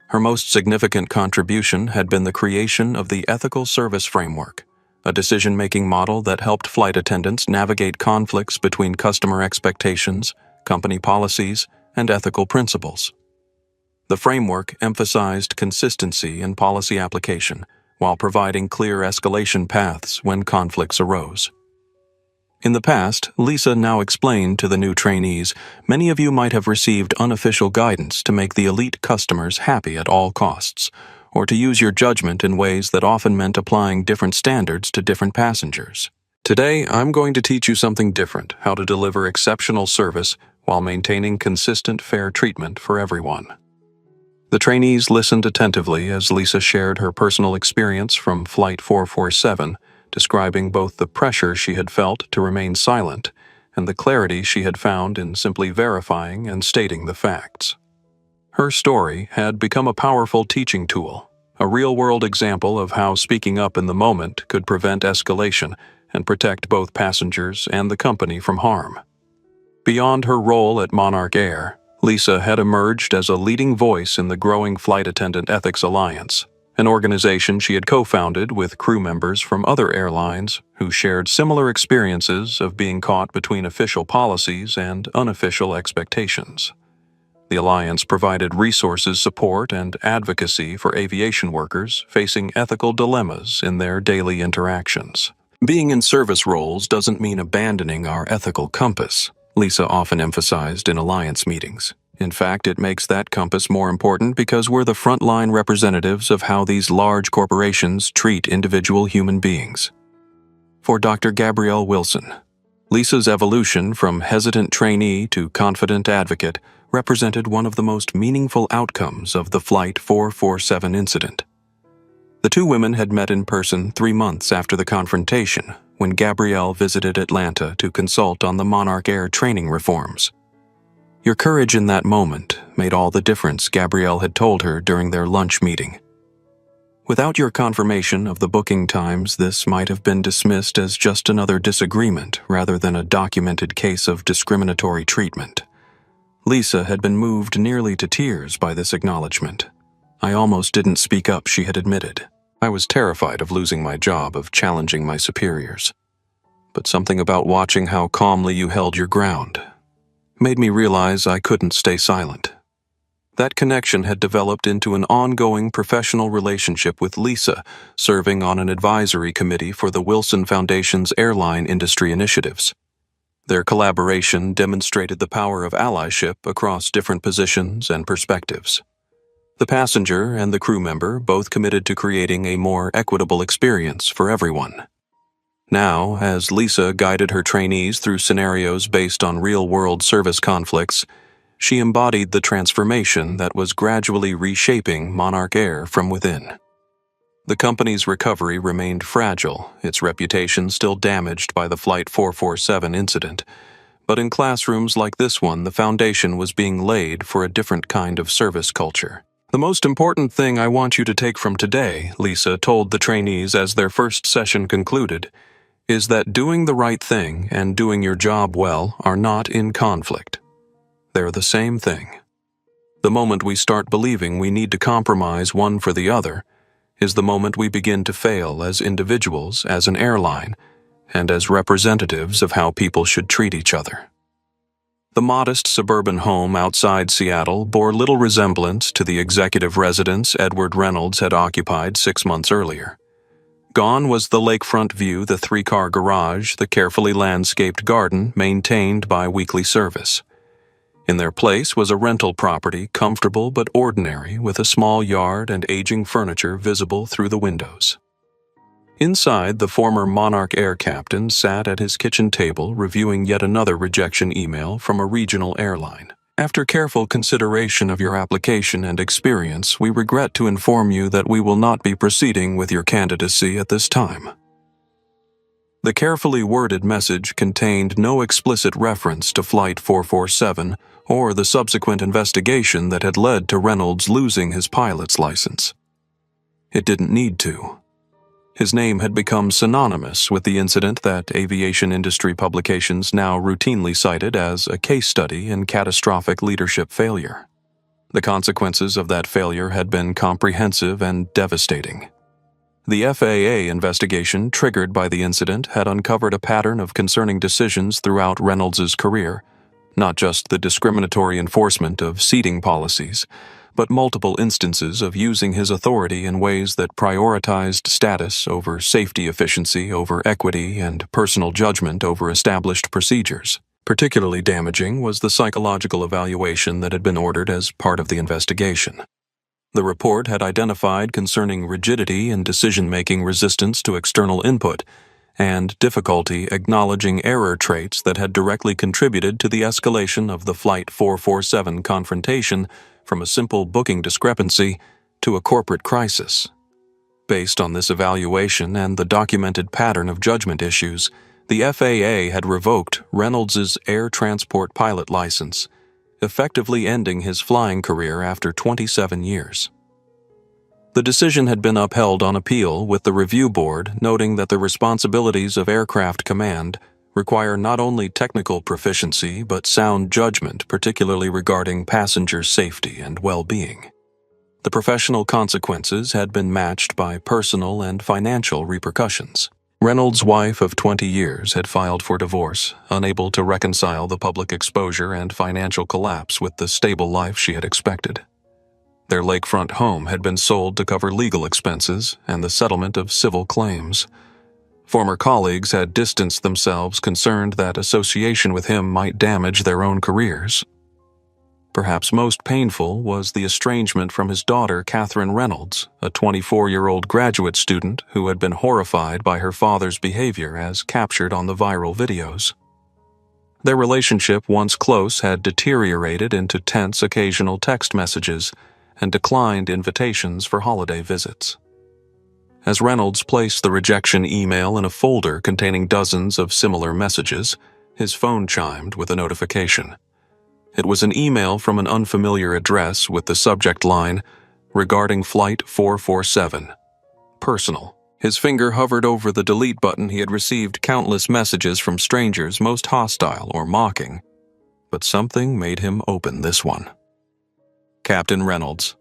Her most significant contribution had been the creation of the Ethical Service Framework, a decision-making model that helped flight attendants navigate conflicts between customer expectations, company policies, and ethical principles. The framework emphasized consistency in policy application, while providing clear escalation paths when conflicts arose. In the past, Lisa now explained to the new trainees, many of you might have received unofficial guidance to make the elite customers happy at all costs, or to use your judgment in ways that often meant applying different standards to different passengers. Today, I'm going to teach you something different, how to deliver exceptional service while maintaining consistent, fair treatment for everyone. The trainees listened attentively as Lisa shared her personal experience from Flight 447, describing both the pressure she had felt to remain silent and the clarity she had found in simply verifying and stating the facts. Her story had become a powerful teaching tool, a real-world example of how speaking up in the moment could prevent escalation and protect both passengers and the company from harm. Beyond her role at Monarch Air, Lisa had emerged as a leading voice in the growing Flight Attendant Ethics Alliance, an organization she had co-founded with crew members from other airlines who shared similar experiences of being caught between official policies and unofficial expectations. The alliance provided resources, support, and advocacy for aviation workers facing ethical dilemmas in their daily interactions. Being in service roles doesn't mean abandoning our ethical compass, Lisa often emphasized in alliance meetings. In fact, it makes that compass more important because we're the frontline representatives of how these large corporations treat individual human beings. For Dr. Gabrielle Wilson, Lisa's evolution from hesitant trainee to confident advocate represented one of the most meaningful outcomes of the Flight 447 incident. The two women had met in person 3 months after the confrontation when Gabrielle visited Atlanta to consult on the Monarch Air training reforms. Your courage in that moment made all the difference, Gabrielle had told her during their lunch meeting. Without your confirmation of the booking times, this might have been dismissed as just another disagreement rather than a documented case of discriminatory treatment. Lisa had been moved nearly to tears by this acknowledgement. I almost didn't speak up, she had admitted. I was terrified of losing my job, of challenging my superiors. But something about watching how calmly you held your ground made me realize I couldn't stay silent. That connection had developed into an ongoing professional relationship with Lisa, serving on an advisory committee for the Wilson Foundation's airline industry initiatives. Their collaboration demonstrated the power of allyship across different positions and perspectives. The passenger and the crew member both committed to creating a more equitable experience for everyone. Now, as Lisa guided her trainees through scenarios based on real-world service conflicts, she embodied the transformation that was gradually reshaping Monarch Air from within. The company's recovery remained fragile, its reputation still damaged by the Flight 447 incident. But in classrooms like this one, the foundation was being laid for a different kind of service culture. The most important thing I want you to take from today, Lisa told the trainees as their first session concluded, is that doing the right thing and doing your job well are not in conflict. They're the same thing. The moment we start believing we need to compromise one for the other is the moment we begin to fail as individuals, as an airline, and as representatives of how people should treat each other. The modest suburban home outside Seattle bore little resemblance to the executive residence Edward Reynolds had occupied 6 months earlier. Gone was the lakefront view, the 3-car garage, the carefully landscaped garden maintained by weekly service. In their place was a rental property, comfortable but ordinary, with a small yard and aging furniture visible through the windows. Inside, the former Monarch Air captain sat at his kitchen table reviewing yet another rejection email from a regional airline. After careful consideration of your application and experience, we regret to inform you that we will not be proceeding with your candidacy at this time. The carefully worded message contained no explicit reference to Flight 447 or the subsequent investigation that had led to Reynolds losing his pilot's license. It didn't need to. His name had become synonymous with the incident that aviation industry publications now routinely cited as a case study in catastrophic leadership failure. The consequences of that failure had been comprehensive and devastating. The FAA investigation triggered by the incident had uncovered a pattern of concerning decisions throughout Reynolds' career, not just the discriminatory enforcement of seating policies, but multiple instances of using his authority in ways that prioritized status over safety, efficiency over equity, and personal judgment over established procedures. Particularly damaging was the psychological evaluation that had been ordered as part of the investigation. The report had identified concerning rigidity in decision-making, resistance to external input, and difficulty acknowledging error traits that had directly contributed to the escalation of the Flight 447 confrontation from a simple booking discrepancy to a corporate crisis. Based on this evaluation and the documented pattern of judgment issues, the FAA had revoked Reynolds' air transport pilot license, effectively ending his flying career after 27 years. The decision had been upheld on appeal, with the review board noting that the responsibilities of aircraft command require not only technical proficiency but sound judgment, particularly regarding passenger safety and well-being. The professional consequences had been matched by personal and financial repercussions. Reynolds' wife of 20 years had filed for divorce, unable to reconcile the public exposure and financial collapse with the stable life she had expected. Their lakefront home had been sold to cover legal expenses and the settlement of civil claims. Former colleagues had distanced themselves, concerned that association with him might damage their own careers. Perhaps most painful was the estrangement from his daughter, Catherine Reynolds, a 24-year-old graduate student who had been horrified by her father's behavior as captured on the viral videos. Their relationship, once close, had deteriorated into tense occasional text messages and declined invitations for holiday visits. As Reynolds placed the rejection email in a folder containing dozens of similar messages, his phone chimed with a notification. It was an email from an unfamiliar address with the subject line, "Regarding Flight 447. Personal." His finger hovered over the delete button. He had received countless messages from strangers, most hostile or mocking, but something made him open this one. Captain Reynolds,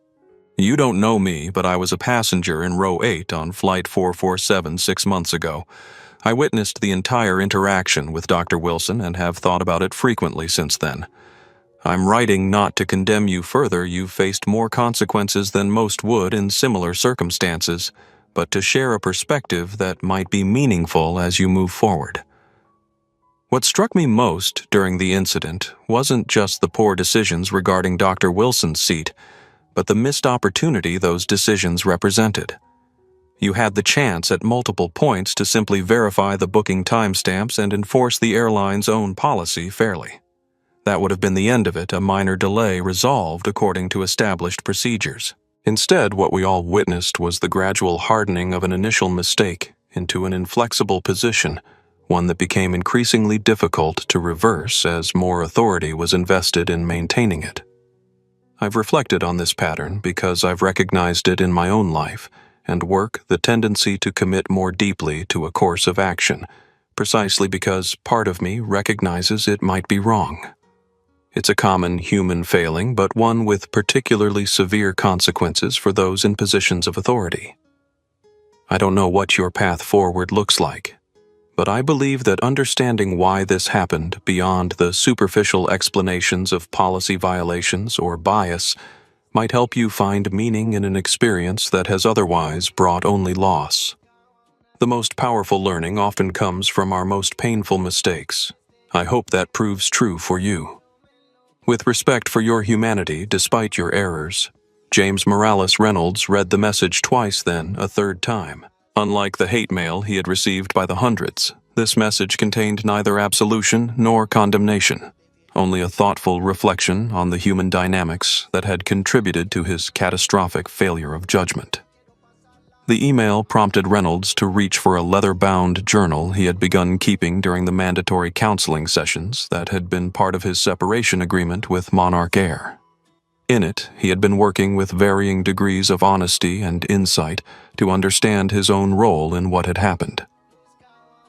you don't know me, but I was a passenger in row 8 on Flight 447 6 months ago. I witnessed the entire interaction with Dr. Wilson and have thought about it frequently since then. I'm writing not to condemn you further. You've faced more consequences than most would in similar circumstances, but to share a perspective that might be meaningful as you move forward. What struck me most during the incident wasn't just the poor decisions regarding Dr. Wilson's seat, but the missed opportunity those decisions represented. You had the chance at multiple points to simply verify the booking timestamps and enforce the airline's own policy fairly. That would have been the end of it, a minor delay resolved according to established procedures. Instead, what we all witnessed was the gradual hardening of an initial mistake into an inflexible position, one that became increasingly difficult to reverse as more authority was invested in maintaining it. I've reflected on this pattern because I've recognized it in my own life and work, the tendency to commit more deeply to a course of action, precisely because part of me recognizes it might be wrong. It's a common human failing, but one with particularly severe consequences for those in positions of authority. I don't know what your path forward looks like, but I believe that understanding why this happened beyond the superficial explanations of policy violations or bias might help you find meaning in an experience that has otherwise brought only loss. The most powerful learning often comes from our most painful mistakes. I hope that proves true for you. With respect for your humanity despite your errors, James Morales Reynolds read the message twice, then a third time. Unlike the hate mail he had received by the hundreds, this message contained neither absolution nor condemnation, only a thoughtful reflection on the human dynamics that had contributed to his catastrophic failure of judgment. The email prompted Reynolds to reach for a leather-bound journal he had begun keeping during the mandatory counseling sessions that had been part of his separation agreement with Monarch Air. In it, he had been working with varying degrees of honesty and insight to understand his own role in what had happened.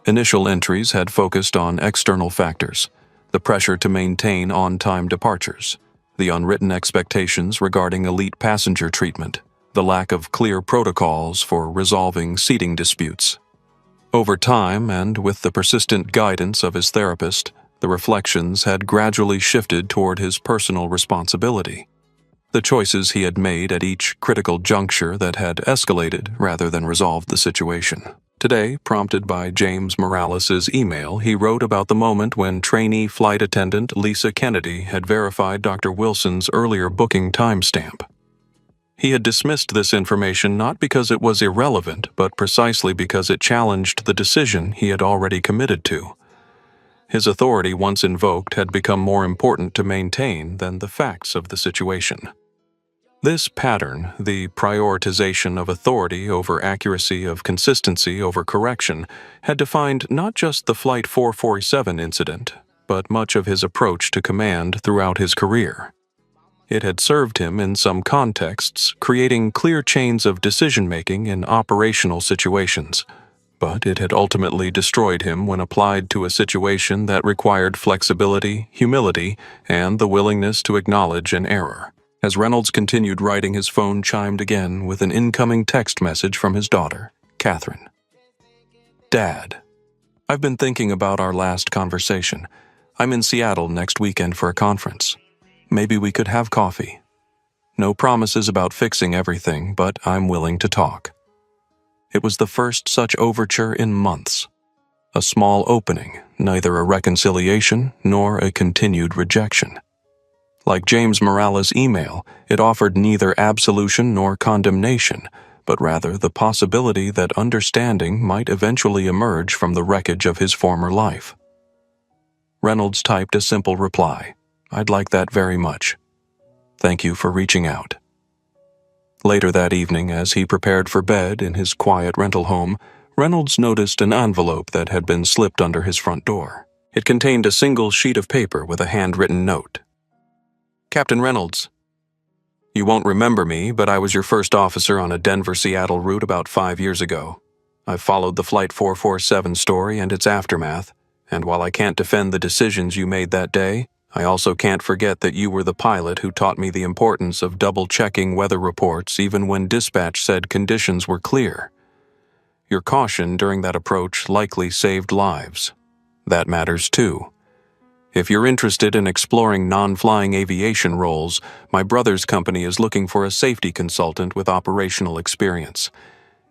Initial entries had focused on external factors, the pressure to maintain on-time departures, the unwritten expectations regarding elite passenger treatment, the lack of clear protocols for resolving seating disputes. Over time, and with the persistent guidance of his therapist, the reflections had gradually shifted toward his personal responsibility, the choices he had made at each critical juncture that had escalated rather than resolved the situation. Today, prompted by James Morales' email, he wrote about the moment when trainee flight attendant Lisa Kennedy had verified Dr. Wilson's earlier booking timestamp. He had dismissed this information not because it was irrelevant, but precisely because it challenged the decision he had already committed to. His authority, once invoked, had become more important to maintain than the facts of the situation. This pattern, the prioritization of authority over accuracy, of consistency over correction, had defined not just the Flight 447 incident, but much of his approach to command throughout his career. It had served him in some contexts, creating clear chains of decision-making in operational situations, but it had ultimately destroyed him when applied to a situation that required flexibility, humility, and the willingness to acknowledge an error. As Reynolds continued writing, his phone chimed again with an incoming text message from his daughter, Catherine. Dad, I've been thinking about our last conversation. I'm in Seattle next weekend for a conference. Maybe we could have coffee. No promises about fixing everything, but I'm willing to talk. It was the first such overture in months. A small opening, neither a reconciliation nor a continued rejection. Like James Morales' email, it offered neither absolution nor condemnation, but rather the possibility that understanding might eventually emerge from the wreckage of his former life. Reynolds typed a simple reply, "I'd like that very much. Thank you for reaching out." Later that evening, as he prepared for bed in his quiet rental home, Reynolds noticed an envelope that had been slipped under his front door. It contained a single sheet of paper with a handwritten note. "Captain Reynolds, you won't remember me, but I was your first officer on a Denver-Seattle route about 5 years ago. I've followed the Flight 447 story and its aftermath, and while I can't defend the decisions you made that day, I also can't forget that you were the pilot who taught me the importance of double-checking weather reports even when dispatch said conditions were clear. Your caution during that approach likely saved lives. That matters too. If you're interested in exploring non-flying aviation roles, my brother's company is looking for a safety consultant with operational experience.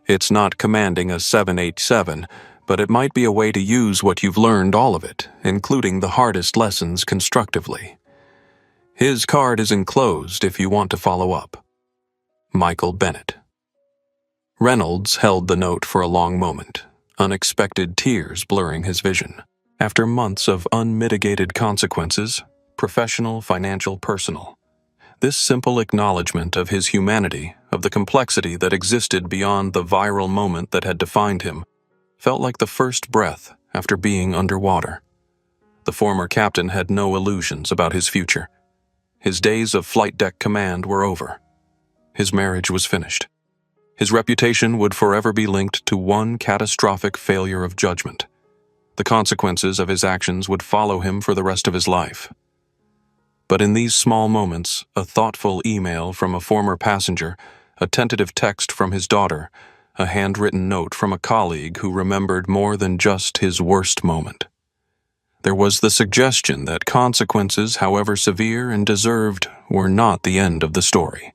It's not commanding a 787, but it might be a way to use what you've learned, all of it, including the hardest lessons, constructively. His card is enclosed if you want to follow up. Michael Bennett." Reynolds held the note for a long moment, unexpected tears blurring his vision. After months of unmitigated consequences, professional, financial, personal, this simple acknowledgement of his humanity, of the complexity that existed beyond the viral moment that had defined him, felt like the first breath after being underwater. The former captain had no illusions about his future. His days of flight deck command were over. His marriage was finished. His reputation would forever be linked to one catastrophic failure of judgment. The consequences of his actions would follow him for the rest of his life. But in these small moments, a thoughtful email from a former passenger, a tentative text from his daughter, a handwritten note from a colleague who remembered more than just his worst moment. There was the suggestion that consequences, however severe and deserved, were not the end of the story.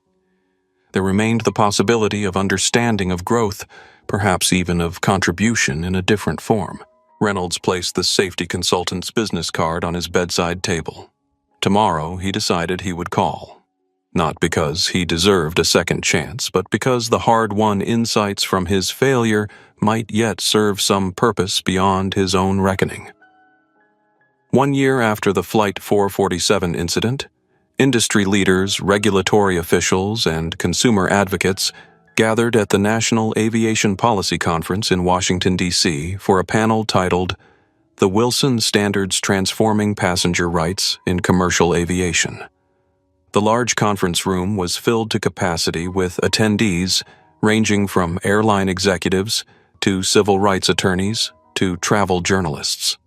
There remained the possibility of understanding, of growth, perhaps even of contribution in a different form. Reynolds placed the safety consultant's business card on his bedside table. Tomorrow, he decided he would call. Not because he deserved a second chance, but because the hard-won insights from his failure might yet serve some purpose beyond his own reckoning. 1 year after the Flight 447 incident, industry leaders, regulatory officials, and consumer advocates gathered at the National Aviation Policy Conference in Washington, D.C. for a panel titled "The Wilson Standards Transforming Passenger Rights in Commercial Aviation." The large conference room was filled to capacity with attendees ranging from airline executives to civil rights attorneys to travel journalists.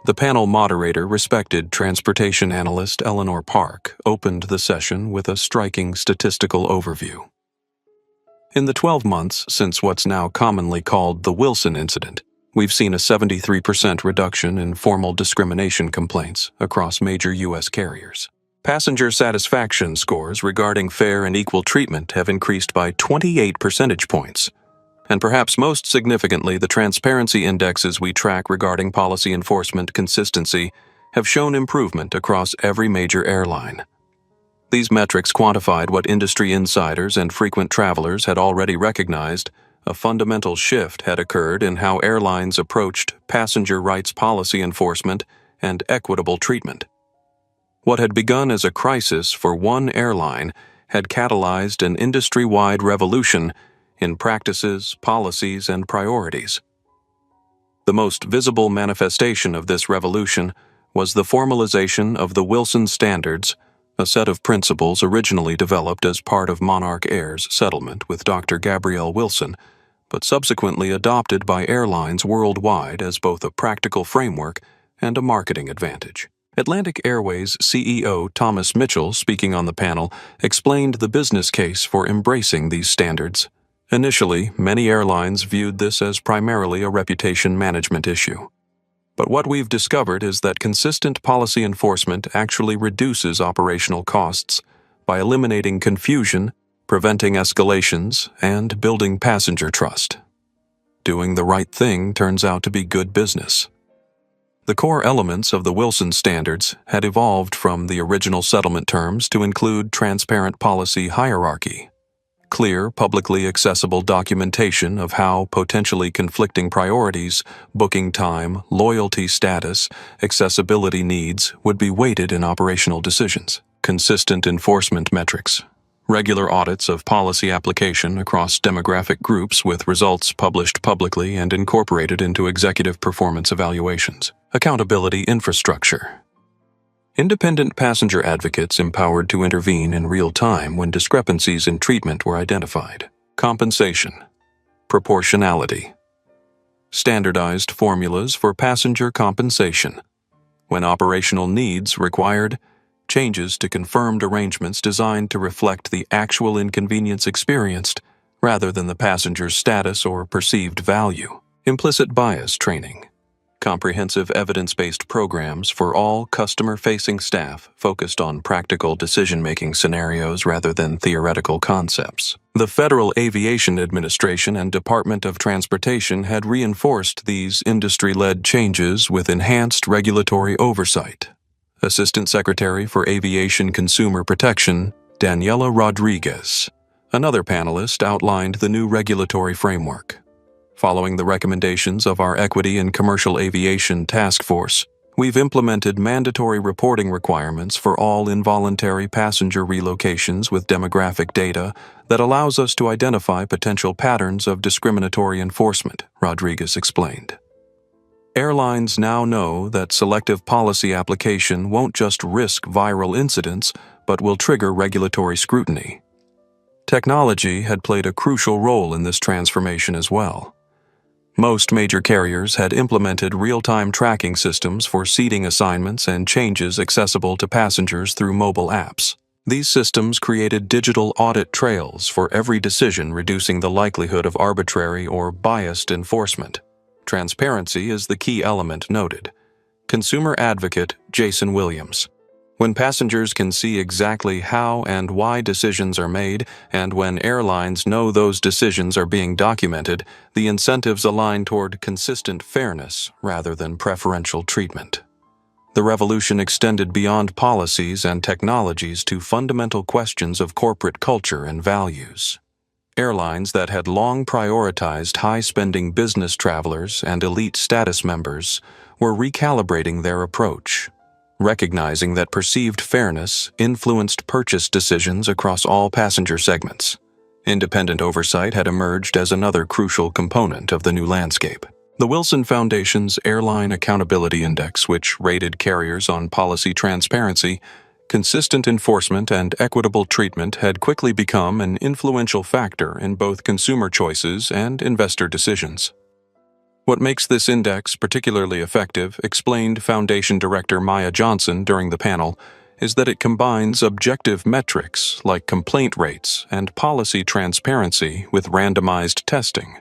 The panel moderator, respected transportation analyst Eleanor Park, opened the session with a striking statistical overview. In the 12 months since what's now commonly called the Wilson incident, we've seen a 73% reduction in formal discrimination complaints across major U.S. carriers. Passenger satisfaction scores regarding fair and equal treatment have increased by 28 percentage points. And perhaps most significantly, the transparency indexes we track regarding policy enforcement consistency have shown improvement across every major airline. These metrics quantified what industry insiders and frequent travelers had already recognized: a fundamental shift had occurred in how airlines approached passenger rights policy enforcement and equitable treatment. What had begun as a crisis for one airline had catalyzed an industry-wide revolution in practices, policies, and priorities. The most visible manifestation of this revolution was the formalization of the Wilson Standards, a set of principles originally developed as part of Monarch Air's settlement with Dr. Gabrielle Wilson, but subsequently adopted by airlines worldwide as both a practical framework and a marketing advantage. Atlantic Airways CEO Thomas Mitchell, speaking on the panel, explained the business case for embracing these standards. Initially, many airlines viewed this as primarily a reputation management issue. But what we've discovered is that consistent policy enforcement actually reduces operational costs by eliminating confusion, preventing escalations, and building passenger trust. Doing the right thing turns out to be good business. The core elements of the Wilson Standards had evolved from the original settlement terms to include transparent policy hierarchy, clear, publicly accessible documentation of how potentially conflicting priorities, booking time, loyalty status, accessibility needs would be weighted in operational decisions, consistent enforcement metrics, regular audits of policy application across demographic groups with results published publicly and incorporated into executive performance evaluations, accountability infrastructure. Independent passenger advocates empowered to intervene in real time when discrepancies in treatment were identified. Compensation. Proportionality. Standardized formulas for passenger compensation. When operational needs required, changes to confirmed arrangements designed to reflect the actual inconvenience experienced rather than the passenger's status or perceived value. Implicit bias training. Comprehensive evidence-based programs for all customer-facing staff focused on practical decision-making scenarios rather than theoretical concepts. The Federal Aviation Administration and Department of Transportation had reinforced these industry-led changes with enhanced regulatory oversight. Assistant Secretary for Aviation Consumer Protection, Daniela Rodriguez, another panelist, outlined the new regulatory framework. Following the recommendations of our Equity in Commercial Aviation Task Force, we've implemented mandatory reporting requirements for all involuntary passenger relocations with demographic data that allows us to identify potential patterns of discriminatory enforcement, Rodriguez explained. Airlines now know that selective policy application won't just risk viral incidents, but will trigger regulatory scrutiny. Technology had played a crucial role in this transformation as well. Most major carriers had implemented real-time tracking systems for seating assignments and changes accessible to passengers through mobile apps. These systems created digital audit trails for every decision, reducing the likelihood of arbitrary or biased enforcement. Transparency is the key element noted. Consumer advocate Jason Williams. When passengers can see exactly how and why decisions are made, and when airlines know those decisions are being documented, the incentives align toward consistent fairness rather than preferential treatment. The revolution extended beyond policies and technologies to fundamental questions of corporate culture and values. Airlines that had long prioritized high-spending business travelers and elite status members were recalibrating their approach, recognizing that perceived fairness influenced purchase decisions across all passenger segments. Independent oversight had emerged as another crucial component of the new landscape. The Wilson Foundation's Airline Accountability Index, which rated carriers on policy transparency, consistent enforcement, and equitable treatment, had quickly become an influential factor in both consumer choices and investor decisions. What makes this index particularly effective, explained Foundation Director Maya Johnson during the panel, is that it combines objective metrics like complaint rates and policy transparency with randomized testing,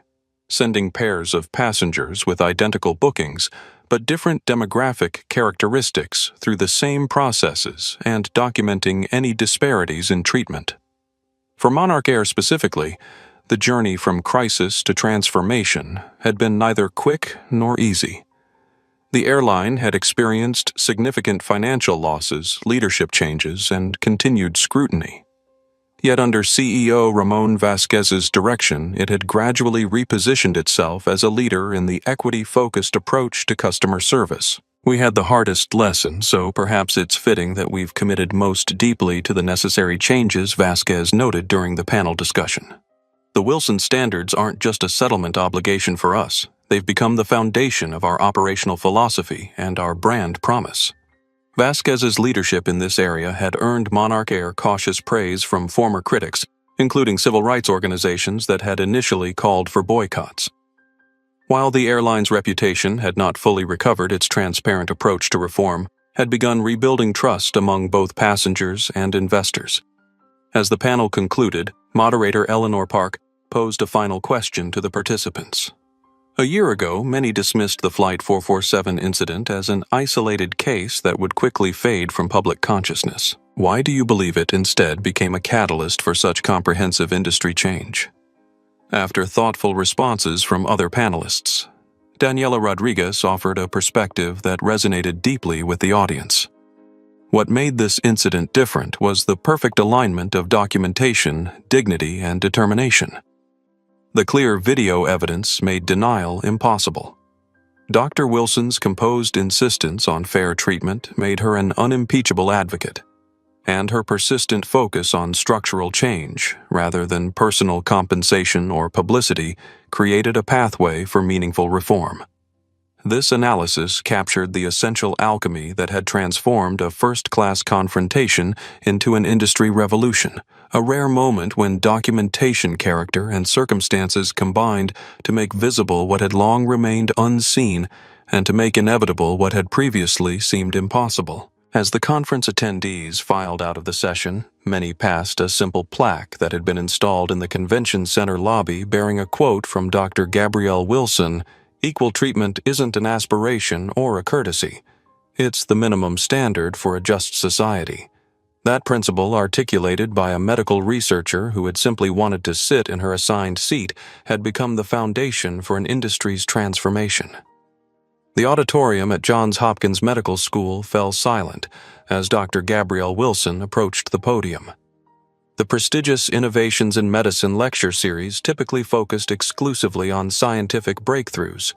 sending pairs of passengers with identical bookings but different demographic characteristics through the same processes and documenting any disparities in treatment. For Monarch Air specifically, the journey from crisis to transformation had been neither quick nor easy. The airline had experienced significant financial losses, leadership changes, and continued scrutiny. Yet under CEO Ramon Vasquez's direction, it had gradually repositioned itself as a leader in the equity-focused approach to customer service. We had the hardest lesson, so perhaps it's fitting that we've committed most deeply to the necessary changes, Vasquez noted during the panel discussion. The Wilson Standards aren't just a settlement obligation for us. They've become the foundation of our operational philosophy and our brand promise. Vasquez's leadership in this area had earned Monarch Air cautious praise from former critics, including civil rights organizations that had initially called for boycotts. While the airline's reputation had not fully recovered, its transparent approach to reform had begun rebuilding trust among both passengers and investors. As the panel concluded, moderator Eleanor Park posed a final question to the participants. A year ago, many dismissed the Flight 447 incident as an isolated case that would quickly fade from public consciousness. Why do you believe it instead became a catalyst for such comprehensive industry change? After thoughtful responses from other panelists, Daniela Rodriguez offered a perspective that resonated deeply with the audience. What made this incident different was the perfect alignment of documentation, dignity, and determination. The clear video evidence made denial impossible. Dr. Wilson's composed insistence on fair treatment made her an unimpeachable advocate, and her persistent focus on structural change, rather than personal compensation or publicity, created a pathway for meaningful reform. This analysis captured the essential alchemy that had transformed a first-class confrontation into an industry revolution, a rare moment when documentation, character, and circumstances combined to make visible what had long remained unseen and to make inevitable what had previously seemed impossible. As the conference attendees filed out of the session, many passed a simple plaque that had been installed in the convention center lobby bearing a quote from Dr. Gabrielle Wilson: "Equal treatment isn't an aspiration or a courtesy. It's the minimum standard for a just society." That principle, articulated by a medical researcher who had simply wanted to sit in her assigned seat, had become the foundation for an industry's transformation. The auditorium at Johns Hopkins Medical School fell silent as Dr. Gabrielle Wilson approached the podium. The prestigious Innovations in Medicine lecture series typically focused exclusively on scientific breakthroughs,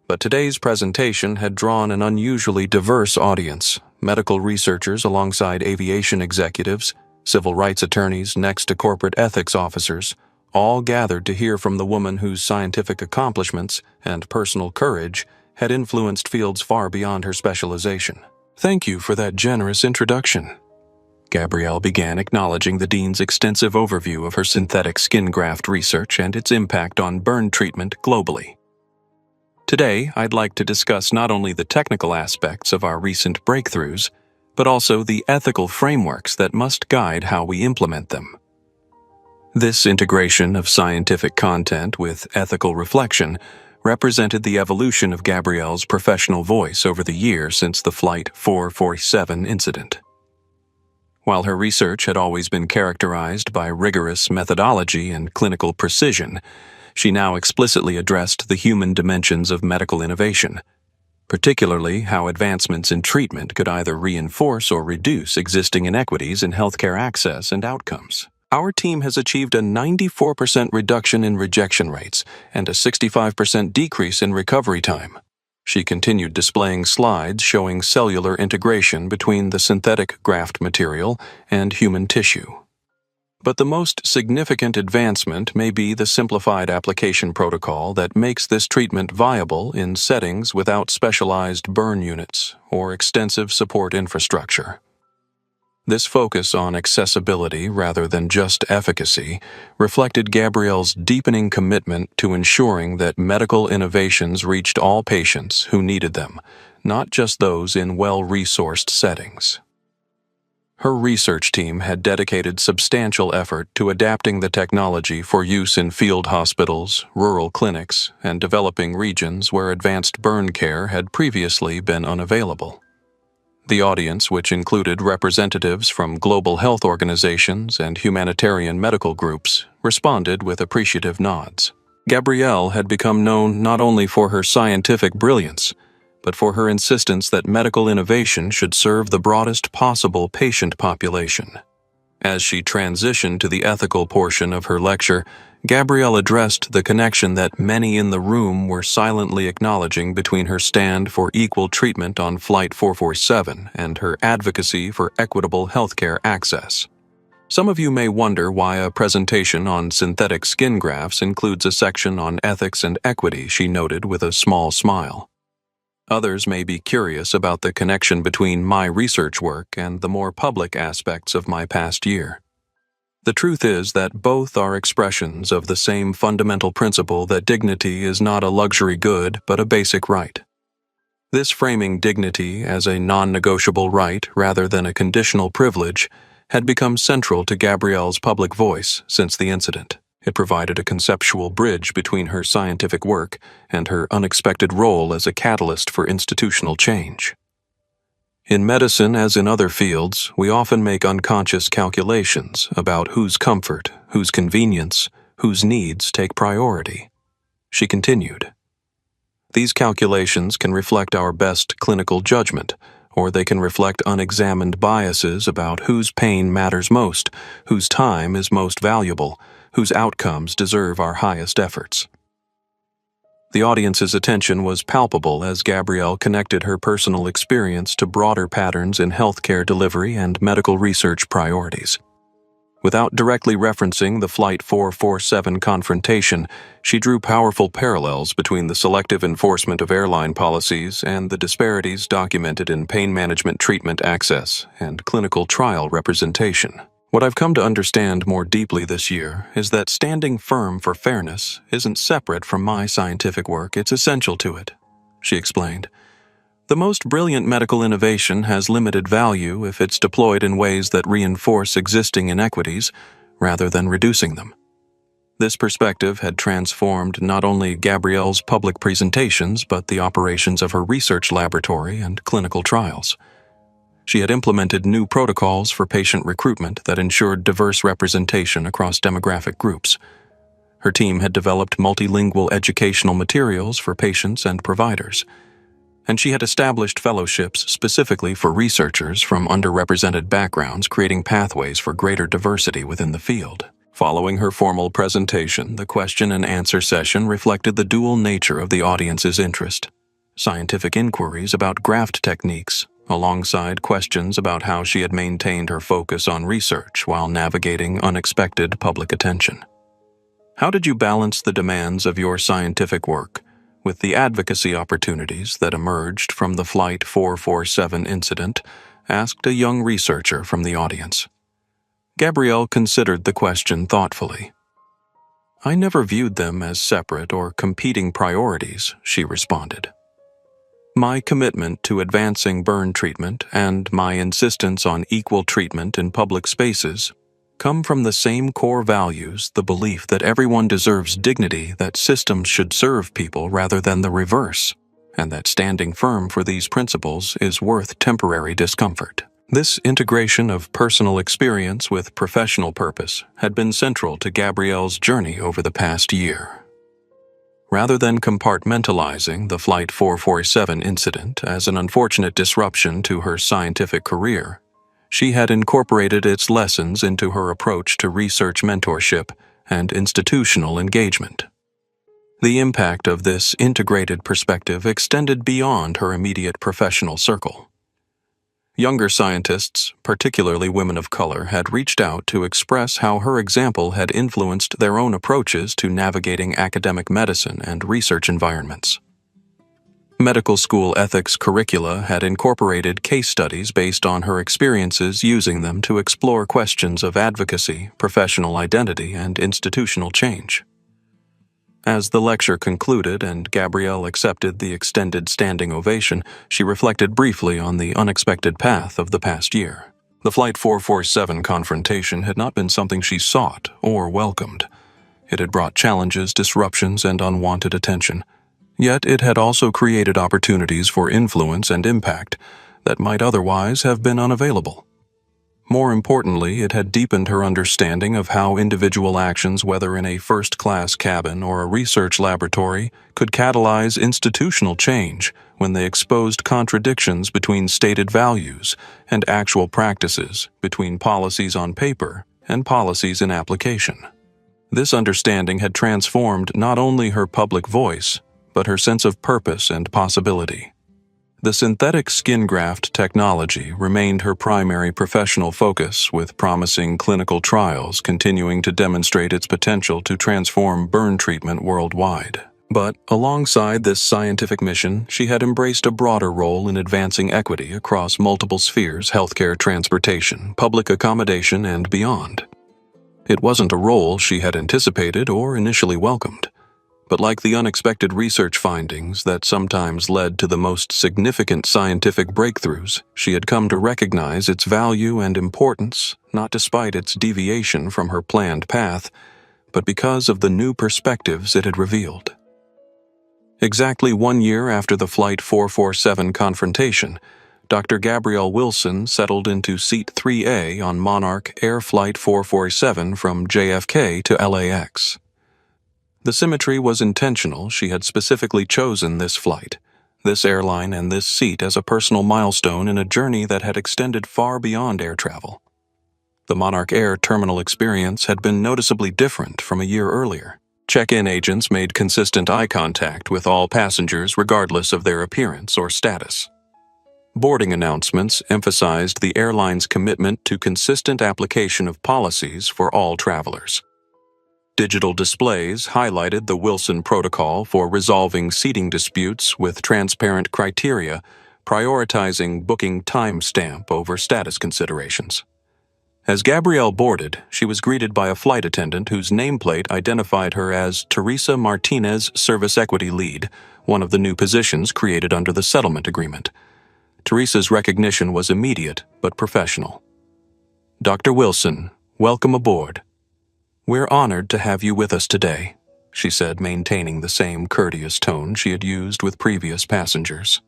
but today's presentation had drawn an unusually diverse audience: medical researchers alongside aviation executives, civil rights attorneys next to corporate ethics officers, all gathered to hear from the woman whose scientific accomplishments and personal courage had influenced fields far beyond her specialization. "Thank you for that generous introduction," Gabrielle began, acknowledging the dean's extensive overview of her synthetic skin graft research and its impact on burn treatment globally. "Today, I'd like to discuss not only the technical aspects of our recent breakthroughs, but also the ethical frameworks that must guide how we implement them." This integration of scientific content with ethical reflection represented the evolution of Gabrielle's professional voice over the years since the Flight 447 incident. While her research had always been characterized by rigorous methodology and clinical precision, she now explicitly addressed the human dimensions of medical innovation, particularly how advancements in treatment could either reinforce or reduce existing inequities in healthcare access and outcomes. "Our team has achieved a 94% reduction in rejection rates and a 65% decrease in recovery time." She continued, displaying slides showing cellular integration between the synthetic graft material and human tissue. But the most significant advancement may be the simplified application protocol that makes this treatment viable in settings without specialized burn units or extensive support infrastructure. This focus on accessibility rather than just efficacy reflected Gabrielle's deepening commitment to ensuring that medical innovations reached all patients who needed them, not just those in well-resourced settings. Her research team had dedicated substantial effort to adapting the technology for use in field hospitals, rural clinics, and developing regions where advanced burn care had previously been unavailable. The audience, which included representatives from global health organizations and humanitarian medical groups, responded with appreciative nods. Gabrielle had become known not only for her scientific brilliance, but for her insistence that medical innovation should serve the broadest possible patient population. As she transitioned to the ethical portion of her lecture, Gabrielle addressed the connection that many in the room were silently acknowledging between her stand for equal treatment on Flight 447 and her advocacy for equitable healthcare access. Some of you may wonder why a presentation on synthetic skin grafts includes a section on ethics and equity, she noted with a small smile. Others may be curious about the connection between my research work and the more public aspects of my past year. The truth is that both are expressions of the same fundamental principle that dignity is not a luxury good but a basic right. This framing dignity as a non-negotiable right rather than a conditional privilege had become central to Gabrielle's public voice since the incident. It provided a conceptual bridge between her scientific work and her unexpected role as a catalyst for institutional change. In medicine, as in other fields, we often make unconscious calculations about whose comfort, whose convenience, whose needs take priority. She continued, These calculations can reflect our best clinical judgment, or they can reflect unexamined biases about whose pain matters most, whose time is most valuable, whose outcomes deserve our highest efforts. The audience's attention was palpable as Gabrielle connected her personal experience to broader patterns in healthcare delivery and medical research priorities. Without directly referencing the Flight 447 confrontation, she drew powerful parallels between the selective enforcement of airline policies and the disparities documented in pain management treatment access and clinical trial representation. What I've come to understand more deeply this year is that standing firm for fairness isn't separate from my scientific work, it's essential to it, she explained. The most brilliant medical innovation has limited value if it's deployed in ways that reinforce existing inequities rather than reducing them. This perspective had transformed not only Gabrielle's public presentations but the operations of her research laboratory and clinical trials. She had implemented new protocols for patient recruitment that ensured diverse representation across demographic groups. Her team had developed multilingual educational materials for patients and providers, and she had established fellowships specifically for researchers from underrepresented backgrounds, creating pathways for greater diversity within the field. Following her formal presentation, the question and answer session reflected the dual nature of the audience's interest: scientific inquiries about graft techniques, alongside questions about how she had maintained her focus on research while navigating unexpected public attention. How did you balance the demands of your scientific work with the advocacy opportunities that emerged from the Flight 447 incident? Asked a young researcher from the audience. Gabrielle considered the question thoughtfully. I never viewed them as separate or competing priorities, she responded. My commitment to advancing burn treatment and my insistence on equal treatment in public spaces come from the same core values: the belief that everyone deserves dignity, that systems should serve people rather than the reverse, and that standing firm for these principles is worth temporary discomfort. This integration of personal experience with professional purpose had been central to Gabrielle's journey over the past year. Rather than compartmentalizing the Flight 447 incident as an unfortunate disruption to her scientific career, she had incorporated its lessons into her approach to research mentorship and institutional engagement. The impact of this integrated perspective extended beyond her immediate professional circle. Younger scientists, particularly women of color, had reached out to express how her example had influenced their own approaches to navigating academic medicine and research environments. Medical school ethics curricula had incorporated case studies based on her experiences, using them to explore questions of advocacy, professional identity, and institutional change. As the lecture concluded and Gabrielle accepted the extended standing ovation, she reflected briefly on the unexpected path of the past year. The Flight 447 confrontation had not been something she sought or welcomed. It had brought challenges, disruptions, and unwanted attention. Yet it had also created opportunities for influence and impact that might otherwise have been unavailable. More importantly, it had deepened her understanding of how individual actions, whether in a first-class cabin or a research laboratory, could catalyze institutional change when they exposed contradictions between stated values and actual practices, between policies on paper and policies in application. This understanding had transformed not only her public voice, but her sense of purpose and possibility. The synthetic skin graft technology remained her primary professional focus, with promising clinical trials continuing to demonstrate its potential to transform burn treatment worldwide. But alongside this scientific mission, she had embraced a broader role in advancing equity across multiple spheres: healthcare, transportation, public accommodation, and beyond. It wasn't a role she had anticipated or initially welcomed, but like the unexpected research findings that sometimes led to the most significant scientific breakthroughs, she had come to recognize its value and importance, not despite its deviation from her planned path, but because of the new perspectives it had revealed. Exactly 1 year after the Flight 447 confrontation, Dr. Gabrielle Wilson settled into Seat 3A on Monarch Air Flight 447 from JFK to LAX. The symmetry was intentional. She had specifically chosen this flight, this airline, and this seat as a personal milestone in a journey that had extended far beyond air travel. The Monarch Air terminal experience had been noticeably different from a year earlier. Check-in agents made consistent eye contact with all passengers regardless of their appearance or status. Boarding announcements emphasized the airline's commitment to consistent application of policies for all travelers. Digital displays highlighted the Wilson Protocol for resolving seating disputes with transparent criteria, prioritizing booking timestamp over status considerations. As Gabrielle boarded, she was greeted by a flight attendant whose nameplate identified her as Teresa Martinez, Service Equity Lead, one of the new positions created under the settlement agreement. Teresa's recognition was immediate but professional. "Dr. Wilson, welcome aboard. We're honored to have you with us today," she said, maintaining the same courteous tone she had used with previous passengers.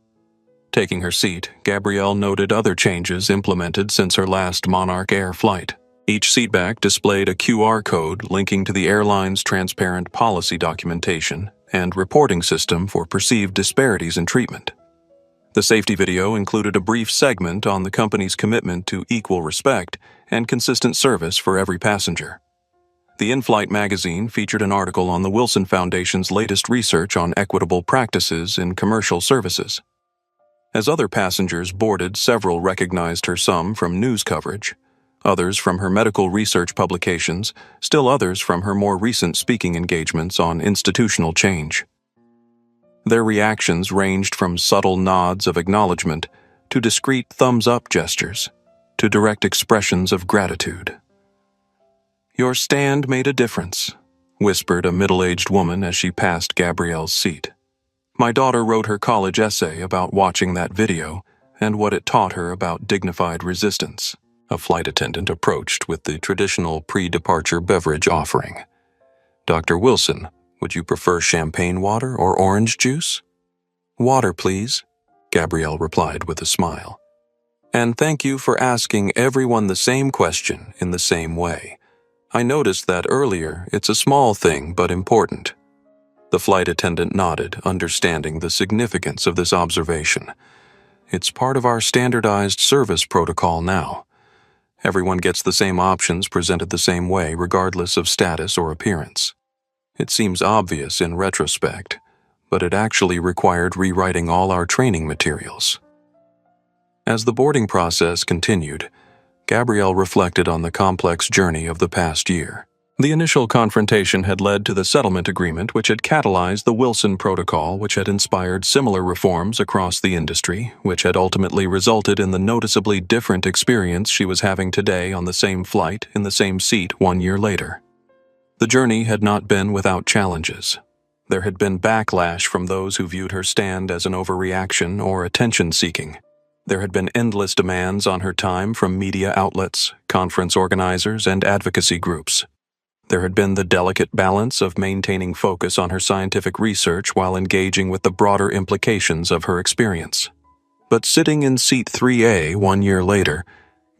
Taking her seat, Gabrielle noted other changes implemented since her last Monarch Air flight. Each seatback displayed a QR code linking to the airline's transparent policy documentation and reporting system for perceived disparities in treatment. The safety video included a brief segment on the company's commitment to equal respect and consistent service for every passenger. The in-flight magazine featured an article on the Wilson Foundation's latest research on equitable practices in commercial services. As other passengers boarded, several recognized her, some from news coverage, others from her medical research publications, still others from her more recent speaking engagements on institutional change. Their reactions ranged from subtle nods of acknowledgement to discreet thumbs-up gestures to direct expressions of gratitude. "Your stand made a difference," whispered a middle-aged woman as she passed Gabrielle's seat. "My daughter wrote her college essay about watching that video and what it taught her about dignified resistance." A flight attendant approached with the traditional pre-departure beverage offering. "Dr. Wilson, would you prefer champagne water or orange juice?" "Water, please," Gabrielle replied with a smile. "And thank you for asking everyone the same question in the same way. I noticed that earlier. It's a small thing, but important." The flight attendant nodded, understanding the significance of this observation. "It's part of our standardized service protocol now. Everyone gets the same options presented the same way, regardless of status or appearance. It seems obvious in retrospect, but it actually required rewriting all our training materials." As the boarding process continued, Gabrielle reflected on the complex journey of the past year. The initial confrontation had led to the settlement agreement, which had catalyzed the Wilson Protocol, which had inspired similar reforms across the industry, which had ultimately resulted in the noticeably different experience she was having today on the same flight in the same seat 1 year later. The journey had not been without challenges. There had been backlash from those who viewed her stand as an overreaction or attention-seeking. There had been endless demands on her time from media outlets, conference organizers, and advocacy groups. There had been the delicate balance of maintaining focus on her scientific research while engaging with the broader implications of her experience. But sitting in seat 3A 1 year later,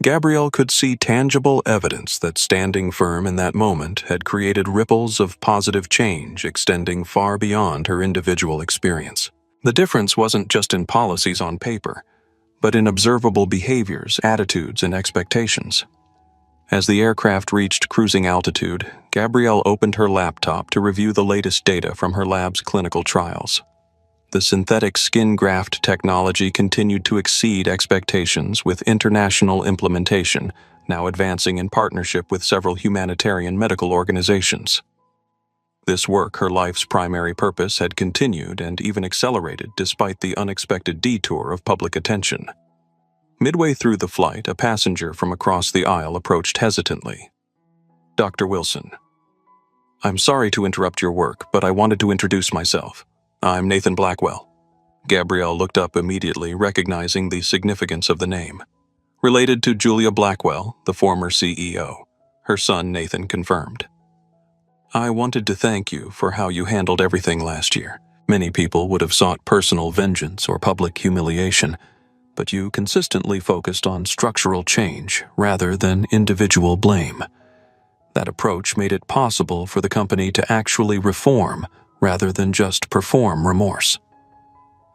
Gabrielle could see tangible evidence that standing firm in that moment had created ripples of positive change extending far beyond her individual experience. The difference wasn't just in policies on paper, but in observable behaviors, attitudes, and expectations. As the aircraft reached cruising altitude, Gabrielle opened her laptop to review the latest data from her lab's clinical trials. The synthetic skin graft technology continued to exceed expectations, with international implementation now advancing in partnership with several humanitarian medical organizations. This work, her life's primary purpose, had continued and even accelerated despite the unexpected detour of public attention. Midway through the flight, a passenger from across the aisle approached hesitantly. "Dr. Wilson, I'm sorry to interrupt your work, but I wanted to introduce myself. I'm Nathan Blackwell." Gabrielle looked up immediately, recognizing the significance of the name. Related to Julia Blackwell, the former CEO, her son Nathan confirmed. "I wanted to thank you for how you handled everything last year. Many people would have sought personal vengeance or public humiliation, but you consistently focused on structural change rather than individual blame. That approach made it possible for the company to actually reform rather than just perform remorse.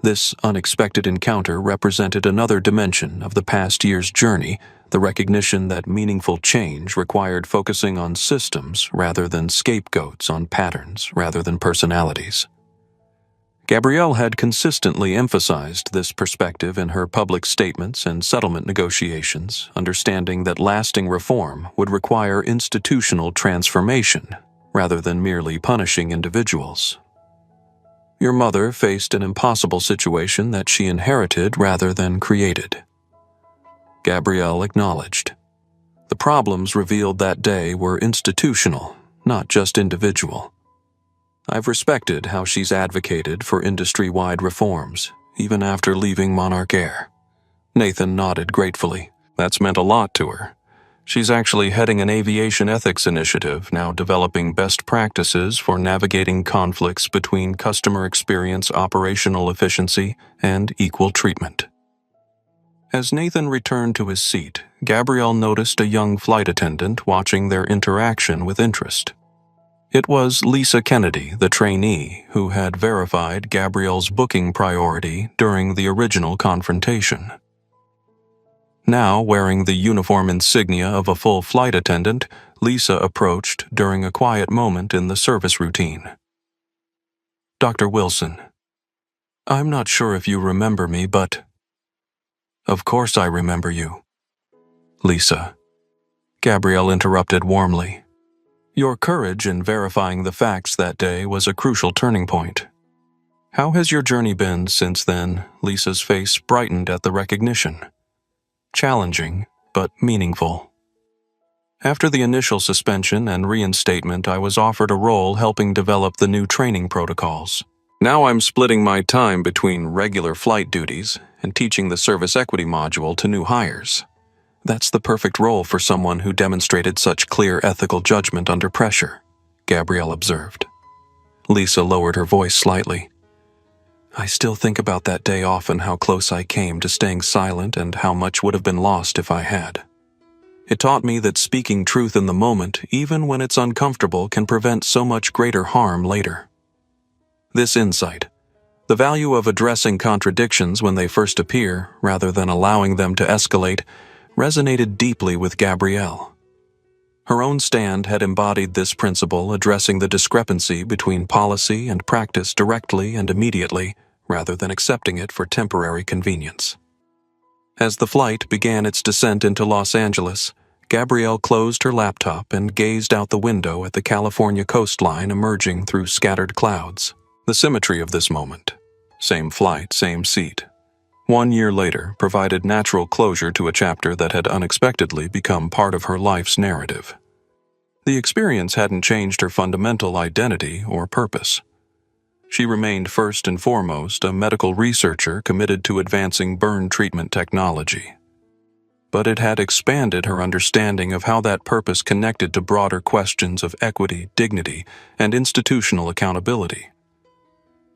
This unexpected encounter represented another dimension of the past year's journey, the recognition that meaningful change required focusing on systems rather than scapegoats, on patterns rather than personalities. Gabrielle had consistently emphasized this perspective in her public statements and settlement negotiations, understanding that lasting reform would require institutional transformation rather than merely punishing individuals. Your mother faced an impossible situation that she inherited rather than created. Gabrielle acknowledged. The problems revealed that day were institutional, not just individual. I've respected how she's advocated for industry-wide reforms, even after leaving Monarch Air. Nathan nodded gratefully. That's meant a lot to her. She's actually heading an aviation ethics initiative, now developing best practices for navigating conflicts between customer experience, operational efficiency, and equal treatment. As Nathan returned to his seat, Gabrielle noticed a young flight attendant watching their interaction with interest. It was Lisa Kennedy, the trainee, who had verified Gabrielle's booking priority during the original confrontation. Now, wearing the uniform insignia of a full flight attendant, Lisa approached during a quiet moment in the service routine. Dr. Wilson, I'm not sure if you remember me, but... Of course I remember you. Lisa. Gabrielle interrupted warmly. Your courage in verifying the facts that day was a crucial turning point. How has your journey been since then? Lisa's face brightened at the recognition. Challenging, but meaningful. After the initial suspension and reinstatement, I was offered a role helping develop the new training protocols. Now I'm splitting my time between regular flight duties and teaching the service equity module to new hires. That's the perfect role for someone who demonstrated such clear ethical judgment under pressure, Gabrielle observed. Lisa lowered her voice slightly. I still think about that day often, how close I came to staying silent and how much would have been lost if I had. It taught me that speaking truth in the moment, even when it's uncomfortable, can prevent so much greater harm later. This insight, the value of addressing contradictions when they first appear, rather than allowing them to escalate, resonated deeply with Gabrielle. Her own stand had embodied this principle, addressing the discrepancy between policy and practice directly and immediately, rather than accepting it for temporary convenience. As the flight began its descent into Los Angeles, Gabrielle closed her laptop and gazed out the window at the California coastline emerging through scattered clouds. The symmetry of this moment, same flight, same seat, 1 year later, provided natural closure to a chapter that had unexpectedly become part of her life's narrative. The experience hadn't changed her fundamental identity or purpose. She remained first and foremost a medical researcher committed to advancing burn treatment technology. But it had expanded her understanding of how that purpose connected to broader questions of equity, dignity, and institutional accountability.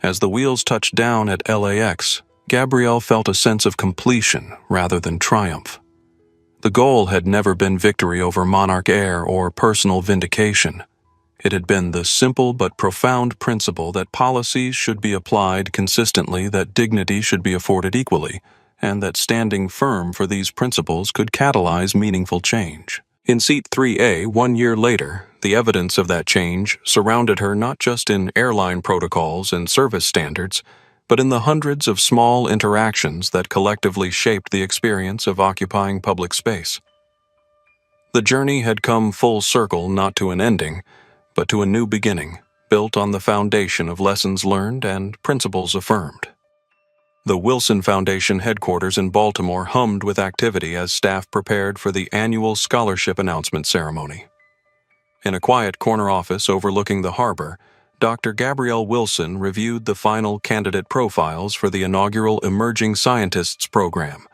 As the wheels touched down at LAX, Gabrielle felt a sense of completion rather than triumph. The goal had never been victory over Monarch Air or personal vindication. It had been the simple but profound principle that policies should be applied consistently, that dignity should be afforded equally, and that standing firm for these principles could catalyze meaningful change. In Seat 3A, 1 year later, the evidence of that change surrounded her not just in airline protocols and service standards, but in the hundreds of small interactions that collectively shaped the experience of occupying public space. The journey had come full circle, not to an ending, but to a new beginning, built on the foundation of lessons learned and principles affirmed. The Wilson Foundation headquarters in Baltimore hummed with activity as staff prepared for the annual scholarship announcement ceremony. In a quiet corner office overlooking the harbor, Dr. Gabrielle Wilson reviewed the final candidate profiles for the inaugural Emerging Scientists Program,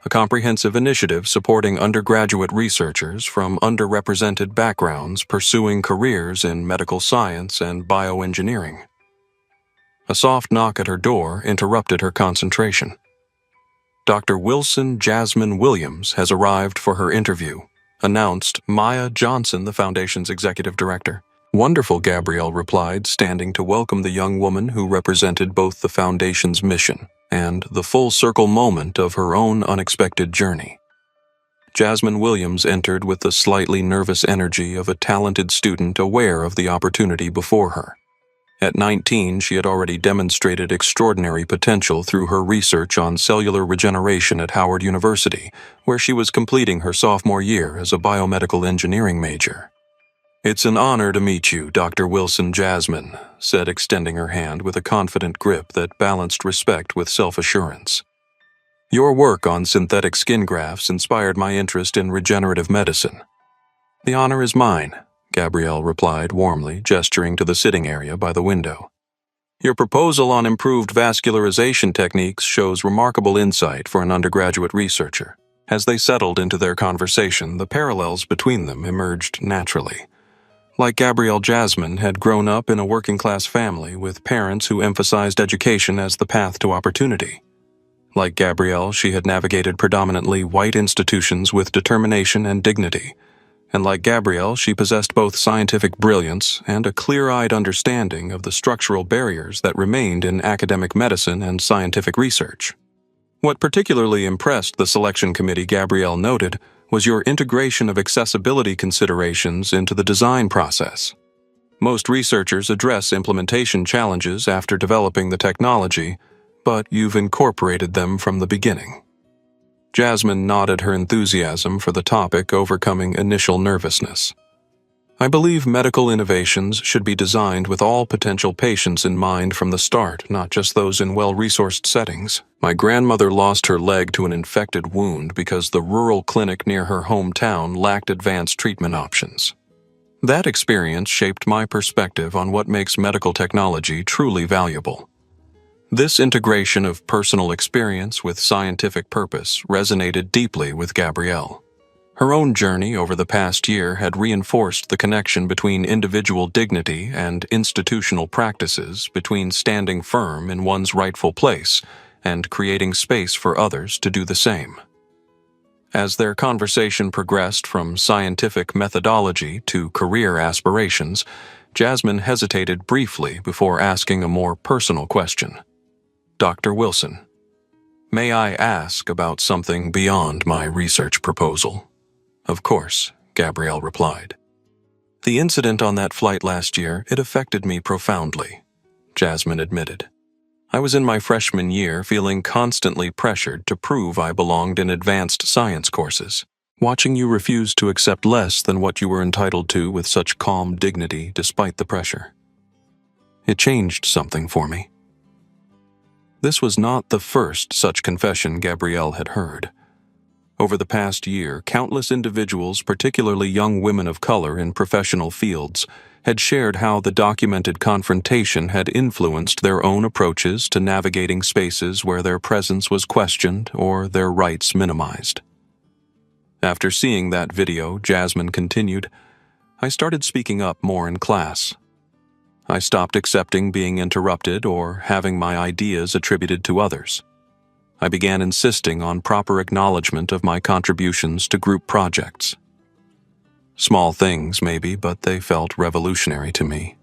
a comprehensive initiative supporting undergraduate researchers from underrepresented backgrounds pursuing careers in medical science and bioengineering. A soft knock at her door interrupted her concentration. Dr. Wilson Jasmine Williams has arrived for her interview, announced Maya Johnson, the Foundation's executive director. Wonderful, Gabrielle replied, standing to welcome the young woman who represented both the Foundation's mission and the full-circle moment of her own unexpected journey. Jasmine Williams entered with the slightly nervous energy of a talented student aware of the opportunity before her. At 19, she had already demonstrated extraordinary potential through her research on cellular regeneration at Howard University, where she was completing her sophomore year as a biomedical engineering major. "It's an honor to meet you, Dr. Wilson Jasmine," said, extending her hand with a confident grip that balanced respect with self-assurance. "Your work on synthetic skin grafts inspired my interest in regenerative medicine." "The honor is mine," Gabrielle replied warmly, gesturing to the sitting area by the window. "Your proposal on improved vascularization techniques shows remarkable insight for an undergraduate researcher." As they settled into their conversation, the parallels between them emerged naturally. Like Gabrielle, Jasmine had grown up in a working-class family with parents who emphasized education as the path to opportunity. Like Gabrielle, she had navigated predominantly white institutions with determination and dignity. And like Gabrielle, she possessed both scientific brilliance and a clear-eyed understanding of the structural barriers that remained in academic medicine and scientific research. What particularly impressed the selection committee, Gabrielle noted, was your integration of accessibility considerations into the design process. Most researchers address implementation challenges after developing the technology, but you've incorporated them from the beginning. Jasmine nodded her enthusiasm for the topic, overcoming initial nervousness. "I believe medical innovations should be designed with all potential patients in mind from the start, not just those in well-resourced settings. My grandmother lost her leg to an infected wound because the rural clinic near her hometown lacked advanced treatment options. That experience shaped my perspective on what makes medical technology truly valuable." This integration of personal experience with scientific purpose resonated deeply with Gabrielle. Her own journey over the past year had reinforced the connection between individual dignity and institutional practices, between standing firm in one's rightful place and creating space for others to do the same. As their conversation progressed from scientific methodology to career aspirations, Jasmine hesitated briefly before asking a more personal question. "Dr. Wilson, may I ask about something beyond my research proposal?" "Of course," Gabrielle replied. "The incident on that flight last year, it affected me profoundly," Jasmine admitted. "I was in my freshman year feeling constantly pressured to prove I belonged in advanced science courses. Watching you refuse to accept less than what you were entitled to with such calm dignity despite the pressure. It changed something for me." This was not the first such confession Gabrielle had heard. Over the past year, countless individuals, particularly young women of color in professional fields, had shared how the documented confrontation had influenced their own approaches to navigating spaces where their presence was questioned or their rights minimized. After seeing that video, Jasmine continued, "I started speaking up more in class. I stopped accepting being interrupted or having my ideas attributed to others. I began insisting on proper acknowledgement of my contributions to group projects. Small things, maybe, but they felt revolutionary to me."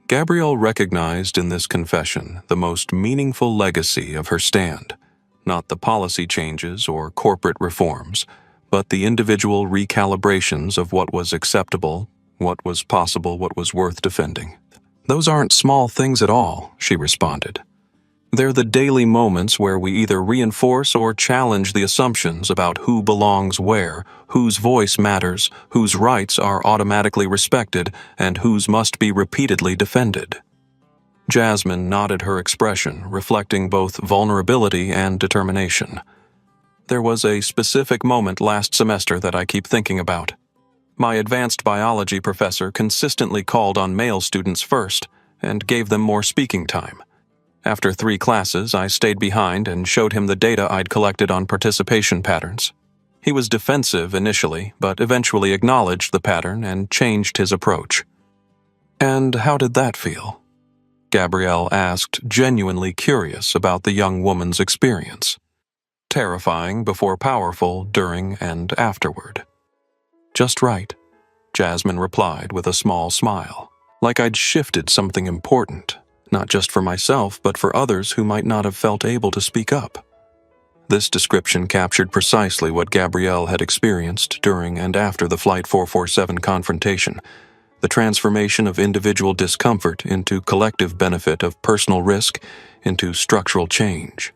Gabrielle recognized in this confession the most meaningful legacy of her stand, not the policy changes or corporate reforms, but the individual recalibrations of what was acceptable, what was possible, what was worth defending. "Those aren't small things at all," she responded. "They're the daily moments where we either reinforce or challenge the assumptions about who belongs where, whose voice matters, whose rights are automatically respected, and whose must be repeatedly defended." Jasmine nodded her expression, reflecting both vulnerability and determination. "There was a specific moment last semester that I keep thinking about. My advanced biology professor consistently called on male students first and gave them more speaking time. After 3 classes, I stayed behind and showed him the data I'd collected on participation patterns. He was defensive initially, but eventually acknowledged the pattern and changed his approach." "And how did that feel?" Gabrielle asked, genuinely curious about the young woman's experience. "Terrifying before powerful, during and afterward." "Just right," Jasmine replied with a small smile, like I'd shifted something important, not just for myself but for others who might not have felt able to speak up. This description captured precisely what Gabrielle had experienced during and after the Flight 447 confrontation, the transformation of individual discomfort into collective benefit, of personal risk into structural change.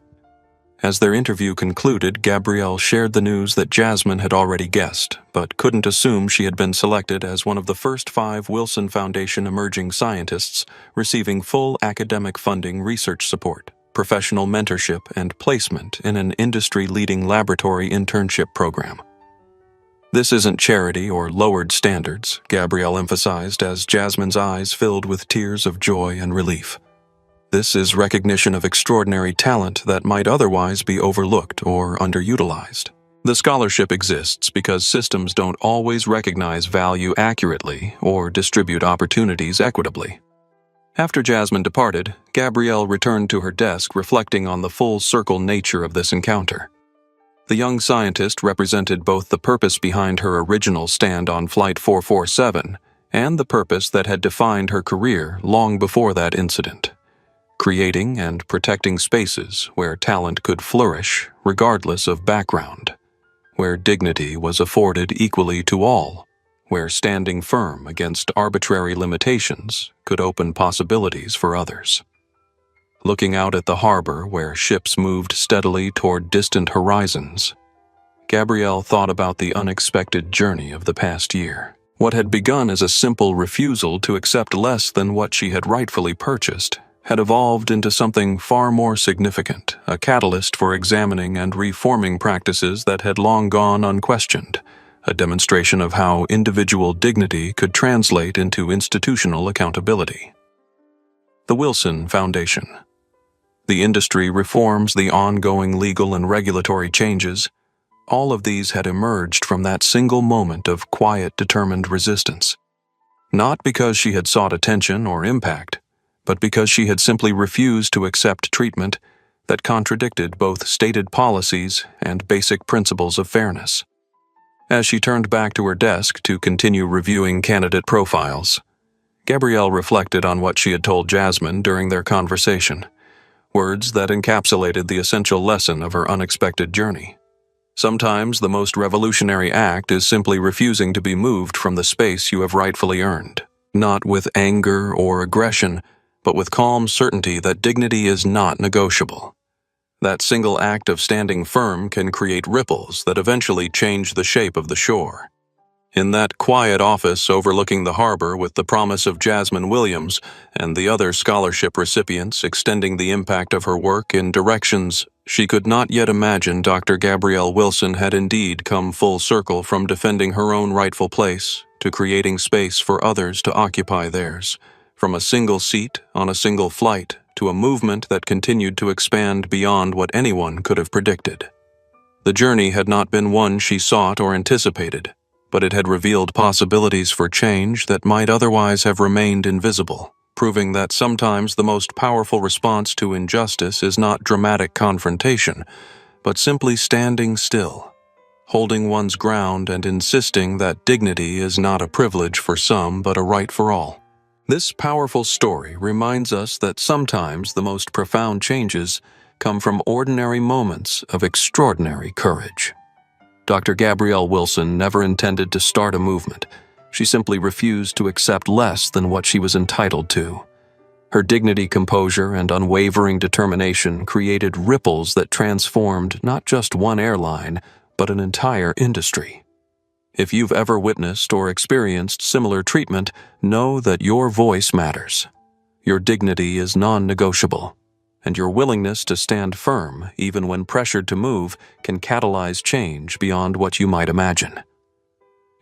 As their interview concluded, Gabrielle shared the news that Jasmine had already guessed, but couldn't assume she had been selected as one of the first 5 Wilson Foundation emerging scientists receiving full academic funding, research support, professional mentorship, and placement in an industry-leading laboratory internship program. "This isn't charity or lowered standards," Gabrielle emphasized as Jasmine's eyes filled with tears of joy and relief. "This is recognition of extraordinary talent that might otherwise be overlooked or underutilized. The scholarship exists because systems don't always recognize value accurately or distribute opportunities equitably." After Jasmine departed, Gabrielle returned to her desk, reflecting on the full-circle nature of this encounter. The young scientist represented both the purpose behind her original stand on Flight 447 and the purpose that had defined her career long before that incident: creating and protecting spaces where talent could flourish regardless of background, where dignity was afforded equally to all, where standing firm against arbitrary limitations could open possibilities for others. Looking out at the harbor where ships moved steadily toward distant horizons, Gabrielle thought about the unexpected journey of the past year. What had begun as a simple refusal to accept less than what she had rightfully purchased had evolved into something far more significant, a catalyst for examining and reforming practices that had long gone unquestioned, a demonstration of how individual dignity could translate into institutional accountability. The Wilson Foundation. The industry reforms, the ongoing legal and regulatory changes, all of these had emerged from that single moment of quiet, determined resistance. Not because she had sought attention or impact, but because she had simply refused to accept treatment that contradicted both stated policies and basic principles of fairness. As she turned back to her desk to continue reviewing candidate profiles, Gabrielle reflected on what she had told Jasmine during their conversation, words that encapsulated the essential lesson of her unexpected journey. Sometimes the most revolutionary act is simply refusing to be moved from the space you have rightfully earned, not with anger or aggression, but with calm certainty that dignity is not negotiable. That single act of standing firm can create ripples that eventually change the shape of the shore. In that quiet office overlooking the harbor, with the promise of Jasmine Williams and the other scholarship recipients extending the impact of her work in directions she could not yet imagine, Dr. Gabrielle Wilson had indeed come full circle from defending her own rightful place to creating space for others to occupy theirs, from a single seat on a single flight to a movement that continued to expand beyond what anyone could have predicted. The journey had not been one she sought or anticipated, but it had revealed possibilities for change that might otherwise have remained invisible, proving that sometimes the most powerful response to injustice is not dramatic confrontation, but simply standing still, holding one's ground and insisting that dignity is not a privilege for some but a right for all. This powerful story reminds us that sometimes the most profound changes come from ordinary moments of extraordinary courage. Dr. Gabrielle Wilson never intended to start a movement. She simply refused to accept less than what she was entitled to. Her dignity, composure, and unwavering determination created ripples that transformed not just one airline, but an entire industry. If you've ever witnessed or experienced similar treatment, know that your voice matters. Your dignity is non-negotiable, and your willingness to stand firm, even when pressured to move, can catalyze change beyond what you might imagine.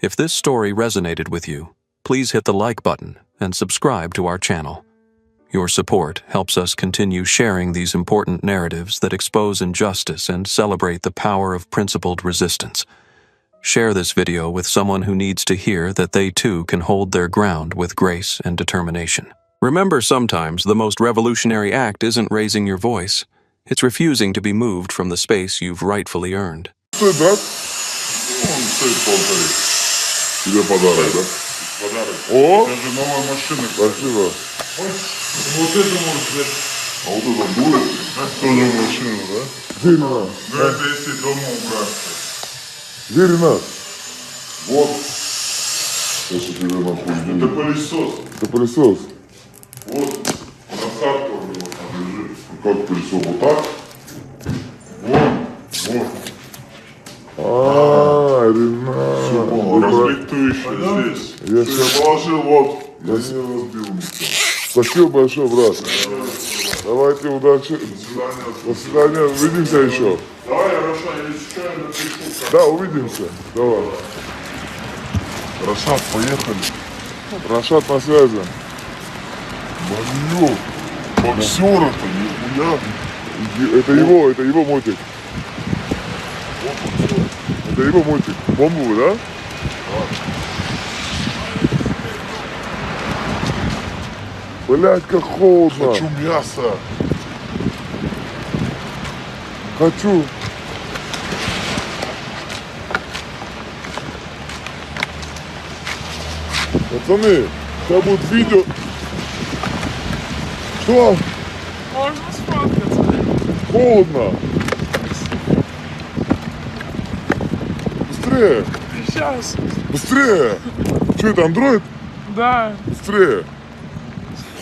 If this story resonated with you, please hit the like button and subscribe to our channel. Your support helps us continue sharing these important narratives that expose injustice and celebrate the power of principled resistance. Share this video with someone who needs to hear that they too can hold their ground with grace and determination. Remember, sometimes the most revolutionary act isn't raising your voice. It's refusing to be moved from the space you've rightfully earned. Тебе подарок, да? Подарок. О! Это же новая машина. Спасибо. Вот это может быть. А вот это дует? Тоже машина, да? Верина. Ну это если дома убраться. Верина. Вот. Сейчас я тебе нахуй Это сделаю. пылесос. Это пылесос. Вот. Насадка у него там лежит. Как пылесос? Вот так? Вот. Ренат. Понял. Разбить ты еще здесь. Я Я положил вот. Я не разбил ничего. Спасибо большое, брат. Давайте, удачи. До свидания. Увидимся еще. Давай, Рошан, я сейчас напишу. Да, увидимся. Давай. Рашат, поехали. Рашат на связи. Маньёк. Боксер это, нихуя. Это его мотик. Это его мотик. Бомбовый, да? Блять, как холодно. Хочу мясо. Хочу. Пацаны, сейчас будет видео. Что? Можно сфоткаться. Холодно. Быстрее. Сейчас. Быстрее. Что это, андроид? Да. Быстрее.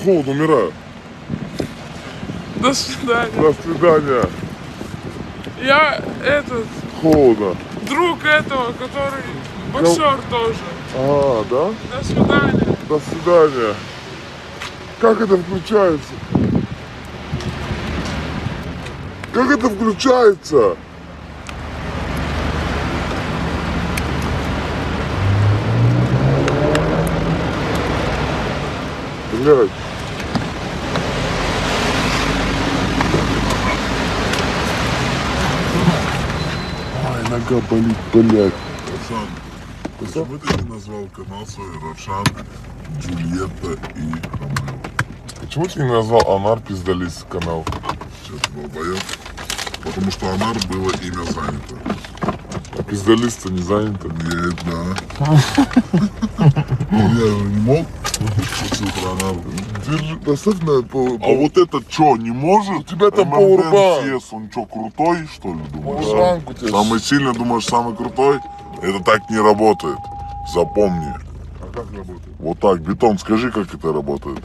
Холодно, умираю. До свидания. До свидания. Я этот Холодно. друг этого, который боксер тоже. А, да? До свидания. До свидания. Как это включается? Как это включается? Блядь. Ай, нога болит, блядь. Рошан, почему ты не назвал канал свой Рошан, Джульетта и Ромео? Почему ты не назвал Анар Пиздалис канал? Сейчас долбоёб. Потому что Анар было имя занято. А Пиздалис-то не занято. Нет, да. Я же не мог. Шутил про Анар. Держи, поставь на пол. А вот этот что, не может? У тебя там ММД пауэрбанк. CS, он что, крутой, что ли, думаешь? Пауэрбанк у тебя. Самый сильный, думаешь, самый крутой? Это так не работает. Запомни. А как работает? Вот так, бетон, скажи, как это работает.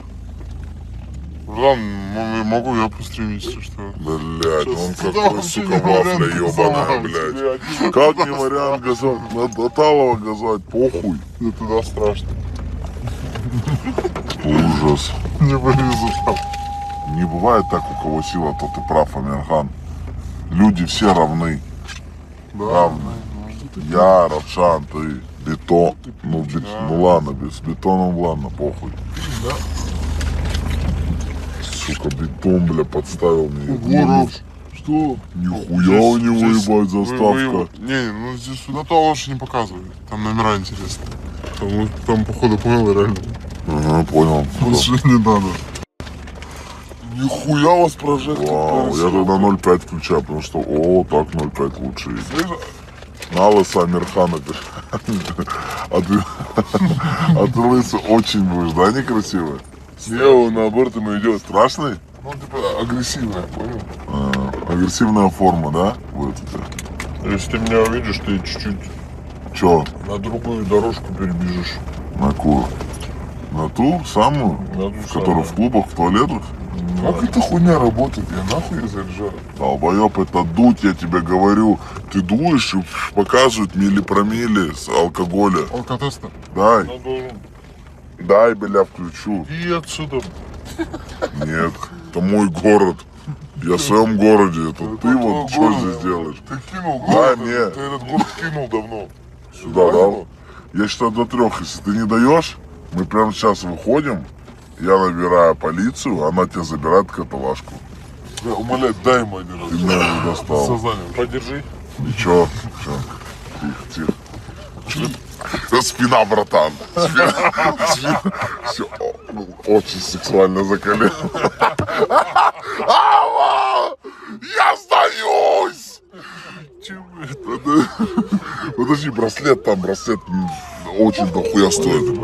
Ладно, могу я постримить, если что. Блять, он Сейчас какой, вообще сука, не вафля вариант ебаная, газовать блядь. тебе. Как не вариант газовать? Надо Талова газовать, похуй. Мне туда страшно. Ужас. Не вылезу там. Не бывает так, у кого сила, то ты прав, Амирхан. Люди все равны. Равны. Я, Равшан, ты, бетон. Ну ладно, с бетоном ладно, похуй. Да. Сука, бетон, бля, подставил мне. Воров. Что? Нихуя у него, ебать, заставка. Не, ну здесь сюда-то лучше не показывают. Там номера интересные. Там походу понял реально. Ага, понял. Больше не надо. Нихуя у вас прожектор. Вау, я тогда 0,5 включаю, потому что, так 0,5 лучше. На лысо Амирхана. А ты лысый очень будешь, да, некрасивый? Не, он наоборот ему идет. Страшный? Ну, типа, агрессивная, понял? Агрессивная форма, да? Вот это. Если ты меня увидишь, ты чуть-чуть Чё? на другую дорожку перебежишь. На какую? На ту самую? На ту Которая в клубах, в туалетах? Как эта хуйня работает? Я нахуй ее заряжаю. Долбоёб, это дуть, я тебе говорю. Ты дуешь и показывают миллипромилле с алкоголя. Алкотестер. Дай, Я должен. дай, бля, включу. И отсюда. Нет, это мой город. Я в своем городе. Это ты твой вот что город. здесь делаешь? Ты кинул Да, город. нет. Ты этот город кинул давно. Сюда, да? Я считаю до 3. Если ты не даешь, мы прямо сейчас выходим. Я набираю полицию, она тебя забирает каталажку. Я умоляю, дай ему один раз. Ты меня уже достал. Сознанием. Подержи. Ничего, тихо, тихо. Спина, братан. Спина. Все, очень сексуально закалил. Я сдаюсь! Подожди, браслет там, браслет. очень дохуя стоит.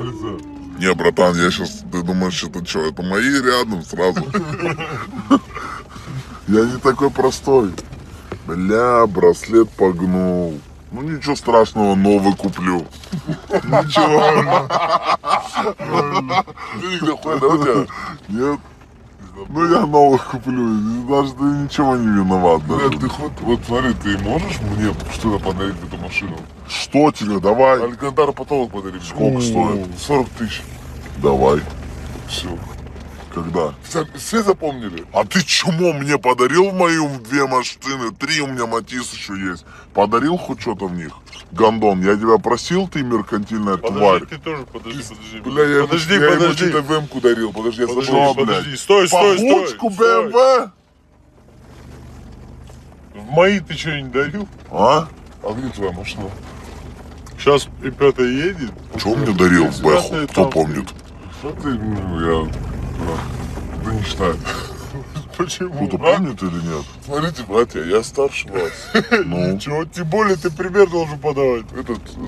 Не, братан, я сейчас, ты думаешь, это что, это мои рядом сразу? Я не такой простой. Бля, браслет погнул. Ну ничего страшного, новый куплю. Ничего. Денег дохуя, да, у тебя? Нет. Ну я новый куплю, даже ты ничего не виноват. Бля, ты хоть, вот смотри, ты можешь мне что-то подарить в эту машину? Что тебе, давай. Алькантара потолок подари. Сколько стоит? 40 тысяч. Давай. Все. Когда? Все запомнили? А ты чмо мне подарил в мою 2 машины? 3 у меня Матис еще есть. Подарил хоть что-то в них? Гондон, я тебя просил, ты меркантильная тварь. Ты тоже, подожди. Бля, я Подожди. ему что-то ВМ-ку дарил. Подожди, я забыл. Подожди, стой. Пахучку БМВ? В мои ты что, не дарил? А? А где твоя машина? Сейчас и Петр едет. Что мне дарил в Бэху? Девятая Кто там. помнит? Что ты, я... Да не считаю. Почему? Кто-то помнит или нет? Смотрите, братья, я старше вас. Ну, Ничего, тем более ты пример должен подавать.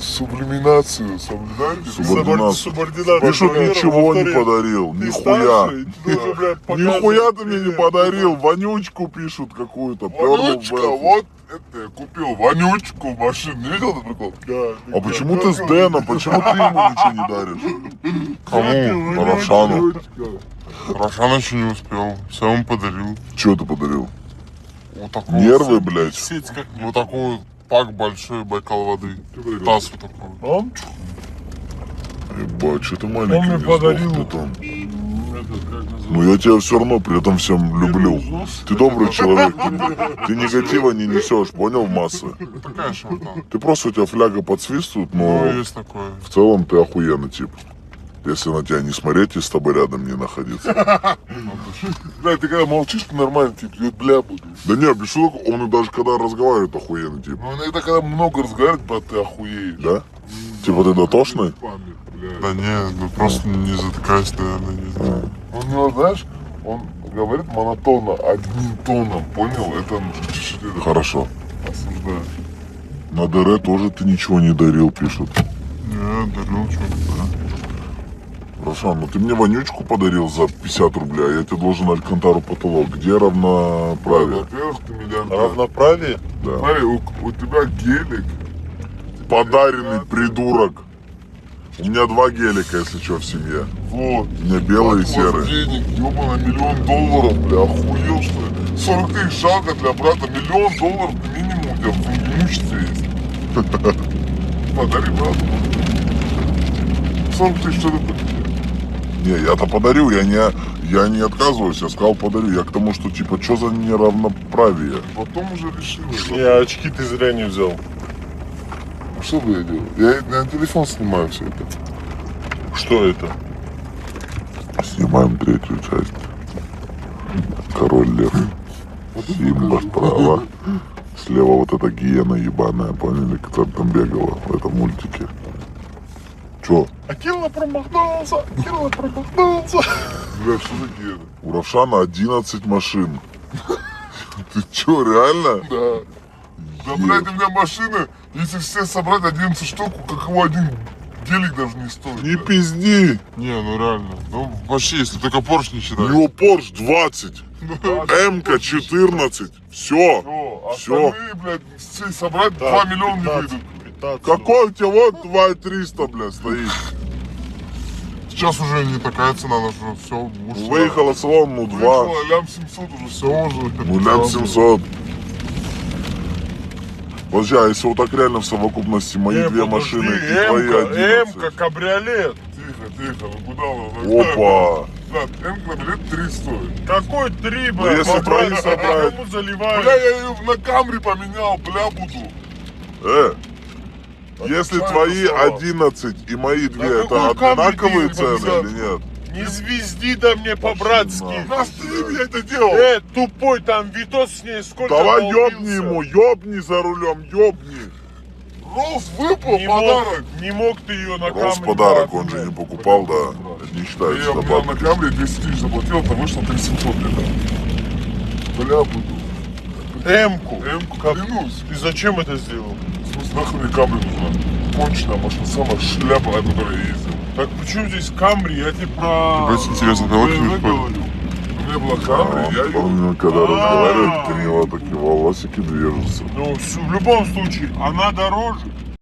Сублиминацию соблюдайте. Субординацию. Субординацию. ты что, Во-первых, ничего не во-вторых, подарил? ты Нихуя. старший, ты должен, блядь, показывать Нихуя ты мне не пример. подарил. Вонючку пишут какую-то. Пернул в Вонючка, Бэху. вот это я купил вонючку в машину. Не видел этот прикол? Да, А почему ты с Дэном? Почему ты ему ничего не даришь? Кому? Равшану. Равшан еще не успел. Сам подарил. Что ты подарил? Вот такой Нервы, блядь. Сеть как Вот такой пак большой, Байкал воды. Таз вот такой. он? Ебать, что ты маленький Он мне не сдох, подарил. братан. Ну я тебя все равно при этом всем люблю. Ты добрый человек, ты негатива не несешь, понял, в массы? Такая шмота. Ты просто, у тебя фляга подсвистывает, Ну, но есть такое. в целом ты охуенный тип. Если на тебя не смотреть и с тобой рядом не находиться. Бля, ты когда молчишь, ты нормальный тип, я бля буду. Да не, без шуток, он и даже когда разговаривает, охуенный тип. Ну, иногда, когда много разговаривать, брат, ты охуеешь. Да? Типа ты дотошный? Память, бля. Да не, ну просто не затыкаюсь, наверное, не знаю. Он, него, знаешь, он говорит монотонно, одним тоном, понял? Это чуть-чуть это Хорошо. осуждаю. На ДР тоже ты ничего не дарил, пишут. Не, дарил что-то, да. Рошан, ну ты мне вонючку подарил за 50 рублей, а я тебе должен Алькантару потолок. Где равноправие? Во-первых, ты миллиардер. Равноправие? Да. Смотри, у тебя гелик. Подаренный придурок. У меня 2 гелика, если что, в семье. Вот. У меня белые и Сколько у вас серые. денег, ёбано, $1 000 000, бля, охуел, что ли? 40 тысяч жалко для брата, $1 000 000 минимум у тебя в имуществе есть. Подари брату. 40 тысяч, что ты? Не, я-то подарю, я не отказываюсь, я сказал подарю. Я к тому, что типа, что за неравноправие? Потом уже решил. Не, очки ты зря не взял. Что бы я делал? Я на телефон снимаю все это. Что это? Снимаем 3-ю часть. Король Лев. Симба справа. Слева вот эта гиена ебаная, поняли, которая там бегала в этом мультике. Чё? Акилла промахнулся! Акилла промахнулся! Бля, что такие? У Равшана 11 машин. Ты чё, реально? Да. Да, блядь, у меня машина, если все собрать 11 штук, как его один гелик даже не стоит. Не да. пизди. Не, ну реально. Ну вообще, если только Порш не У считать. него Порш 20. М-ка 14. Все. Всё, Всё. остальные, блядь, все собрать 2 миллиона не выйдут. 15. Какой у тебя вот 2,300, блядь, стоит? Сейчас уже не такая цена, она уже все Выехала салон, ну 2. Вышло, лям 700 уже, все уже. Ну лям 700. Подожди, а если вот так реально в совокупности мои Не, 2 подожди, машины и твои М-ка, 11? кабриолет. Тихо, ну куда вы? Опа! Брат, М-ка, билет 3 стоит. Какой 3, Ну, бля? если По-моему, твои собрать. кому заливают? Бля, я ее на камре поменял, бля, буду. Если Отвечаю твои за слова. 11 и мои 2, какой это камень одинаковые ты цены взял? или нет? Не звезди да мне по-братски. На стриме я это делал. Тупой, там Витос с ней сколько Давай долбился. ёбни ему, ёбни за рулем, ёбни. Роллс выпал, Не подарок. мог, не мог ты ее на Рос камне. подарок, он же не покупал, да. Это не Я считается у меня на добавкой. камере 200 тысяч заплатил, это вышло 3700 где-то. Бля, буду. М-ку. М-ку, клянусь. И зачем это сделал? Нахуй мне Камри нужна? Конченая машина, самая шляпа, на которой я ездил. Так почему здесь Камри? Я тебе про... Блядь, интересно, давай BMW кто-нибудь говорю. У меня была Камри, я ее... Помню, когда разговаривают, у него такие волосики движутся. Ну, в любом случае, она дороже.